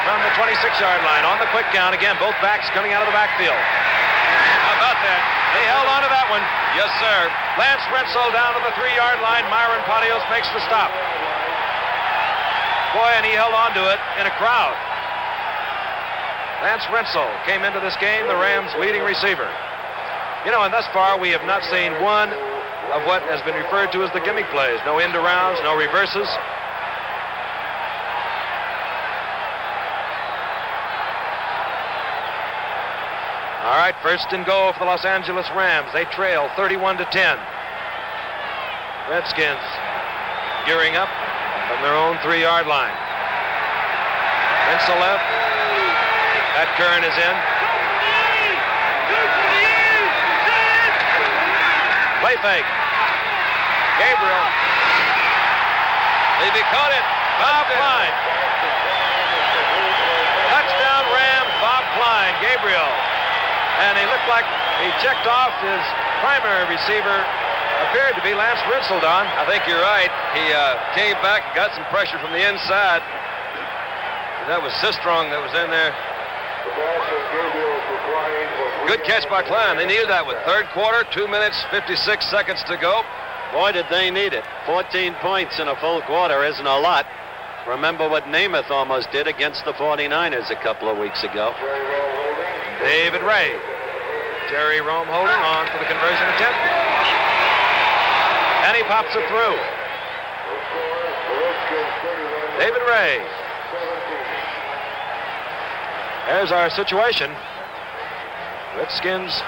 From the 26-yard line on the quick count. Again, both backs coming out of the backfield. How about that? They held on to that one. Yes, sir. Lance Rensel down to the 3-yard line. Myron Pottios makes the stop. Boy, and he held on to it in a crowd. Lance Rensel came into this game the Rams' leading receiver. You know, and thus far we have not seen one of what has been referred to as the gimmick plays. No end arounds, no reverses. All right, 1st and goal for the Los Angeles Rams. They trail 31-10. Redskins gearing up from their own 3-yard line. Rensel left. That Kern is in. Play fake. Gabriel. He caught it. Bob Klein. Touchdown Rams, Bob Klein. Gabriel. And he looked like he checked off his primary receiver. Appeared to be Lance Rensel, Don. I think you're right. He came back and got some pressure from the inside. That was Sistrong that was in there. Good catch by Klein. They needed that with 3rd quarter, 2 minutes, 56 seconds to go. Boy, did they need it. 14 points in a full quarter isn't a lot. Remember what Namath almost did against the 49ers a couple of weeks ago. David Ray. Jerry Rome holding on for the conversion attempt. And he pops it through. David Ray. There's our situation. Redskins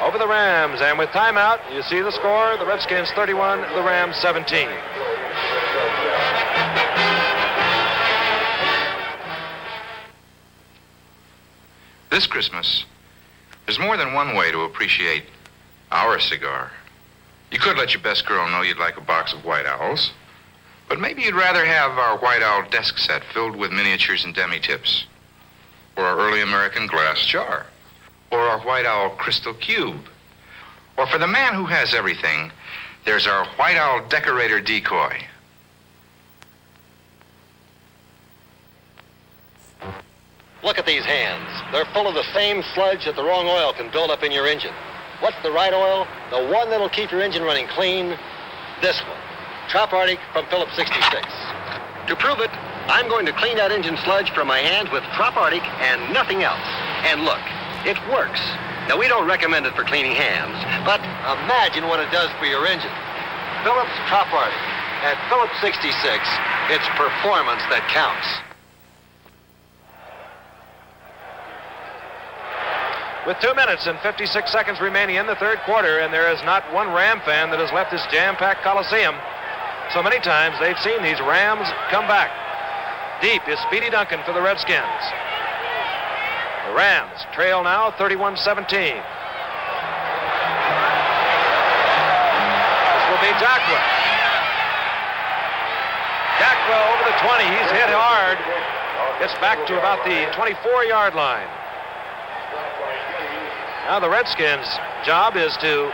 over the Rams. And with timeout, you see the score. The Redskins 31, the Rams 17. This Christmas, there's more than one way to appreciate our cigar. You could let your best girl know you'd like a box of White Owls, but maybe you'd rather have our White Owl desk set filled with miniatures and demi-tips, or our early American glass jar, or our White Owl crystal cube. Or for the man who has everything, there's our White Owl decorator decoy. Look at these hands. They're full of the same sludge that the wrong oil can build up in your engine. What's the right oil? The one that'll keep your engine running clean? This one. Trop Arctic from Phillips 66. To prove it, I'm going to clean that engine sludge from my hands with Trop Arctic and nothing else. And look, it works. Now, we don't recommend it for cleaning hands, but imagine what it does for your engine. Phillips Trop Arctic. At Phillips 66, it's performance that counts. With 2 minutes and 56 seconds remaining in the third quarter, and there is not one Ram fan that has left this jam-packed Coliseum. So many times they've seen these Rams come back. Deep is Speedy Duncan for the Redskins. The Rams trail now 31-17. This will be Dacwa. Dacwa over the 20. He's hit hard. Gets back to about the 24-yard line. Now the Redskins' job is to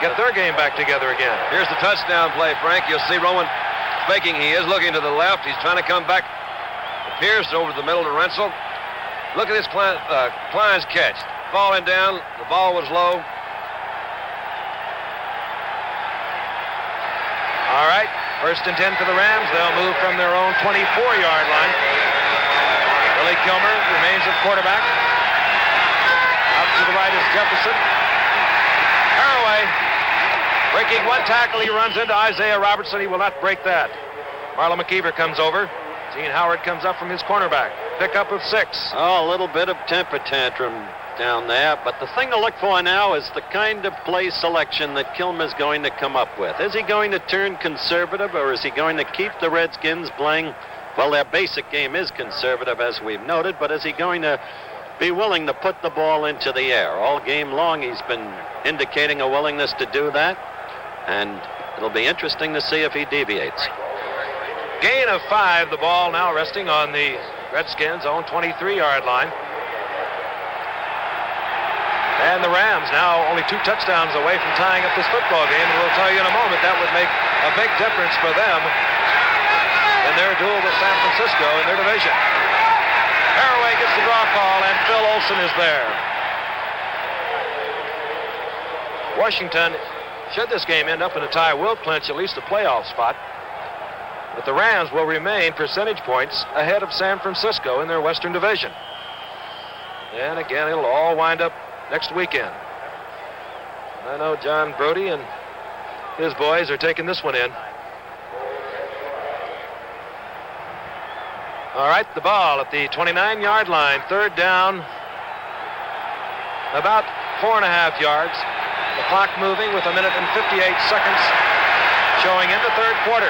get their game back together again. Here's the touchdown play, Frank. You'll see Roman faking. He is looking to the left. He's trying to come back. Pierce over the middle to Rensel. Look at this Klein's catch. Falling down. The ball was low. All right. First and 10 for the Rams. They'll move from their own 24-yard line. Willie Kilmer remains at quarterback. Out to the right is Jefferson. Haraway breaking one tackle. He runs into Isaiah Robertson. He will not break that. Marlon McKeever comes over. Gene Howard comes up from his cornerback. Pickup of 6. Oh, a little bit of temper tantrum down there. But the thing to look for now is the kind of play selection that Kilmer's going to come up with. Is he going to turn conservative, or is he going to keep the Redskins playing? Well, their basic game is conservative, as we've noted, but is he going to be willing to put the ball into the air? All game long, he's been indicating a willingness to do that, and it'll be interesting to see if he deviates. Gain of 5. The ball now resting on the Redskins' own 23-yard line. And the Rams now only 2 touchdowns away from tying up this football game, and we'll tell you in a moment that would make a big difference for them in their duel with San Francisco in their division. Haraway gets the draw call, and Phil Olsen is there. Washington, should this game end up in a tie, will clinch at least a playoff spot. But the Rams will remain percentage points ahead of San Francisco in their Western Division. And again, it'll all wind up next weekend. I know John Brody and his boys are taking this one in. All right, the ball at the 29-yard line. Third down, about 4.5 yards. The clock moving with 1 minute and 58 seconds showing in the third quarter.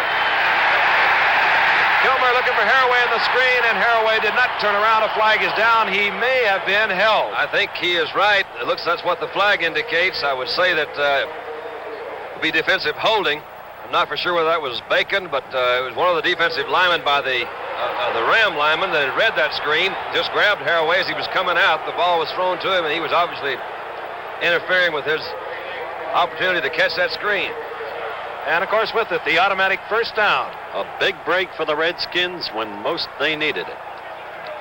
Kilmer looking for Haraway in the screen, and Haraway did not turn around. A flag is down. He may have been held. I think he is right. It looks that's what the flag indicates. I would say that it would be defensive holding. I'm not for sure whether that was Bacon, but it was one of the defensive linemen by the Ram lineman that had read that screen, just grabbed Haraway as he was coming out. The ball was thrown to him, and he was obviously interfering with his opportunity to catch that screen. And, of course, with it, the automatic first down. A big break for the Redskins when most they needed it.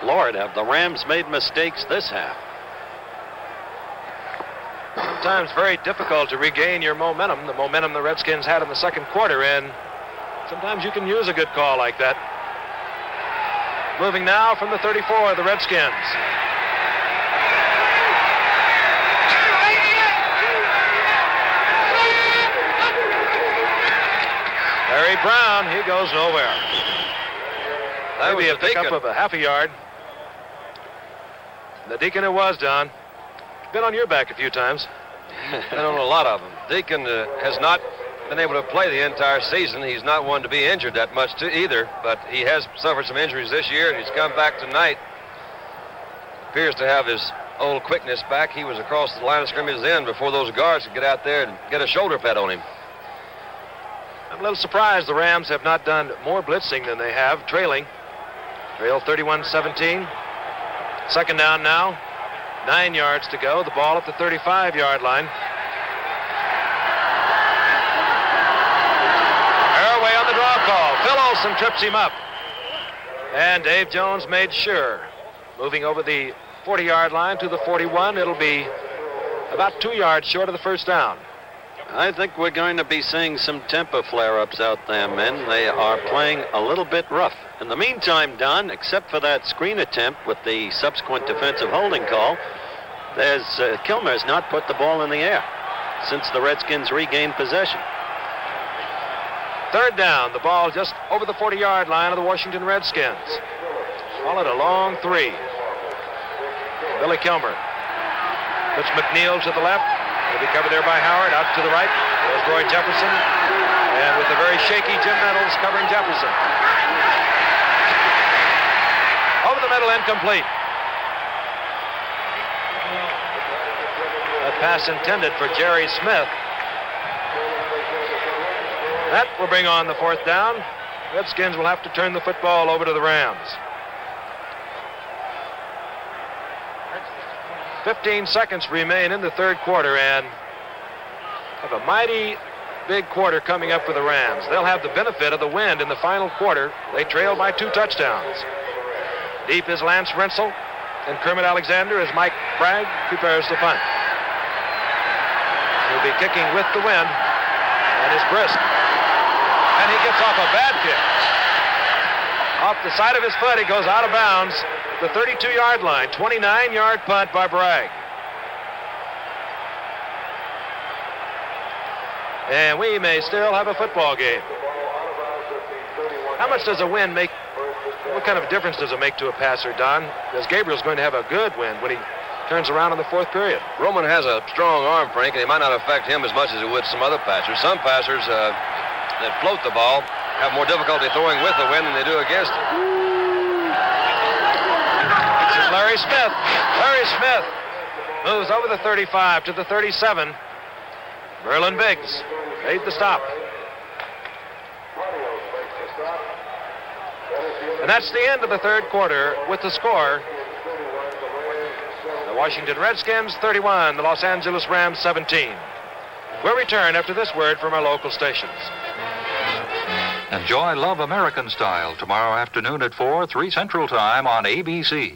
Lord, have the Rams made mistakes this half. Sometimes very difficult to regain your momentum, the momentum the Redskins had in the second quarter, and sometimes you can use a good call like that. Moving now from the 34, the Redskins. Larry Brown, he goes nowhere. That would be a pickup of a half a yard. The Deacon it was, Don. been on your back a few times. Been on a lot of them. Deacon has not been able to play the entire season. He's not one to be injured that much either, but he has suffered some injuries this year, and he's come back tonight. Appears to have his old quickness back. He was across the line of scrimmage then before those guards could get out there and get a shoulder pad on him. I'm a little surprised the Rams have not done more blitzing than they have, trailing. Trail 31-17. Second down now. 9 yards to go. The ball at the 35-yard line. Away on the draw call. Phil Olson trips him up. And Dave Jones made sure. Moving over the 40-yard line to the 41. It'll be about 2 yards short of the first down. I think we're going to be seeing some tempo flare-ups out there, men. They are playing a little bit rough. In the meantime, Don, except for that screen attempt with the subsequent defensive holding call, Kilmer has not put the ball in the air since the Redskins regained possession. Third down, the ball just over the 40-yard line of the Washington Redskins. Call it a long 3. Billy Kilmer. Puts McNeil to the left. He'll be covered there by Howard. Out to the right goes Roy Jefferson. And with a very shaky Jim Nettles covering Jefferson. Over the middle, incomplete. A pass intended for Jerry Smith. That will bring on the fourth down. Redskins will have to turn the football over to the Rams. 15 seconds remain in the third quarter, and have a mighty big quarter coming up for the Rams. They'll have the benefit of the wind in the final quarter. They trail by 2 touchdowns. Deep is Lance Rensel, and Kermit Alexander as Mike Bragg prepares to punt. He'll be kicking with the wind, and is brisk. And he gets off a bad kick. Off the side of his foot, he goes out of bounds. The 32-yard line, 29-yard punt by Bragg. And we may still have a football game. How much does a wind make? What kind of difference does it make to a passer, Don? Because Gabriel's going to have a good wind when he turns around in the fourth period. Roman has a strong arm, Frank, and it might not affect him as much as it would some other passers. Some passers that float the ball have more difficulty throwing with the wind than they do against it. This is Larry Smith. Larry Smith moves over the 35 to the 37. Merlin Biggs made the stop. And that's the end of the third quarter with the score. The Washington Redskins 31, the Los Angeles Rams 17. We'll return after this word from our local stations. Enjoy Love American Style tomorrow afternoon at 4, 3 Central Time on ABC.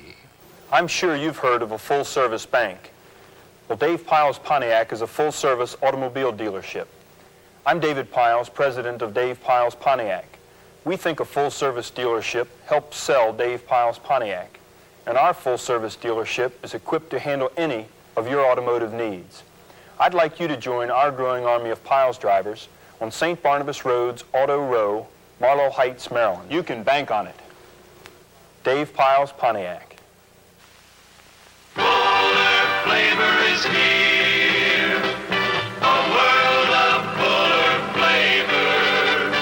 I'm sure you've heard of a full-service bank. Well, Dave Piles Pontiac is a full-service automobile dealership. I'm David Piles, president of Dave Piles Pontiac. We think a full-service dealership helps sell Dave Piles Pontiac, and our full-service dealership is equipped to handle any of your automotive needs. I'd like you to join our growing army of Piles drivers on St. Barnabas Road's Auto Row, Marlow Heights, Maryland. You can bank on it. Dave Piles Pontiac. Fuller flavor is here. A world of Fuller flavor.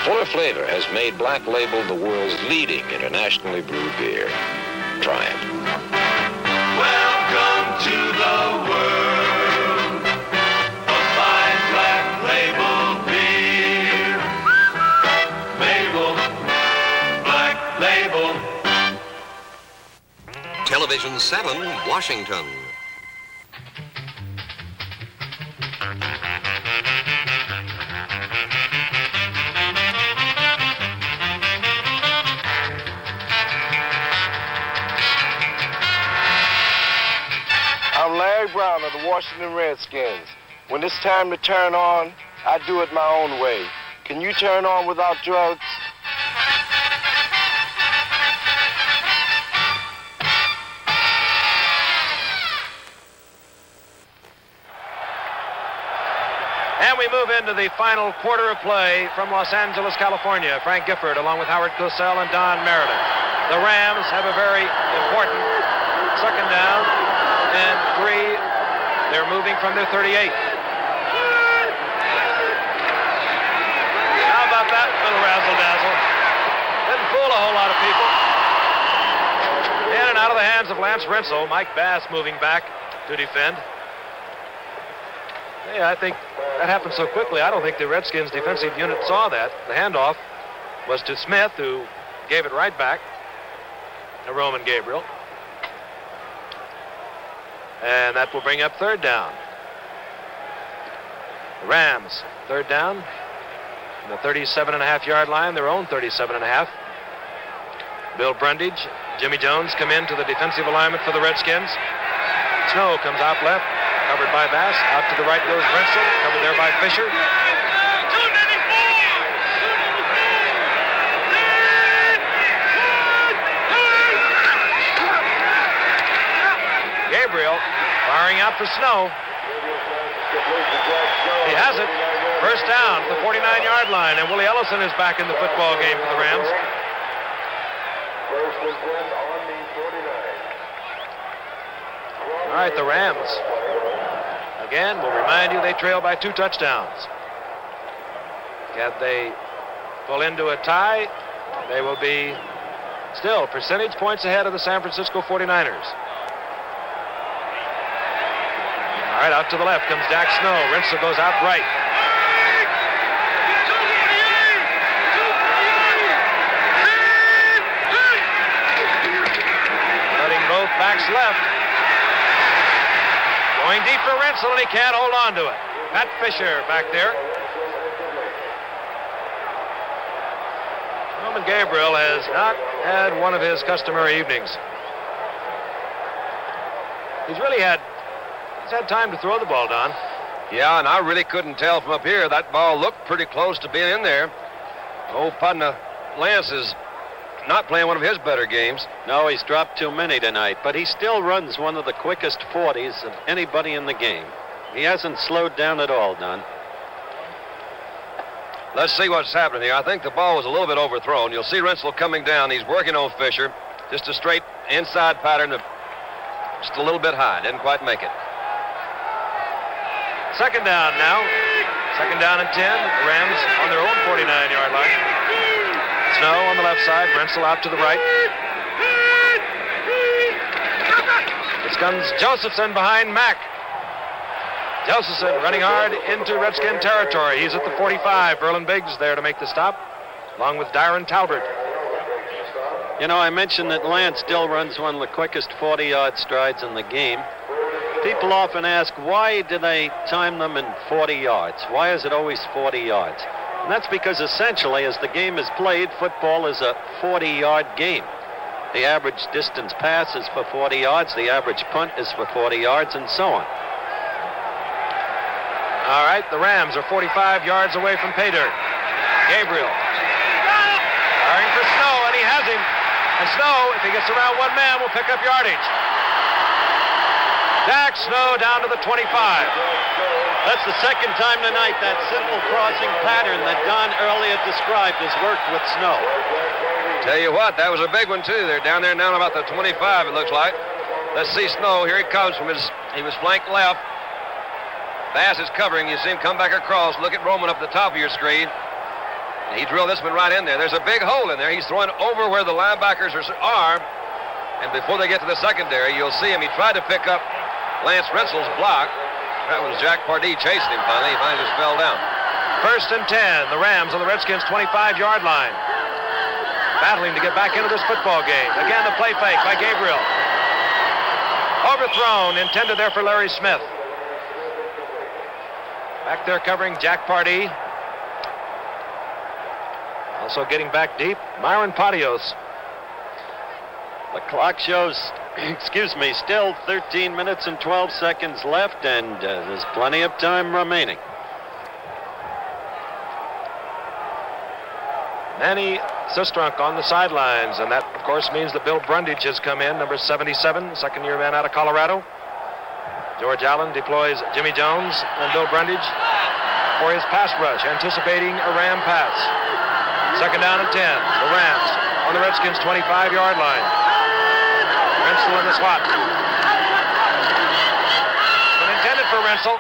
Fuller Flavor has made Black Label the world's leading internationally brewed beer. Try it. Welcome to the world of fine Black Label beer. Mabel, Black Label. Television 7, Washington. I'm Larry Brown of the Washington Redskins. When it's time to turn on, I do it my own way. Can you turn on without drugs? And we move into the final quarter of play from Los Angeles, California. Frank Gifford along with Howard Cosell and Don Meredith. The Rams have a very important second down and 3 They're moving from their 38. How about that little razzle-dazzle? Didn't fool a whole lot of people. In and out of the hands of Lance Rensel. Mike Bass moving back to defend. Yeah, I think that happened so quickly, I don't think the Redskins defensive unit saw that. The handoff was to Smith, who gave it right back to Roman Gabriel. And that will bring up third down. The Rams, third down. From the 37.5-yard line, their own 37.5. Bill Brundage, Jimmy Jones come into the defensive alignment for the Redskins. Snow comes out left, covered by Bass. Out to the right goes Rensel, covered there by Fisher. Gabriel firing out for Snow. He has it. First down at the 49-yard line, and Willie Ellison is back in the football game for the Rams. All right, the Rams. Again, we'll remind you they trail by 2 touchdowns. Can they pull into a tie? They will be still percentage points ahead of the San Francisco 49ers. All right, out to the left comes Dak Snow. Rensel goes out right. Letting both backs left. Going deep for Rensel, and he can't hold on to it. Pat Fisher back there. Roman Gabriel has not had one of his customary evenings. He's had time to throw the ball, Don. Yeah, and I really couldn't tell from up here. That ball looked pretty close to being in there. Old partner Lance is not playing one of his better games. No, he's dropped too many tonight, but he still runs one of the quickest 40s of anybody in the game. He hasn't slowed down at all, Don. Let's see what's happening here. I think the ball was a little bit overthrown. You'll see Rensel coming down. He's working on Fisher. Just a straight inside pattern, just a little bit high. Didn't quite make it. Second down now. Second down and 10. The Rams on their own 49-yard line. Snow on the left side. Rensel out to the right. This comes Josephson behind Mack. Josephson running hard into Redskin territory. He's at the 45. Verlin Biggs there to make the stop, along with Dyron Talbert. You know, I mentioned that Lance still runs one of the quickest 40-yard strides in the game. People often ask, why do they time them in 40 yards? Why is it always 40 yards? And that's because essentially, as the game is played, football is a 40-yard game. The average distance pass is for 40 yards, the average punt is for 40 yards, and so on. All right, the Rams are 45 yards away from pay dirt. Gabriel firing for Snow, and he has him. And Snow, if he gets around one man, will pick up yardage. Dak Snow down to the 25. That's the second time tonight that simple crossing pattern that Don earlier described has worked with Snow. Tell you what, that was a big one, too. They're down there now about the 25, it looks like. Let's see Snow. Here he comes from he was flanked left. Bass is covering. You see him come back across. Look at Roman up the top of your screen. And he drilled this one right in there. There's a big hole in there. He's throwing over where the linebackers are. And before they get to the secondary, you'll see him. He tried to pick up Lance Rensel's block. That was Jack Pardee chasing him finally. He finally just fell down. First and 10. The Rams on the Redskins' 25-yard line. Battling to get back into this football game. Again, the play fake by Gabriel. Overthrown, intended there for Larry Smith. Back there covering Jack Pardee. Also getting back deep, Myron Pottios. The clock shows, still 13 minutes and 12 seconds left, and there's plenty of time remaining. Manny Sistrunk on the sidelines, and that, of course, means that Bill Brundage has come in, number 77, second-year man out of Colorado. George Allen deploys Jimmy Jones and Bill Brundage for his pass rush, anticipating a Ram pass. Second down and 10. The Rams on the Redskins' 25-yard line. Rensel in the slot. An intended Rensel.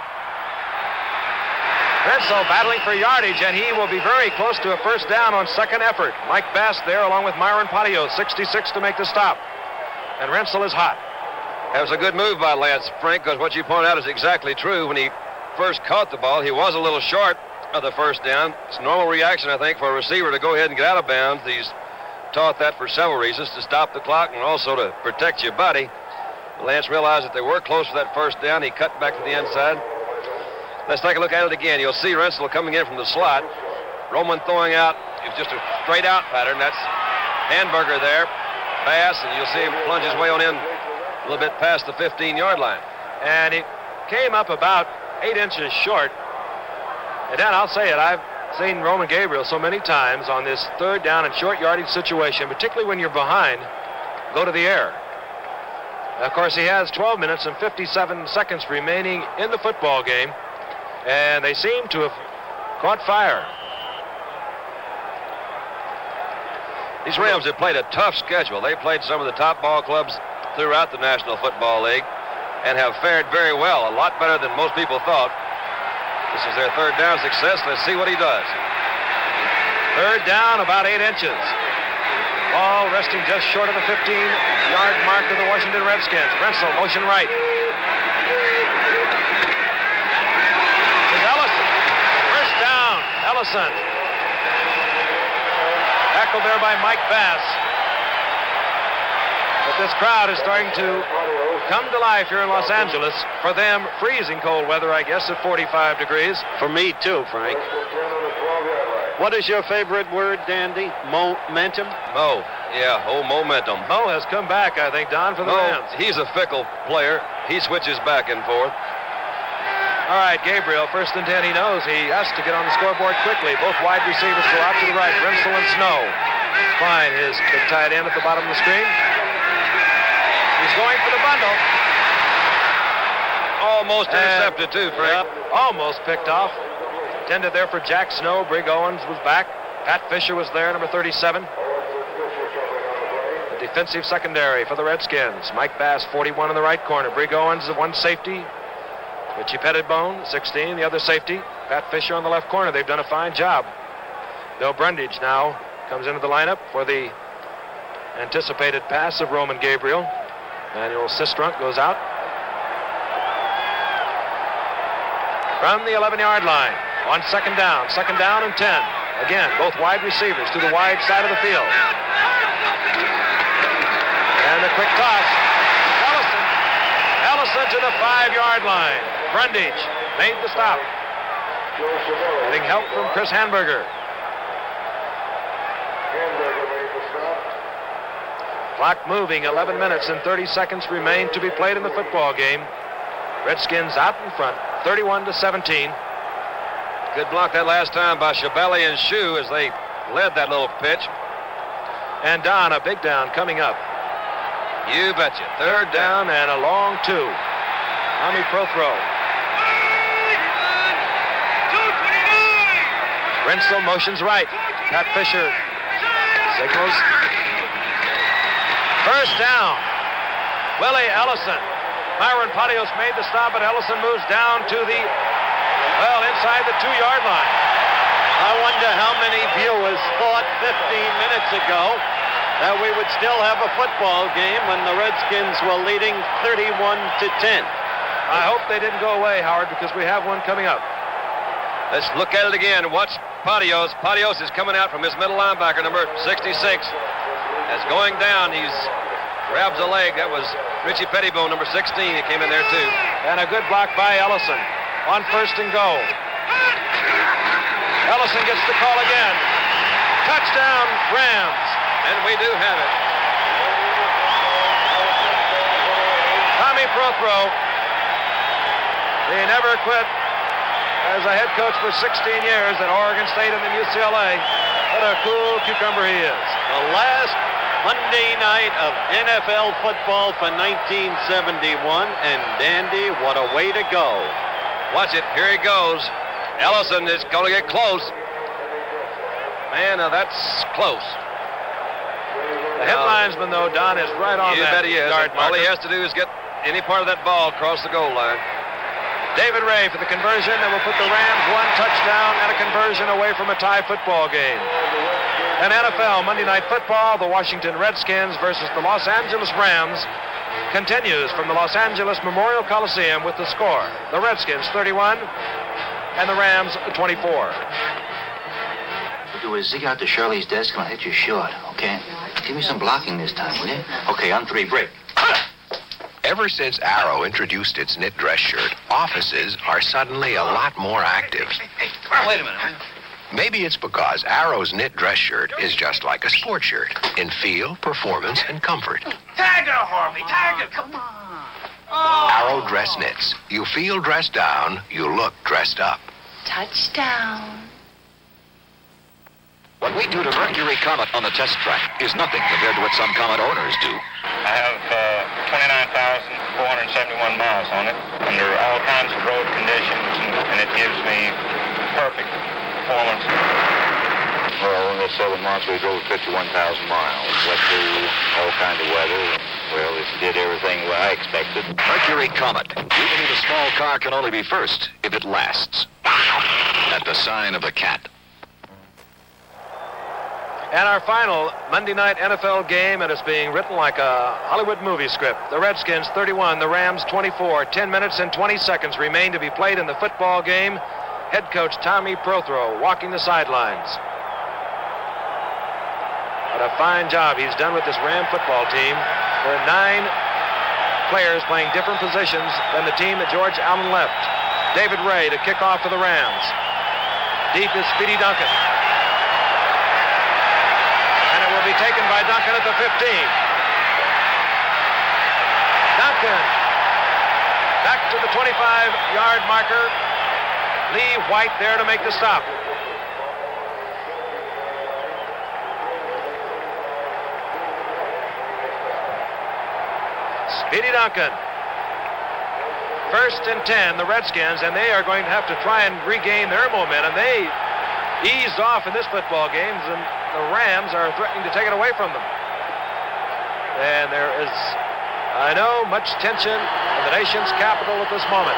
Rensel battling for yardage, and he will be very close to a first down on second effort. Mike Bass there along with Myron Pottios, 66 to make the stop. And Rensel is hot. That was a good move by Lance, Frank, because what you pointed out is exactly true. When he first caught the ball, he was a little short of the first down. It's a normal reaction, I think, for a receiver to go ahead and get out of bounds. He's taught that for several reasons, to stop the clock and also to protect your body. Lance realized that they were close to that first down. He cut back to the inside. Let's take a look at it again. You'll see Rensel coming in from the slot. Roman throwing out, it's just a straight out pattern. That's Hamburger there, Bass, and you'll see him plunge his way on in a little bit past the 15-yard line. And he came up about 8 inches short. And Dan, I'll say it, I've seen Roman Gabriel so many times on this third down and short yardage situation, particularly when you're behind, go to the air. Of course, he has 12 minutes and 57 seconds remaining in the football game, and they seem to have caught fire. These Rams have played a tough schedule. They played some of the top ball clubs throughout the National Football League and have fared very well, a lot better than most people thought. This is their third down success. Let's see what he does. Third down, about 8 inches. Ball resting just short of the 15-yard mark of the Washington Redskins. Rensel, motion right. It's Ellison. First down, Ellison. Tackled there by Mike Bass. But this crowd is starting to come to life here in Los Angeles. For them, freezing cold weather, I guess, at 45 degrees. For me, too, Frank. What is your favorite word, Dandy? Momentum? Mo. Yeah, momentum. Mo has come back, I think, Don, for the Rams. He's a fickle player. He switches back and forth. All right, Gabriel, first and 10, he knows he has to get on the scoreboard quickly. Both wide receivers go out to the right, Rensel and Snow. Fine, his big tight end at the bottom of the screen. He's going for the bundle. Almost intercepted, too, Frank. Yep, almost picked off. Intended there for Jack Snow. Brig Owens was back. Pat Fisher was there, number 37. The defensive secondary for the Redskins. Mike Bass, 41 in the right corner. Brig Owens, the one safety. Richie Pettibone, 16, the other safety. Pat Fisher on the left corner. They've done a fine job. Bill Brundage now comes into the lineup for the anticipated pass of Roman Gabriel. Manuel Sistrunk goes out. From the 11-yard line on second down and 10. Again, both wide receivers to the wide side of the field. And a quick toss. Ellison to the 5-yard line. Brundage made the stop. Getting help from Chris Hamburger. Clock moving, 11 minutes and 30 seconds remain to be played in the football game. Redskins out in front, 31-17. Good block that last time by Schiavelli and Shue as they led that little pitch. And Don, a big down coming up. You betcha. Third down and a long 2. Tommy Prothro. Rensel motions right. Pat Fisher signals. First down. Willie Ellison. Myron Pottios made the stop, but Ellison moves down to the, inside the 2-yard line. I wonder how many viewers thought 15 minutes ago that we would still have a football game when the Redskins were leading 31-10. I hope they didn't go away, Howard, because we have one coming up. Let's look at it again. Watch Pottios. Pottios is coming out from his middle linebacker, number 66. As going down, he's grabs a leg. That was Richie Pettibone, number 16. He came in there, too. And a good block by Ellison on first and goal. Ellison gets the call again. Touchdown, Rams. And we do have it. Tommy Prothro, he never quit as a head coach for 16 years at Oregon State and then UCLA. What a cool cucumber he is. The last Monday night of NFL football for 1971, and Dandy, what a way to go. Watch it. Here he goes. Ellison is going to get close. Man, now that's close. The headlinesman, though, Don, is right on you that. Bet he is. All he has to do is get any part of that ball across the goal line. David Ray for the conversion that will put the Rams one touchdown and a conversion away from a tie football game. And NFL Monday Night Football, the Washington Redskins versus the Los Angeles Rams, continues from the Los Angeles Memorial Coliseum with the score. The Redskins 31 and the Rams 24. What you do is zig out to Shirley's desk and I'll hit you short, okay? Give me some blocking this time, will you? Okay, on 3, break. Ever since Arrow introduced its knit dress shirt, offices are suddenly a lot more active. Wait a minute. Maybe it's because Arrow's knit dress shirt is just like a sport shirt in feel, performance, and comfort. Tiger, Harvey, Tiger, come on. Arrow dress knits. You feel dressed down, you look dressed up. Touchdown. What we do to Mercury Comet on the test track is nothing compared to what some Comet owners do. I have 29,471 miles on it under all kinds of road conditions, and it gives me perfect performance. Well, in the 7 months we drove 51,000 miles. Went through all kinds of weather. Well, it did everything what I expected. Mercury Comet. Even if a small car can only be first if it lasts. At the sign of the cat. And our final Monday night NFL game, and it's being written like a Hollywood movie script. The Redskins 31, the Rams 24. 10 minutes and 20 seconds remain to be played in the football game. Head coach Tommy Prothro walking the sidelines. What a fine job he's done with this Ram football team. There are 9 players playing different positions than the team that George Allen left. David Ray to kick off for the Rams. Deep is Speedy Duncan. Be taken by Duncan at the 15. Duncan back to the 25-yard marker. Lee White there to make the stop. Speedy Duncan. 1st and 10, the Redskins, and they are going to have to try and regain their momentum. They eased off in this football game, and the Rams are threatening to take it away from them. And there is, I know, much tension in the nation's capital at this moment.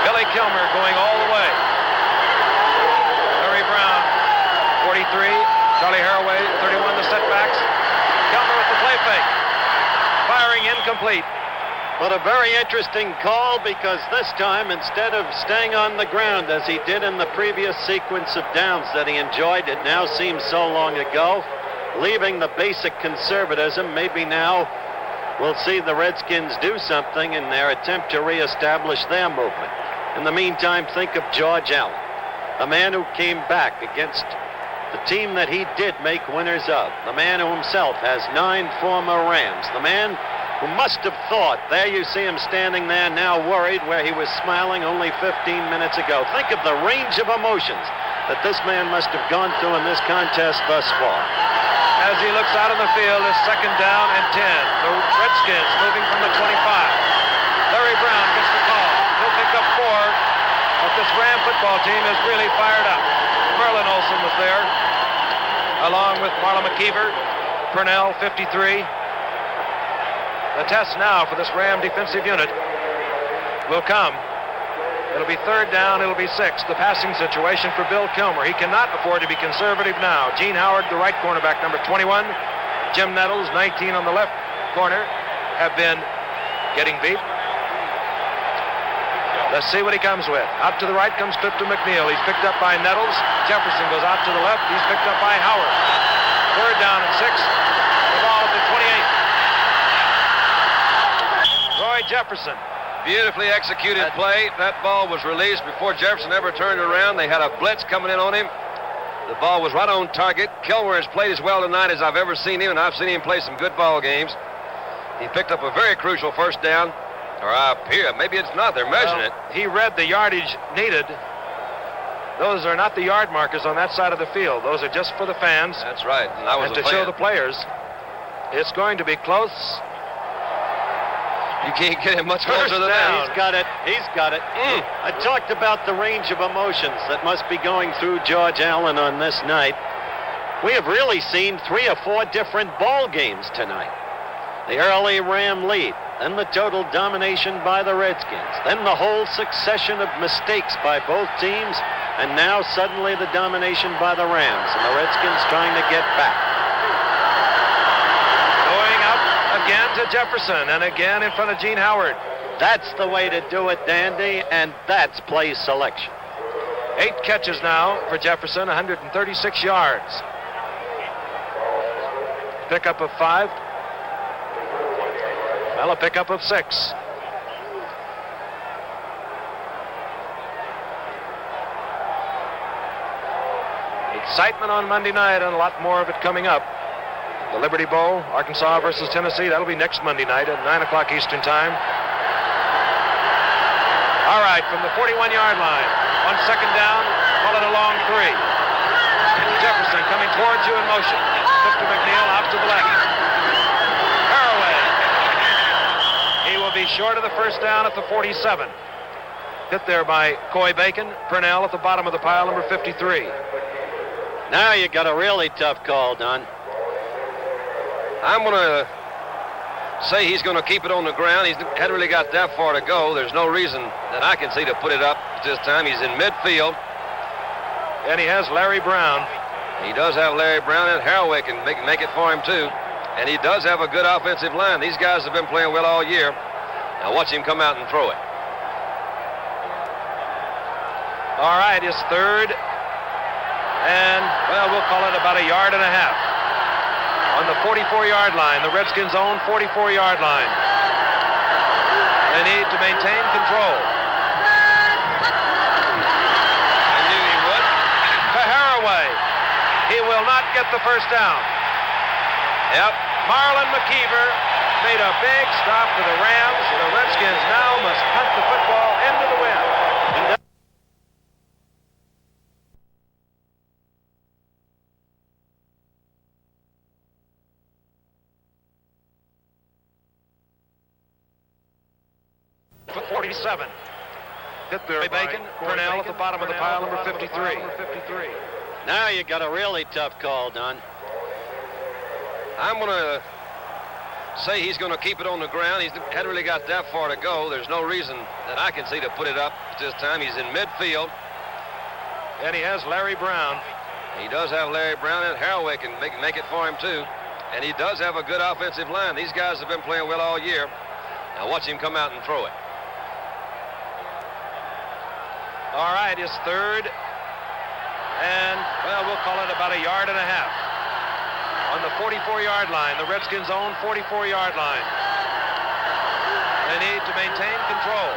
Billy Kilmer going all the way. Larry Brown, 43. Charlie Haraway, 31, the setbacks. Kilmer with the play fake. Firing incomplete. But a very interesting call, because this time, instead of staying on the ground as he did in the previous sequence of downs that he enjoyed, it now seems so long ago, leaving the basic conservatism, maybe now we'll see the Redskins do something in their attempt to reestablish their movement. In the meantime, think of George Allen, the man who came back against the team that he did make winners of, the man who himself has 9 former Rams, the man who must have thought, there you see him standing there now worried where he was smiling only 15 minutes ago. Think of the range of emotions that this man must have gone through in this contest thus far. As he looks out on the field, it's 2nd down and 10. The Redskins moving from the 25. Larry Brown gets the call. He'll pick up 4, but this Ram football team is really fired up. Merlin Olsen was there, along with Marlon McKeever, Purnell, 53. The test now for this Ram defensive unit will come. It'll be 3rd down, it'll be 6. The passing situation for Bill Kilmer. He cannot afford to be conservative now. Gene Howard, the right cornerback, number 21. Jim Nettles, 19 on the left corner, have been getting beat. Let's see what he comes with. Out to the right comes Clifton McNeil. He's picked up by Nettles. Jefferson goes out to the left. He's picked up by Howard. 3rd down and 6. The ball at the 28. Roy Jefferson. Beautifully executed play. That ball was released before Jefferson ever turned around. They had a blitz coming in on him. The ball was right on target. Kilmer has played as well tonight as I've ever seen him, and I've seen him play some good ball games. He picked up a very crucial 1st down. Or up here, maybe it's not. They're measuring it. He read the yardage needed. Those are not the yard markers on that side of the field. Those are just for the fans. That's right. And to show the players. It's going to be close. You can't get him much closer than that. He's got it. He's got it. I talked about the range of emotions that must be going through George Allen on this night. We have really seen 3 or 4 different ball games tonight. The early Ram lead, then the total domination by the Redskins, then the whole succession of mistakes by both teams, and now suddenly the domination by the Rams, and the Redskins trying to get back. Going up again to Jefferson, and again in front of Gene Howard. That's the way to do it, Dandy, and that's play selection. 8 catches now for Jefferson, 136 yards. Pickup of 5. Well, a pickup of 6. Excitement on Monday night, and a lot more of it coming up. The Liberty Bowl, Arkansas versus Tennessee. That'll be next Monday night at 9 o'clock Eastern Time. All right, from the 41-yard line, on second down, call it a long 3. Jefferson coming towards you in motion. Clifton McNeil out to the left. Caraway. He will be short of the first down at the 47. Hit there by Coy Bacon. Purnell at the bottom of the pile, number 53. Now you got a really tough call, Don. I'm going to say he's going to keep it on the ground. He hadn't really got that far to go. There's no reason that I can see to put it up this time. He's in midfield. And he has Larry Brown. He does have Larry Brown, and Haraway can make it for him, too. And he does have a good offensive line. These guys have been playing well all year. Now watch him come out and throw it. All right, his third. And, well, we'll call it about a yard and a half. On the 44-yard line, the Redskins' own 44-yard line. They need to maintain control. I knew he would. To Haraway. He will not get the first down. Yep. Marlon McKeever made a big stop for the Rams. The Redskins now must punt the football into the wind. For 47. Hit there by Bacon. Purnell at the bottom of the pile, number 53. Now you got a really tough call, Don. I'm going to say he's going to keep it on the ground. He hadn't really got that far to go. There's no reason that I can see to put it up this time. He's in midfield. And he has Larry Brown. He does have Larry Brown, and Haraway can make it for him, too. And he does have a good offensive line. These guys have been playing well all year. Now watch him come out and throw it. All right, his third. And, well, we'll call it about a yard and a half. On the 44-yard line, the Redskins' own 44-yard line. They need to maintain control.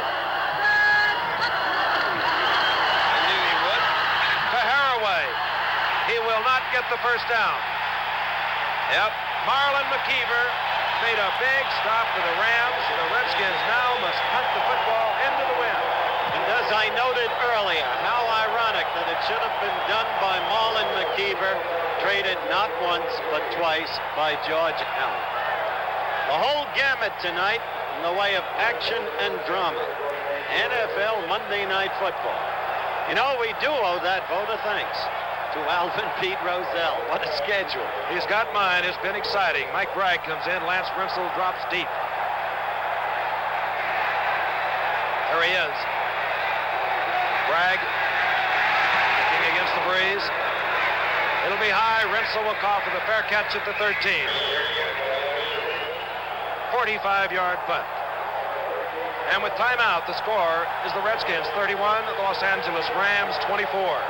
I knew he would. To Haraway. He will not get the first down. Yep. Marlon McKeever made a big stop for the Rams. The Redskins now must punt the football into the wind. And as I noted earlier, how ironic that it should have been done by Marlon McKeever, traded not once but twice by George Allen. The whole gamut tonight in the way of action and drama. NFL Monday Night Football. You know, we do owe that vote of thanks to Alvin Pete Rozelle. What a schedule. He's got mine. It's been exciting. Mike Bragg comes in. Lance Rinsel drops deep. There he is. Bragg kicking against the breeze. It'll be high. Rinsel will call for the fair catch at the 13. 45-yard punt. And with timeout, the score is the Redskins 31, the Los Angeles Rams 24.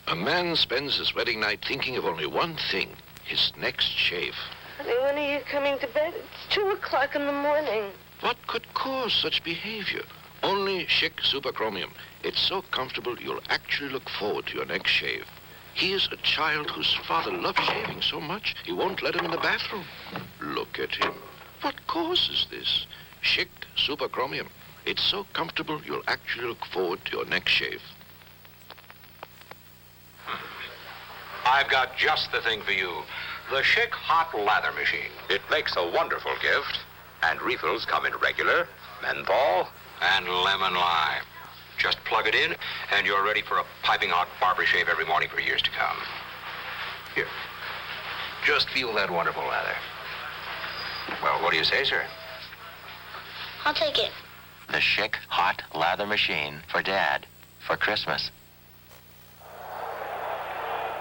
A man spends his wedding night thinking of only one thing, his next shave. Honey, when are you coming to bed? It's 2 o'clock in the morning. What could cause such behavior? Only Schick Super Chromium. It's so comfortable you'll actually look forward to your next shave. He is a child whose father loves shaving so much he won't let him in the bathroom. Look at him. What causes this? Schick Super Chromium. It's so comfortable you'll actually look forward to your next shave. I've got just the thing for you. The Schick Hot Lather Machine. It makes a wonderful gift, and refills come in regular, menthol, and lemon lime. Just plug it in, and you're ready for a piping hot barber shave every morning for years to come. Here, just feel that wonderful lather. Well, what do you say, sir? I'll take it. The Schick hot lather machine for Dad for Christmas.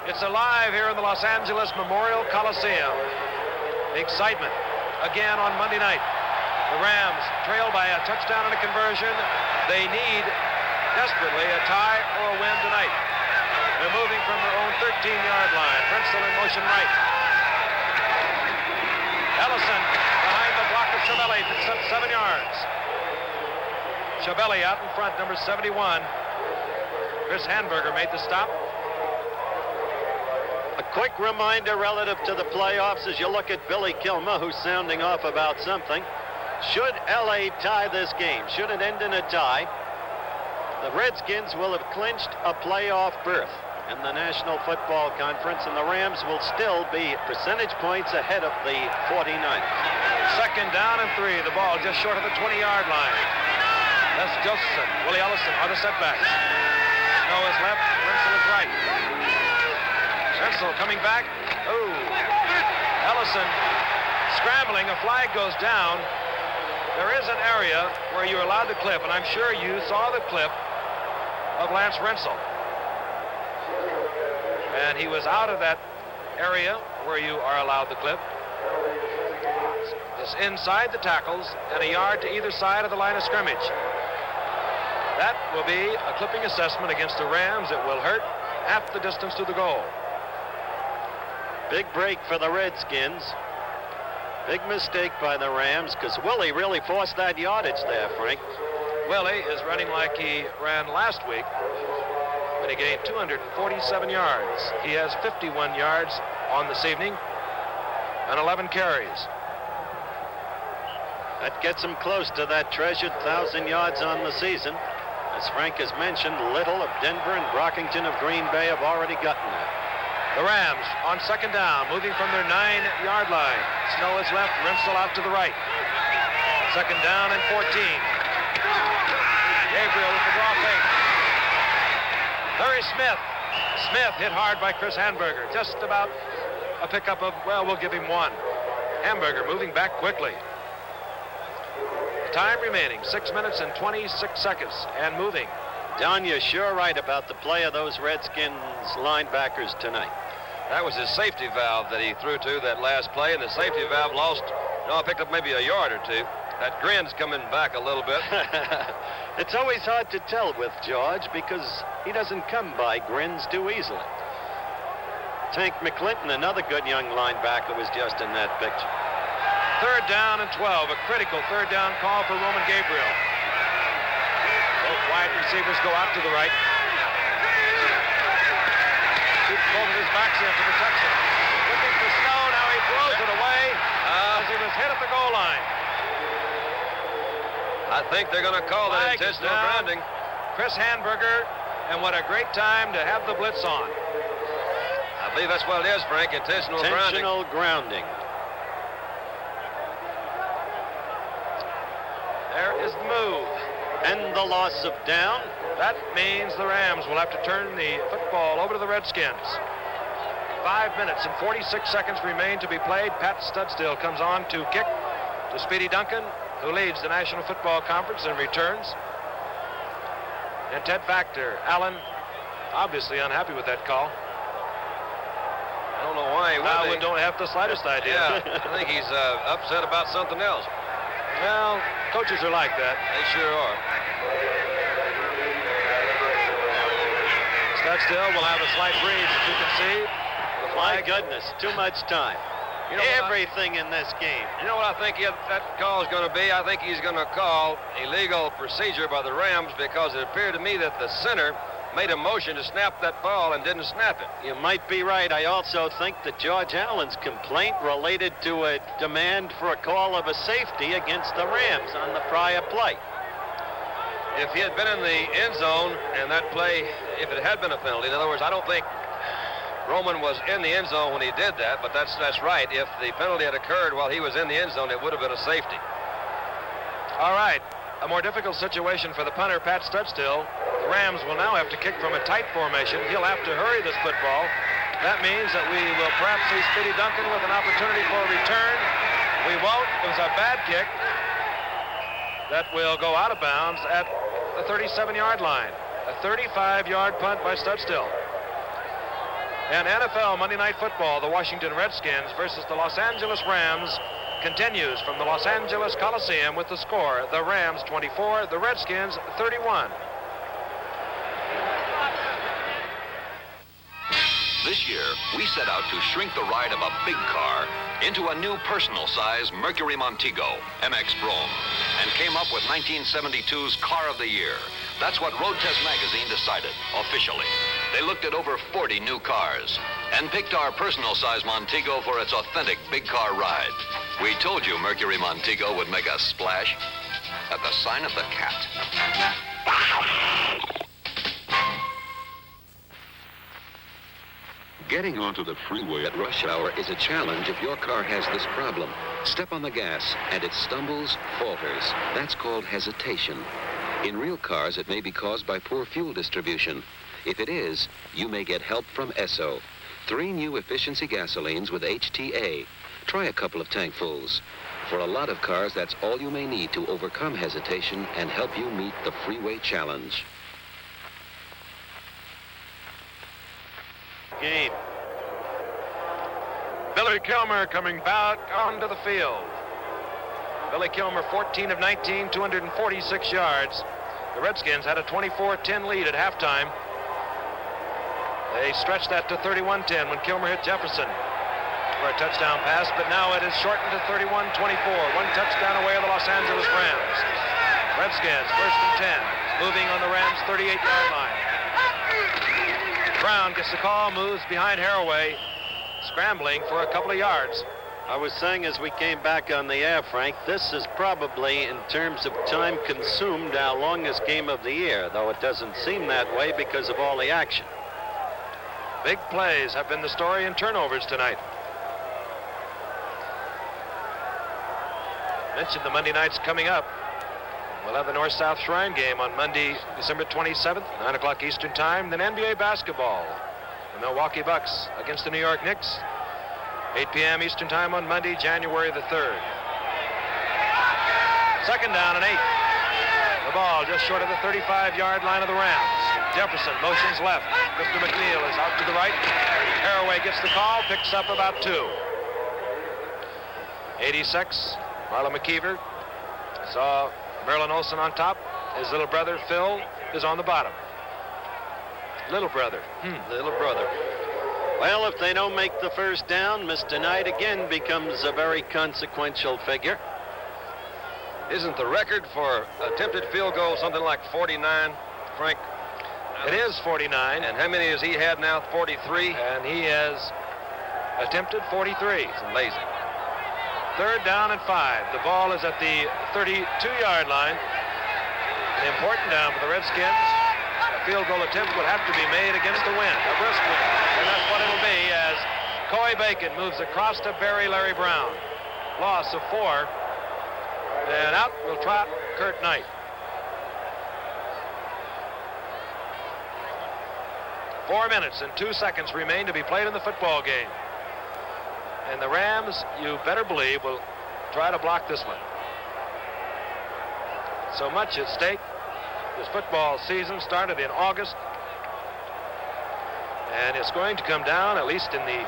It's alive here in the Los Angeles Memorial Coliseum. Excitement again on Monday night. The Rams trail by a touchdown and a conversion. They need desperately a tie or a win tonight. They're moving from their own 13-yard line. Renzel in motion right. Ellison behind the block of Chabelli, picks up 7 yards. Chabelli out in front, number 71. Chris Hanberger made the stop. A quick reminder relative to the playoffs as you look at Billy Kilmer, who's sounding off about something. Should L.A. tie this game, should it end in a tie, the Redskins will have clinched a playoff berth in the National Football Conference, and the Rams will still be percentage points ahead of the 49ers. Second down and 3. The ball just short of the 20-yard line. That's Josephson. Willie Ellison are the setbacks. Snow is left. Renzel is right. Renzel coming back. Oh. Ellison scrambling. A flag goes down. There is an area where you're allowed to clip, and I'm sure you saw the clip of Lance Renzel. And he was out of that area where you are allowed to clip. It's inside the tackles and a yard to either side of the line of scrimmage. That will be a clipping assessment against the Rams. It will hurt half the distance to the goal. Big break for the Redskins. Big mistake by the Rams because Willie really forced that yardage there, Frank. Willie is running like he ran last week, but he gained 247 yards. He has 51 yards on this evening and 11 carries. That gets him close to that treasured 1,000 yards on the season. As Frank has mentioned, Little of Denver and Brockington of Green Bay have already gotten there. The Rams on second down, moving from their 9-yard line. Snow is left, Renzel out to the right. Second down and 14. Gabriel with the draw fake. Larry Smith. Smith hit hard by Chris Hanberger. Just about a pickup of, well, we'll give him 1. Hanberger moving back quickly. Time remaining, 6 minutes and 26 seconds, and moving. Don, you're sure right about the play of those Redskins linebackers tonight. That was his safety valve that he threw to that last play, and the safety valve picked up maybe a yard or two. That grin's coming back a little bit. It's always hard to tell with George because he doesn't come by grins too easily. Tank McClinton, another good young linebacker, was just in that picture. Third down and 12, a critical third down call for Roman Gabriel. Both wide receivers go out to the right. Keeps both of his backs in to protect him. Looking for Snow, now he throws it away as he was hit at the goal line. I think they're going to call that intentional grounding. Chris Hanberger, and what a great time to have the blitz on. I believe that's what it is, Frank, intentional grounding. Intentional grounding. There is the move. And the loss of down. That means the Rams will have to turn the football over to the Redskins. 5 minutes and 46 seconds remain to be played. Pat Studstill comes on to kick to Speedy Duncan, who leads the National Football Conference and returns. And Ted Factor. Allen, obviously unhappy with that call. I don't know why he would. I don't have the slightest idea. Yeah, I think he's upset about something else. Well, coaches are like that. They sure are. Studstill will have a slight breeze, as you can see. My goodness, too much time. You know everything in this game. You know what I think that call is going to be? I think he's going to call illegal procedure by the Rams because it appeared to me that the center made a motion to snap that ball and didn't snap it. You might be right. I also think that George Allen's complaint related to a demand for a call of a safety against the Rams on the prior play. If he had been in the end zone and that play, if it had been a penalty, in other words, I don't think Roman was in the end zone when he did that, but that's right. If the penalty had occurred while he was in the end zone, it would have been a safety. All right, a more difficult situation for the punter, Pat Studstill. The Rams will now have to kick from a tight formation. He'll have to hurry this football. That means that we will perhaps see Speedy Duncan with an opportunity for a return. We won't. It was a bad kick that will go out of bounds at the 37-yard line. A 35-yard punt by Studstill. And NFL Monday Night Football, the Washington Redskins versus the Los Angeles Rams, continues from the Los Angeles Coliseum with the score: the Rams 24, the Redskins 31. This year, we set out to shrink the ride of a big car into a new personal-size Mercury Montego MX Brougham and came up with 1972's Car of the Year. That's what Road Test Magazine decided, officially. They looked at over 40 new cars and picked our personal-size Montego for its authentic big car ride. We told you Mercury Montego would make a splash at the sign of the cat. Getting onto the freeway at rush hour is a challenge if your car has this problem. Step on the gas and it stumbles, falters. That's called hesitation. In real cars, it may be caused by poor fuel distribution. If it is, you may get help from Esso. 3 new efficiency gasolines with HTA. Try a couple of tankfuls. For a lot of cars, that's all you may need to overcome hesitation and help you meet the freeway challenge. Game. Billy Kilmer coming back onto the field. Billy Kilmer, 14 of 19, 246 yards. The Redskins had a 24-10 lead at halftime. They stretched that to 31-10 when Kilmer hit Jefferson for a touchdown pass, but now it is shortened to 31-24. 1 touchdown away of the Los Angeles Rams. Redskins, 1st and 10, moving on the Rams' 38-yard line. Brown gets the call, moves behind Haraway, scrambling for a couple of yards. I was saying as we came back on the air, Frank, this is probably, in terms of time consumed, our longest game of the year, though it doesn't seem that way because of all the action. Big plays have been the story in turnovers tonight. Mentioned the Monday nights coming up. We'll have the North-South Shrine game on Monday, December 27th, 9 o'clock Eastern Time. Then NBA basketball. The Milwaukee Bucks against the New York Knicks. 8 p.m. Eastern Time on Monday, January the 3rd. 2nd down and 8. The ball just short of the 35-yard line of the Rams. Jefferson motions left. Clifton McNeil is out to the right. Haraway gets the call, picks up about 2. 86, Marlon McKeever saw Merlin Olsen on top. His little brother, Phil, is on the bottom. Little brother. Little brother. Well, if they don't make the first down, Mr. Knight again becomes a very consequential figure. Isn't the record for attempted field goal something like 49, Frank? It is 49. And how many has he had now? 43? And he has attempted 43. It's amazing. 3rd down and 5. The ball is at the 32-yard line. An important down for the Redskins. A field goal attempt would have to be made against the wind, a brisk wind. And that's what it'll be as Coy Bacon moves across to bury Larry Brown. Loss of 4. And out will trot Kurt Knight. Four minutes and 2 seconds remain to be played in the football game. And the Rams, you better believe, will try to block this one. So much at stake. This football season started in August. And it's going to come down, at least in the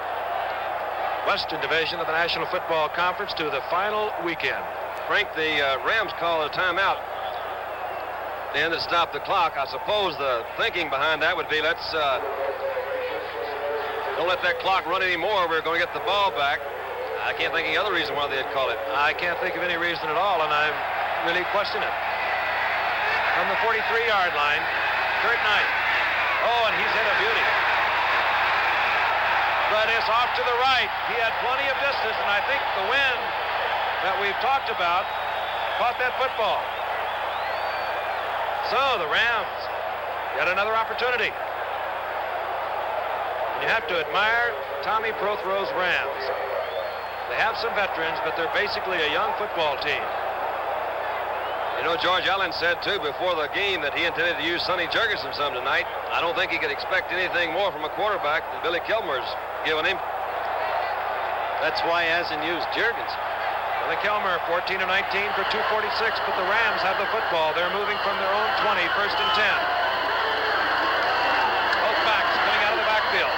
Western Division of the National Football Conference, to the final weekend. Frank, the Rams call a timeout. Then to stop the clock. I suppose the thinking behind that would be, let's don't let that clock run anymore. We're going to get the ball back. I can't think of any other reason why they'd call it. I can't think of any reason at all, and I'm really questioning it. From the 43-yard line, Kurt Knight. Oh, and he's hit a beauty. But it's off to the right. He had plenty of distance, and I think the wind that we've talked about caught that football. So the Rams got another opportunity. And you have to admire Tommy Prothro's Rams. They have some veterans, but they're basically a young football team. You know, George Allen said, too, before the game that he intended to use Sonny Jurgensen some tonight. I don't think he could expect anything more from a quarterback than Billy Kilmer's given him. That's why he hasn't used Jurgensen. Well, the Kilmer, 14 of 19 for 246, but the Rams have the football. They're moving from their own 20, first and 10. Both backs coming out of the backfield.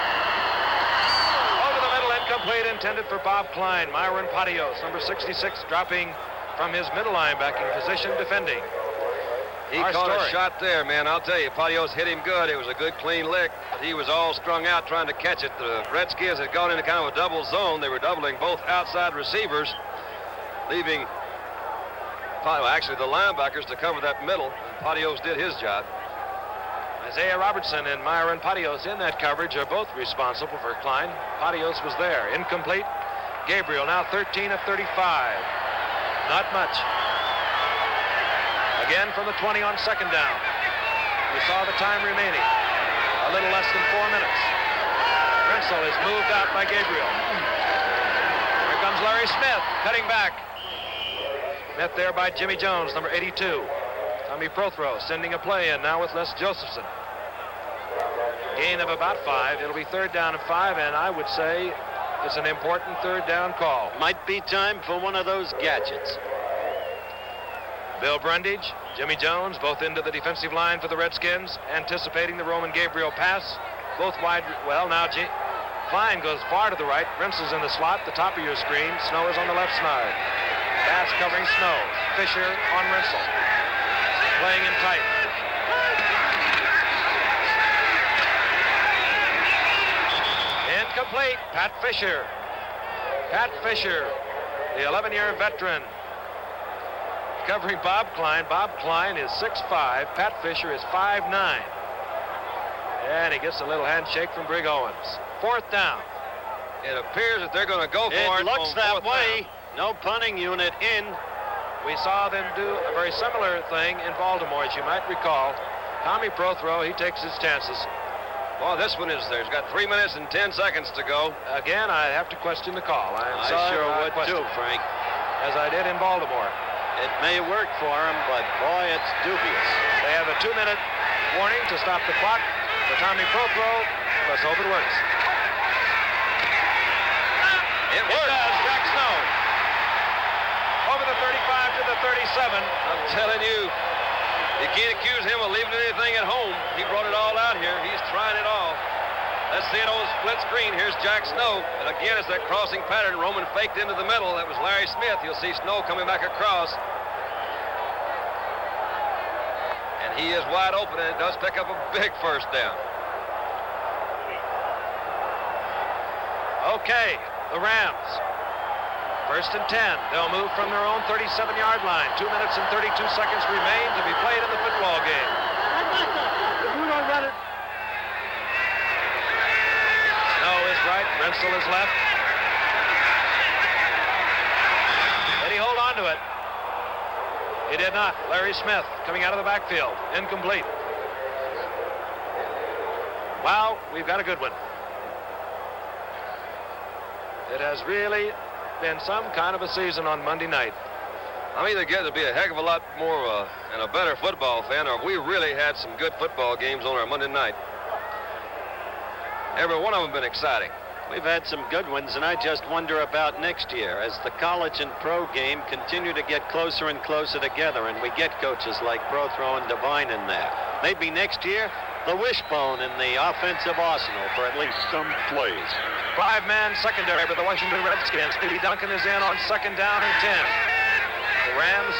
Over the middle, incomplete, intended for Bob Klein. Myron Pottios, number 66, dropping from his middle linebacking position, defending. He caught a shot there, man. I'll tell you, Pottios hit him good. It was a good, clean lick, but he was all strung out trying to catch it. The Redskins had gone into kind of a double zone. They were doubling both outside receivers, leaving, well, actually the linebackers to cover that middle. Pottios did his job. Isaiah Robertson and Myron Pottios in that coverage are both responsible for Klein. Pottios was there. Incomplete. Gabriel now 13 of 35. Not much. Again from the 20 on second down. You saw the time remaining. A little less than 4 minutes. Rensel is moved out by Gabriel. Here comes Larry Smith, cutting back. Met there by Jimmy Jones, number 82. Tommy Prothro sending a play in now with Les Josephson. Gain of about 5. It'll be third down and 5, and I would say it's an important third down call. Might be time for one of those gadgets. Bill Brundage, Jimmy Jones, both into the defensive line for the Redskins, anticipating the Roman Gabriel pass. Both wide. Well, now Klein goes far to the right. Rensel's in the slot, the top of your screen. Snow is on the left side. Pass covering Snow. Fisher on Rensel. Playing in tight. Incomplete. Pat Fisher. Pat Fisher, the 11-year veteran, covering Bob Klein. Bob Klein is 6'5". Pat Fisher is 5'9". And he gets a little handshake from Brig Owens. Fourth down. It appears that they're going to go for it. It looks that way. No punting unit in. We saw them do a very similar thing in Baltimore, as you might recall. Tommy Prothro, he takes his chances. Well, this one is there's got 3 minutes and 10 seconds to go. Again, I have to question the call. I sure would too, Frank. As I did in Baltimore. It may work for him, but boy, it's dubious. They have a 2-minute warning to stop the clock for Tommy Prothro. Let's hope it works. It works. It does. Jack Snow. Over the 35 to the 37. I'm telling you, you can't accuse him of leaving anything at home. He brought it all out here. He's trying it all. Let's see it on split screen. Here's Jack Snow. And again, it's that crossing pattern. Roman faked into the middle. That was Larry Smith. You'll see Snow coming back across. And he is wide open, and it does pick up a big first down. Okay, the Rams. First and 10. They'll move from their own 37-yard line. 2 minutes and 32 seconds remain to be played in the football game. Snow is right. Rensel is left. Did he hold on to it? He did not. Larry Smith coming out of the backfield. Incomplete. Wow, we've got a good one. It has really been some kind of a season on Monday night. I'm either getting to be a heck of a lot more and a better football fan, or we really had some good football games on our Monday night. Every one of them have been exciting. We've had some good ones, and I just wonder about next year as the college and pro game continue to get closer and closer together, and we get coaches like Prothro and Devine in there. Maybe next year, the wishbone in the offensive arsenal for at least some plays. 5-man secondary for the Washington Redskins. Speedy Duncan is in on second down and 10. The Rams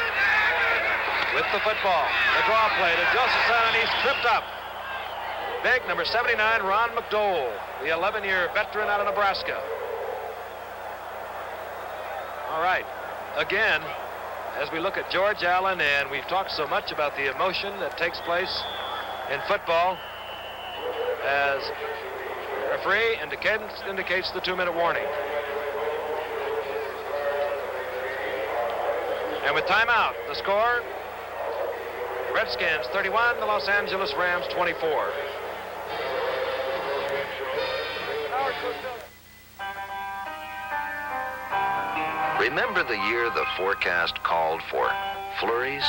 with the football. The draw play to Josephson, and he's tripped up. Big number 79, Ron McDowell, the 11-year veteran out of Nebraska. All right. Again, as we look at George Allen, and we've talked so much about the emotion that takes place in football, as referee indicates the 2-minute warning. And with timeout, the score, Redskins 31, the Los Angeles Rams 24. Remember the year the forecast called for flurries?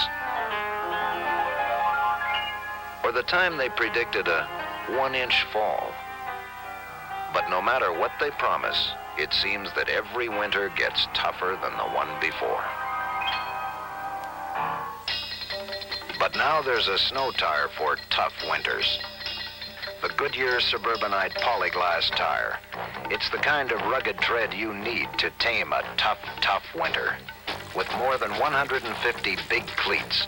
Or the time they predicted a 1-inch fall? But no matter what they promise, It seems that every winter gets tougher than the one before. But now there's a snow tire for tough winters. The Goodyear Suburbanite Polyglass tire. It's the kind of rugged tread you need to tame a tough, tough winter. With more than 150 big cleats.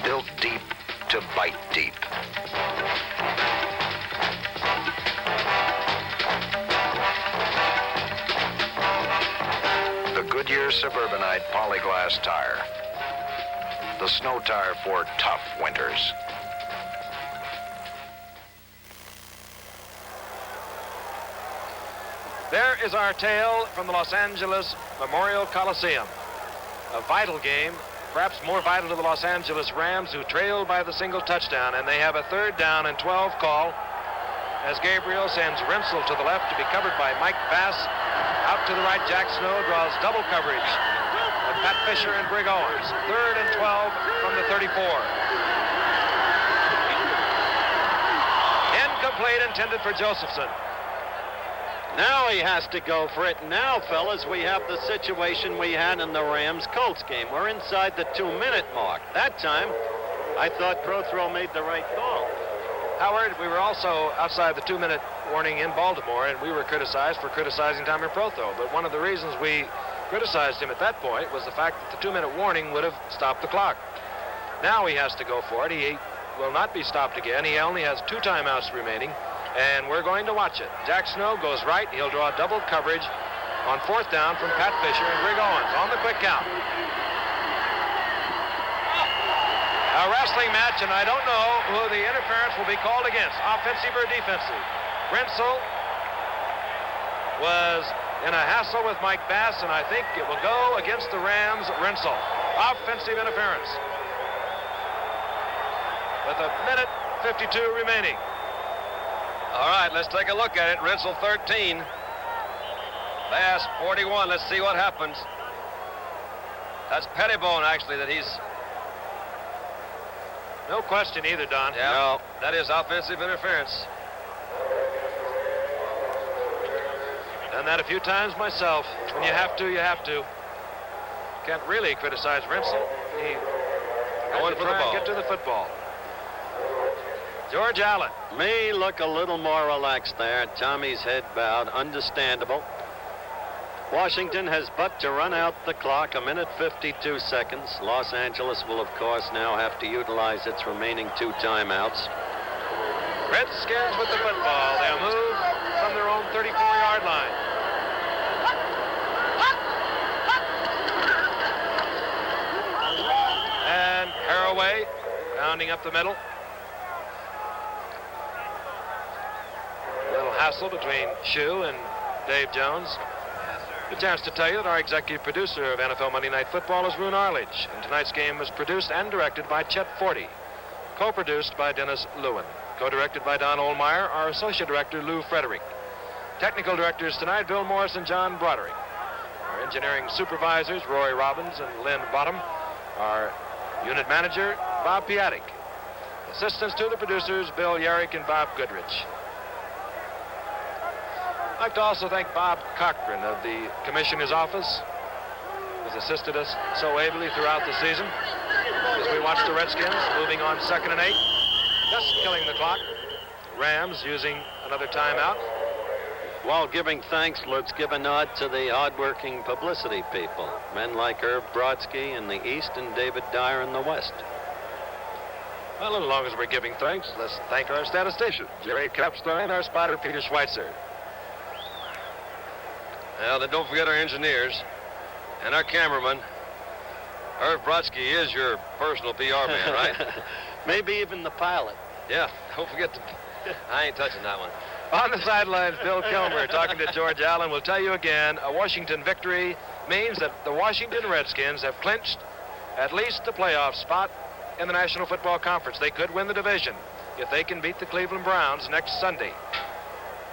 Built deep to bite deep. The Goodyear Suburbanite Polyglass tire. The snow tire for tough winters. There is our tale from the Los Angeles Memorial Coliseum. A vital game, perhaps more vital to the Los Angeles Rams, who trailed by the single touchdown, and they have a 3rd down and 12 call as Gabriel sends Rensel to the left to be covered by Mike Bass. Out to the right, Jack Snow draws double coverage of Pat Fisher and Brig Owens. 3rd and 12 from the 34. Incomplete, intended for Josephson. Now he has to go for it. Now, fellas, we have the situation we had in the Rams-Colts game. We're inside the 2-minute mark. That time, I thought Prothrow made the right call. Howard, we were also outside the 2-minute warning in Baltimore, and we were criticized for criticizing Tommy Prothrow. But one of the reasons we criticized him at that point was the fact that the 2-minute warning would have stopped the clock. Now he has to go for it. He will not be stopped again. He only has 2 timeouts remaining, and we're going to watch it. Jack Snow goes right. He'll draw double coverage on 4th down from Pat Fisher and Brig Owens on the quick count. A wrestling match, and I don't know who the interference will be called against, offensive or defensive. Rensel was in a hassle with Mike Bass, and I think it will go against the Rams. Rensel. Offensive interference. With 1:52 remaining. All right, let's take a look at it. Rensel 13. Bass 41. Let's see what happens. That's Pettibone, actually, that he's... No question either, Don. Yeah, no. That is offensive interference. Done that a few times myself. When you have to, you have to. Can't really criticize Rensel. He going for the ball. Get to the football. George Allen. May look a little more relaxed there. Tommy's head bowed. Understandable. Washington has but to run out the clock, 1:52 seconds. Los Angeles will, of course, now have to utilize its remaining 2 timeouts. Redskins with the football. They'll move from their own 34-yard line. And Haraway rounding up the middle. A little hassle between Shue and Dave Jones. A chance to tell you that our executive producer of NFL Monday Night Football is Roone Arledge, and tonight's game was produced and directed by Chet Forty, co-produced by Dennis Lewin, co-directed by Don Ohlmeyer, our associate director Lou Frederick. Technical directors tonight, Bill Morris and John Broderick. Our engineering supervisors, Roy Robbins and Lynn Bottom. Our unit manager, Bob Piatic. Assistants to the producers, Bill Yerrick and Bob Goodrich. I'd like to also thank Bob Cochran of the Commissioner's Office, who's assisted us so ably throughout the season as we watch the Redskins moving on 2nd and 8, just killing the clock. Rams using another timeout. While giving thanks, let's give a nod to the hard-working publicity people. Men like Herb Brodsky in the East and David Dyer in the West. Well, as long as we're giving thanks, let's thank our statistician, Jerry Capstar, and our spotter, Peter Schweitzer. Well, then don't forget our engineers and our cameraman. Herb Brodsky is your personal PR man, right? Maybe even the pilot. Yeah, don't forget to... I ain't touching that one. On the sidelines, Bill Kilmer talking to George Allen will tell you again, a Washington victory means that the Washington Redskins have clinched at least a playoff spot in the National Football Conference. They could win the division if they can beat the Cleveland Browns next Sunday.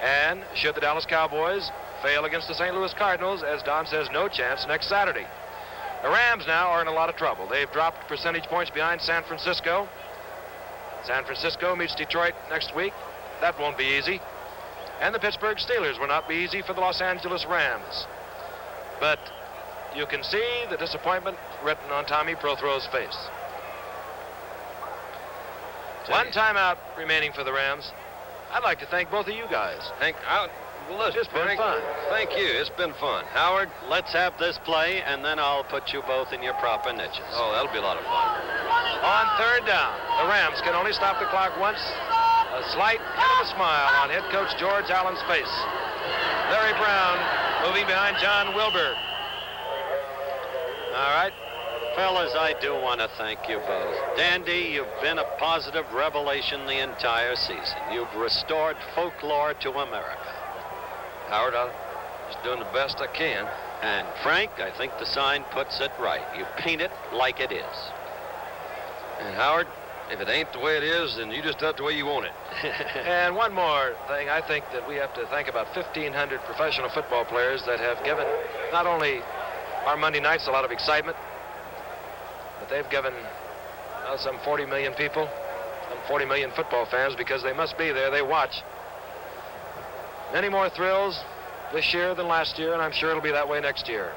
And should the Dallas Cowboys fail against the St. Louis Cardinals, as Don says, no chance next Saturday. The Rams now are in a lot of trouble. They've dropped percentage points behind San Francisco. San Francisco meets Detroit next week. That won't be easy. And the Pittsburgh Steelers will not be easy for the Los Angeles Rams. But you can see the disappointment written on Tommy Prothrow's face. One timeout remaining for the Rams. I'd like to thank both of you guys. It's been fun. Thank you. It's been fun. Howard, let's have this play, and then I'll put you both in your proper niches. Oh, that'll be a lot of fun. On third down, the Rams can only stop the clock once. A slight hint of a smile on head coach George Allen's face. Larry Brown moving behind John Wilbur. All right. Fellas, I do want to thank you both. Dandy, you've been a positive revelation the entire season. You've restored folklore to America. Howard, I'm just doing the best I can. And Frank, I think the sign puts it right. You paint it like it is. And Howard, if it ain't the way it is, then you just do it the way you want it. And one more thing, I think that we have to thank about 1,500 professional football players that have given not only our Monday nights a lot of excitement, but they've given some 40 million people, some 40 million football fans, because they must be there, they watch. Many more thrills this year than last year, and I'm sure it'll be that way next year.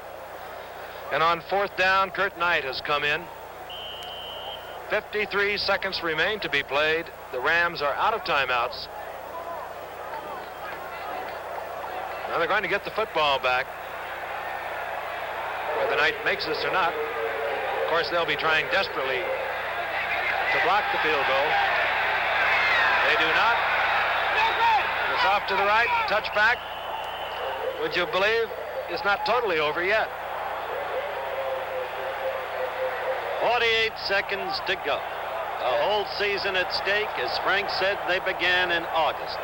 And on fourth down, Curt Knight has come in. 53 seconds remain to be played. The Rams are out of timeouts. Now they're going to get the football back, whether Knight makes this or not. Of course, they'll be trying desperately to block the field goal. They do not. It's off to the right, touchback. Would you believe it's not totally over yet? 48 seconds to go. A whole season at stake. As Frank said, they began in August.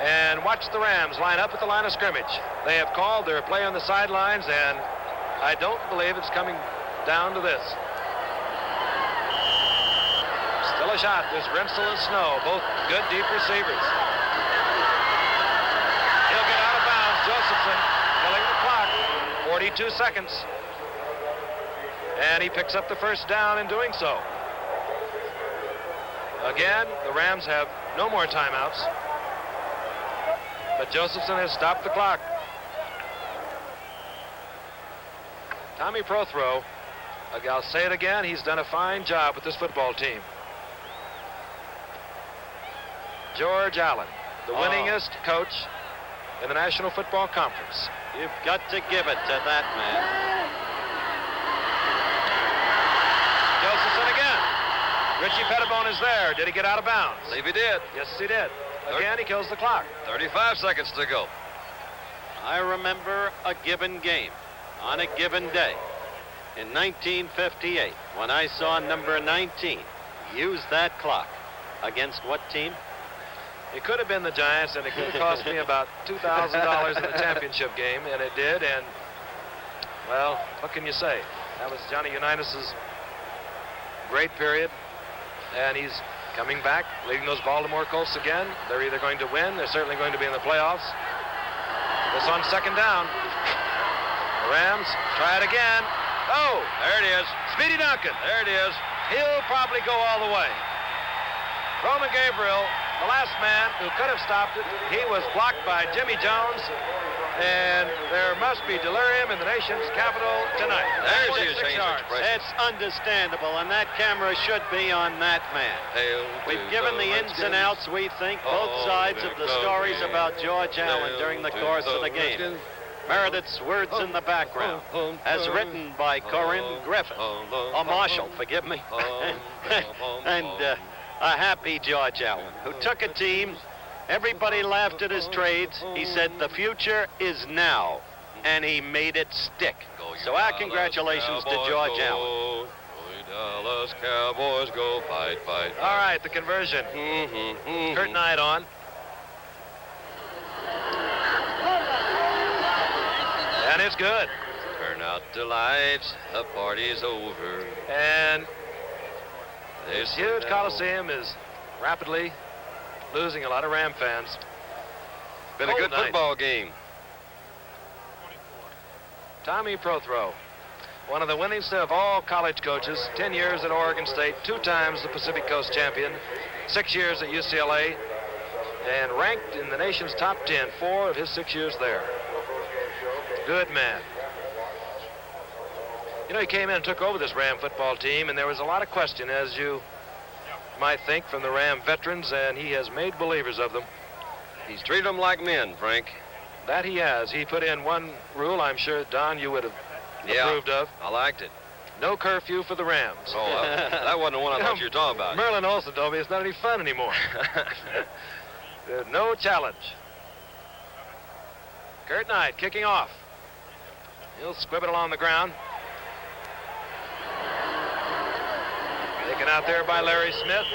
And watch the Rams line up at the line of scrimmage. They have called their play on the sidelines, and I don't believe it's coming down to this. Still a shot. There's Rensel and Snow, both good deep receivers. He'll get out of bounds. Josephson killing the clock. 42 seconds. And he picks up the first down in doing so. Again, the Rams have no more timeouts. But Josephson has stopped the clock. Tommy Prothrow, I'll say it again, he's done a fine job with this football team. George Allen, the winningest coach in the National Football Conference. You've got to give it to that man. Josephson again. Richie Pettibone is there. Did he get out of bounds? I believe he did. Yes, he did. Again, he kills the clock. 35 seconds to go. I remember a given game on a given day in 1958 when I saw number 19 use that clock. Against what team? It could have been the Giants, and it could have cost me about $2,000 in the championship game, and it did. And, well, what can you say? That was Johnny Unitas's great period, and he's coming back, leading those Baltimore Colts again. They're either going to win, they're certainly going to be in the playoffs. This on second down. The Rams try it again. Oh, there it is. Speedy Duncan. There it is. He'll probably go all the way. Roman Gabriel, the last man who could have stopped it, he was blocked by Jimmy Jones, and there must be delirium in the nation's capital tonight. There's your change of expression. It's understandable, and that camera should be on that man. We've given the ins and outs, we think, both sides of the stories about George Allen during the course of the game. Meredith's words in the background, as written by Corinne Griffin. Oh, Marshall, forgive me. And a happy George Allen, who took a team. Everybody laughed at his trades. He said, the future is now, and he made it stick. So our congratulations to George Allen. Dallas Cowboys go fight, fight. All right, the conversion. Curt Knight on. And it's good. Turn out the lights, the party's over. And this huge Coliseum is rapidly losing a lot of Ram fans. Been a good football game. Tommy Prothrow, one of the winningest of all college coaches, 10 years at Oregon State, 2 times the Pacific Coast champion, 6 years at UCLA. and ranked in the nation's top 10 4 of his 6 years there. Good man. You know, he came in and took over this Ram football team, and there was a lot of question, as you might think, from the Ram veterans, and he has made believers of them. He's treated them like men, Frank. That he has. He put in one rule I'm sure, Don, you would have approved of. I liked it. No curfew for the Rams. Oh, that wasn't the one I thought you were talking about. Merlin Olsen told me it's not any fun anymore. No challenge. Kurt Knight kicking off. He'll squib it along the ground. Taken out there by Larry Smith.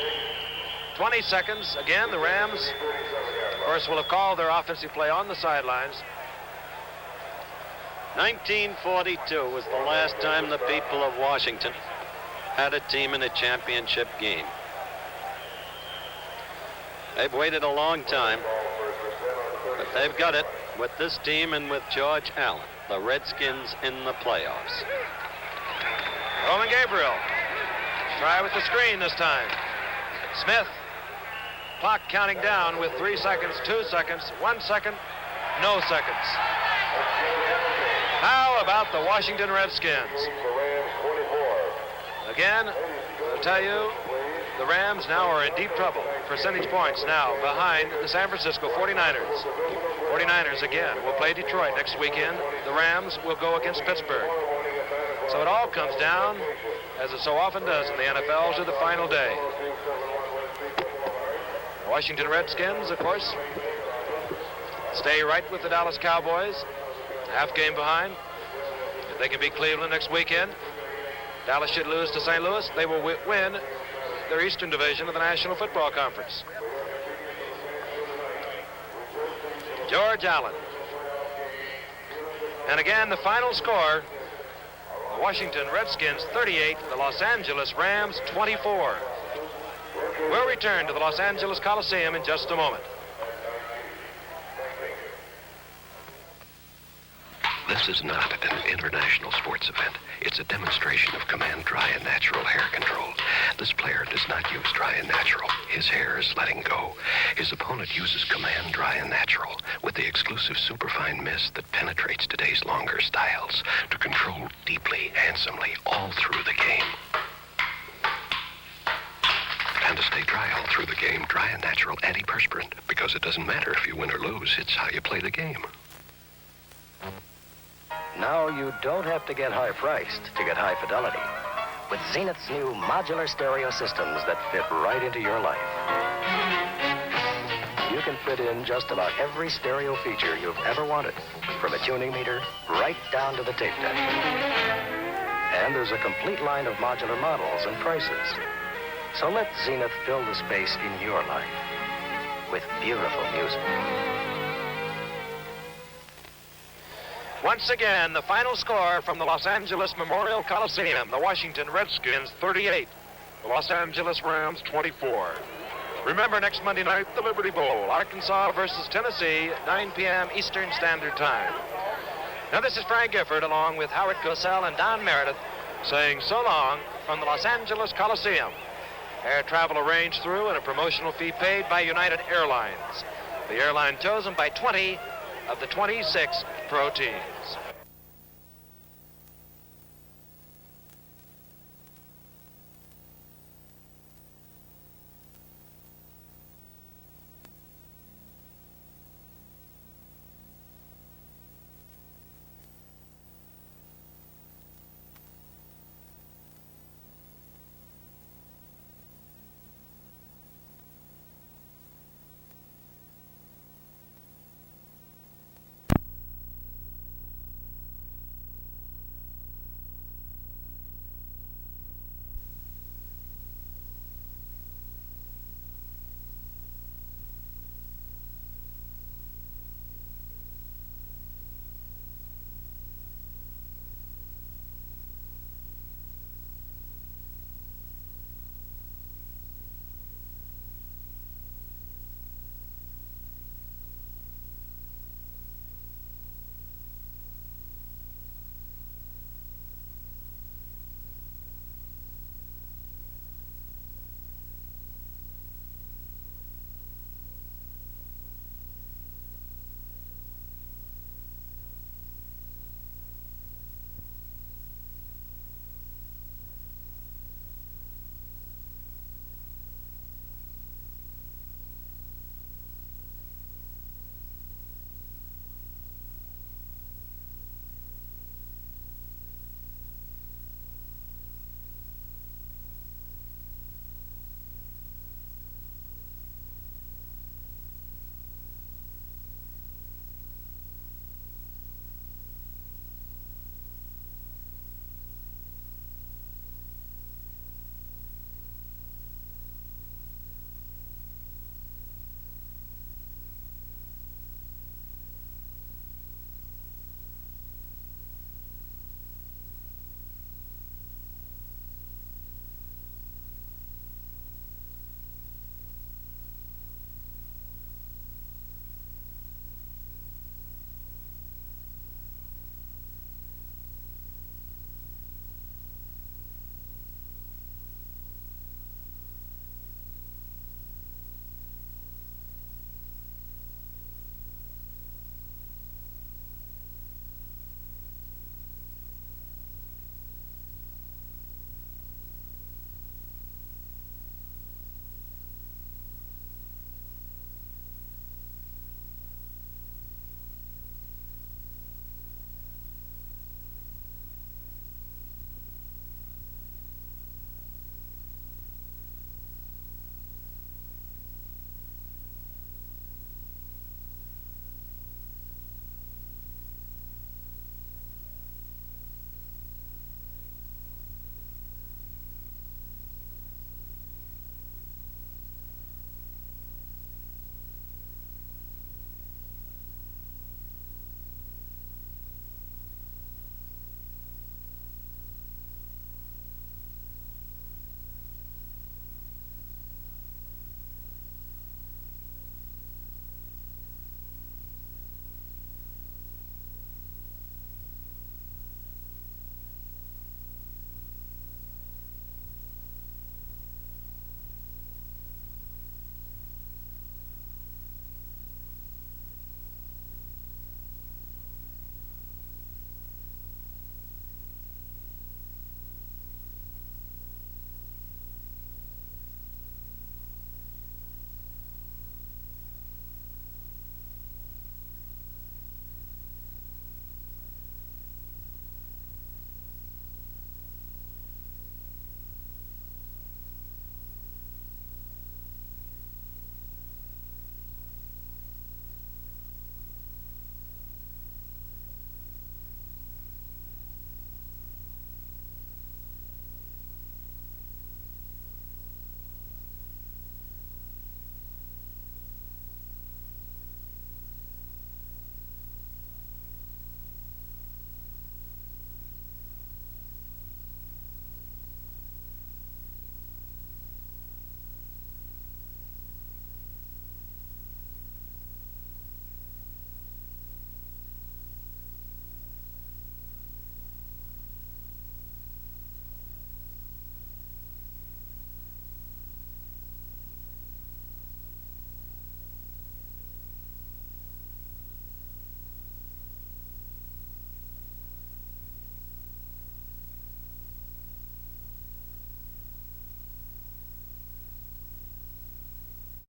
20 seconds. Again, the Rams, of course, will have called their offensive play on the sidelines. 1942 was the last time the people of Washington had a team in a championship game. They've waited a long time, but they've got it with this team and with George Allen, the Redskins in the playoffs. Roman Gabriel. Try with the screen this time. Smith. Clock counting down with 3 seconds, 2 seconds, 1 second, no seconds. How about the Washington Redskins? Again, I'll tell you, the Rams now are in deep trouble. Percentage points now behind the San Francisco 49ers. 49ers again will play Detroit next weekend. The Rams will go against Pittsburgh. So it all comes down, as it so often does in the NFL, to the final day. The Washington Redskins, of course, stay right with the Dallas Cowboys. Half game behind. If they can beat Cleveland next weekend, Dallas should lose to St. Louis. They will win their Eastern Division of the National Football Conference. George Allen. And again, the final score, the Washington Redskins 38, the Los Angeles Rams 24. We'll return to the Los Angeles Coliseum in just a moment. This is not an international sports event. It's a demonstration of Command Dry and Natural hair control. This player does not use Dry and Natural. His hair is letting go. His opponent uses Command Dry and Natural with the exclusive superfine mist that penetrates today's longer styles to control deeply, handsomely, all through the game. And to stay dry all through the game, Dry and Natural antiperspirant, because it doesn't matter if you win or lose, it's how you play the game. Now you don't have to get high-priced to get high fidelity. With Zenith's new modular stereo systems that fit right into your life. You can fit in just about every stereo feature you've ever wanted, from a tuning meter right down to the tape deck. And there's a complete line of modular models and prices. So let Zenith fill the space in your life with beautiful music. Once again, the final score from the Los Angeles Memorial Coliseum, the Washington Redskins 38, the Los Angeles Rams 24. Remember, next Monday night, the Liberty Bowl, Arkansas versus Tennessee, 9 p.m. Eastern Standard Time. Now, this is Frank Gifford, along with Howard Cosell and Don Meredith, saying so long from the Los Angeles Coliseum. Air travel arranged through and a promotional fee paid by United Airlines, the airline chosen by 20 of the 26 pro teams.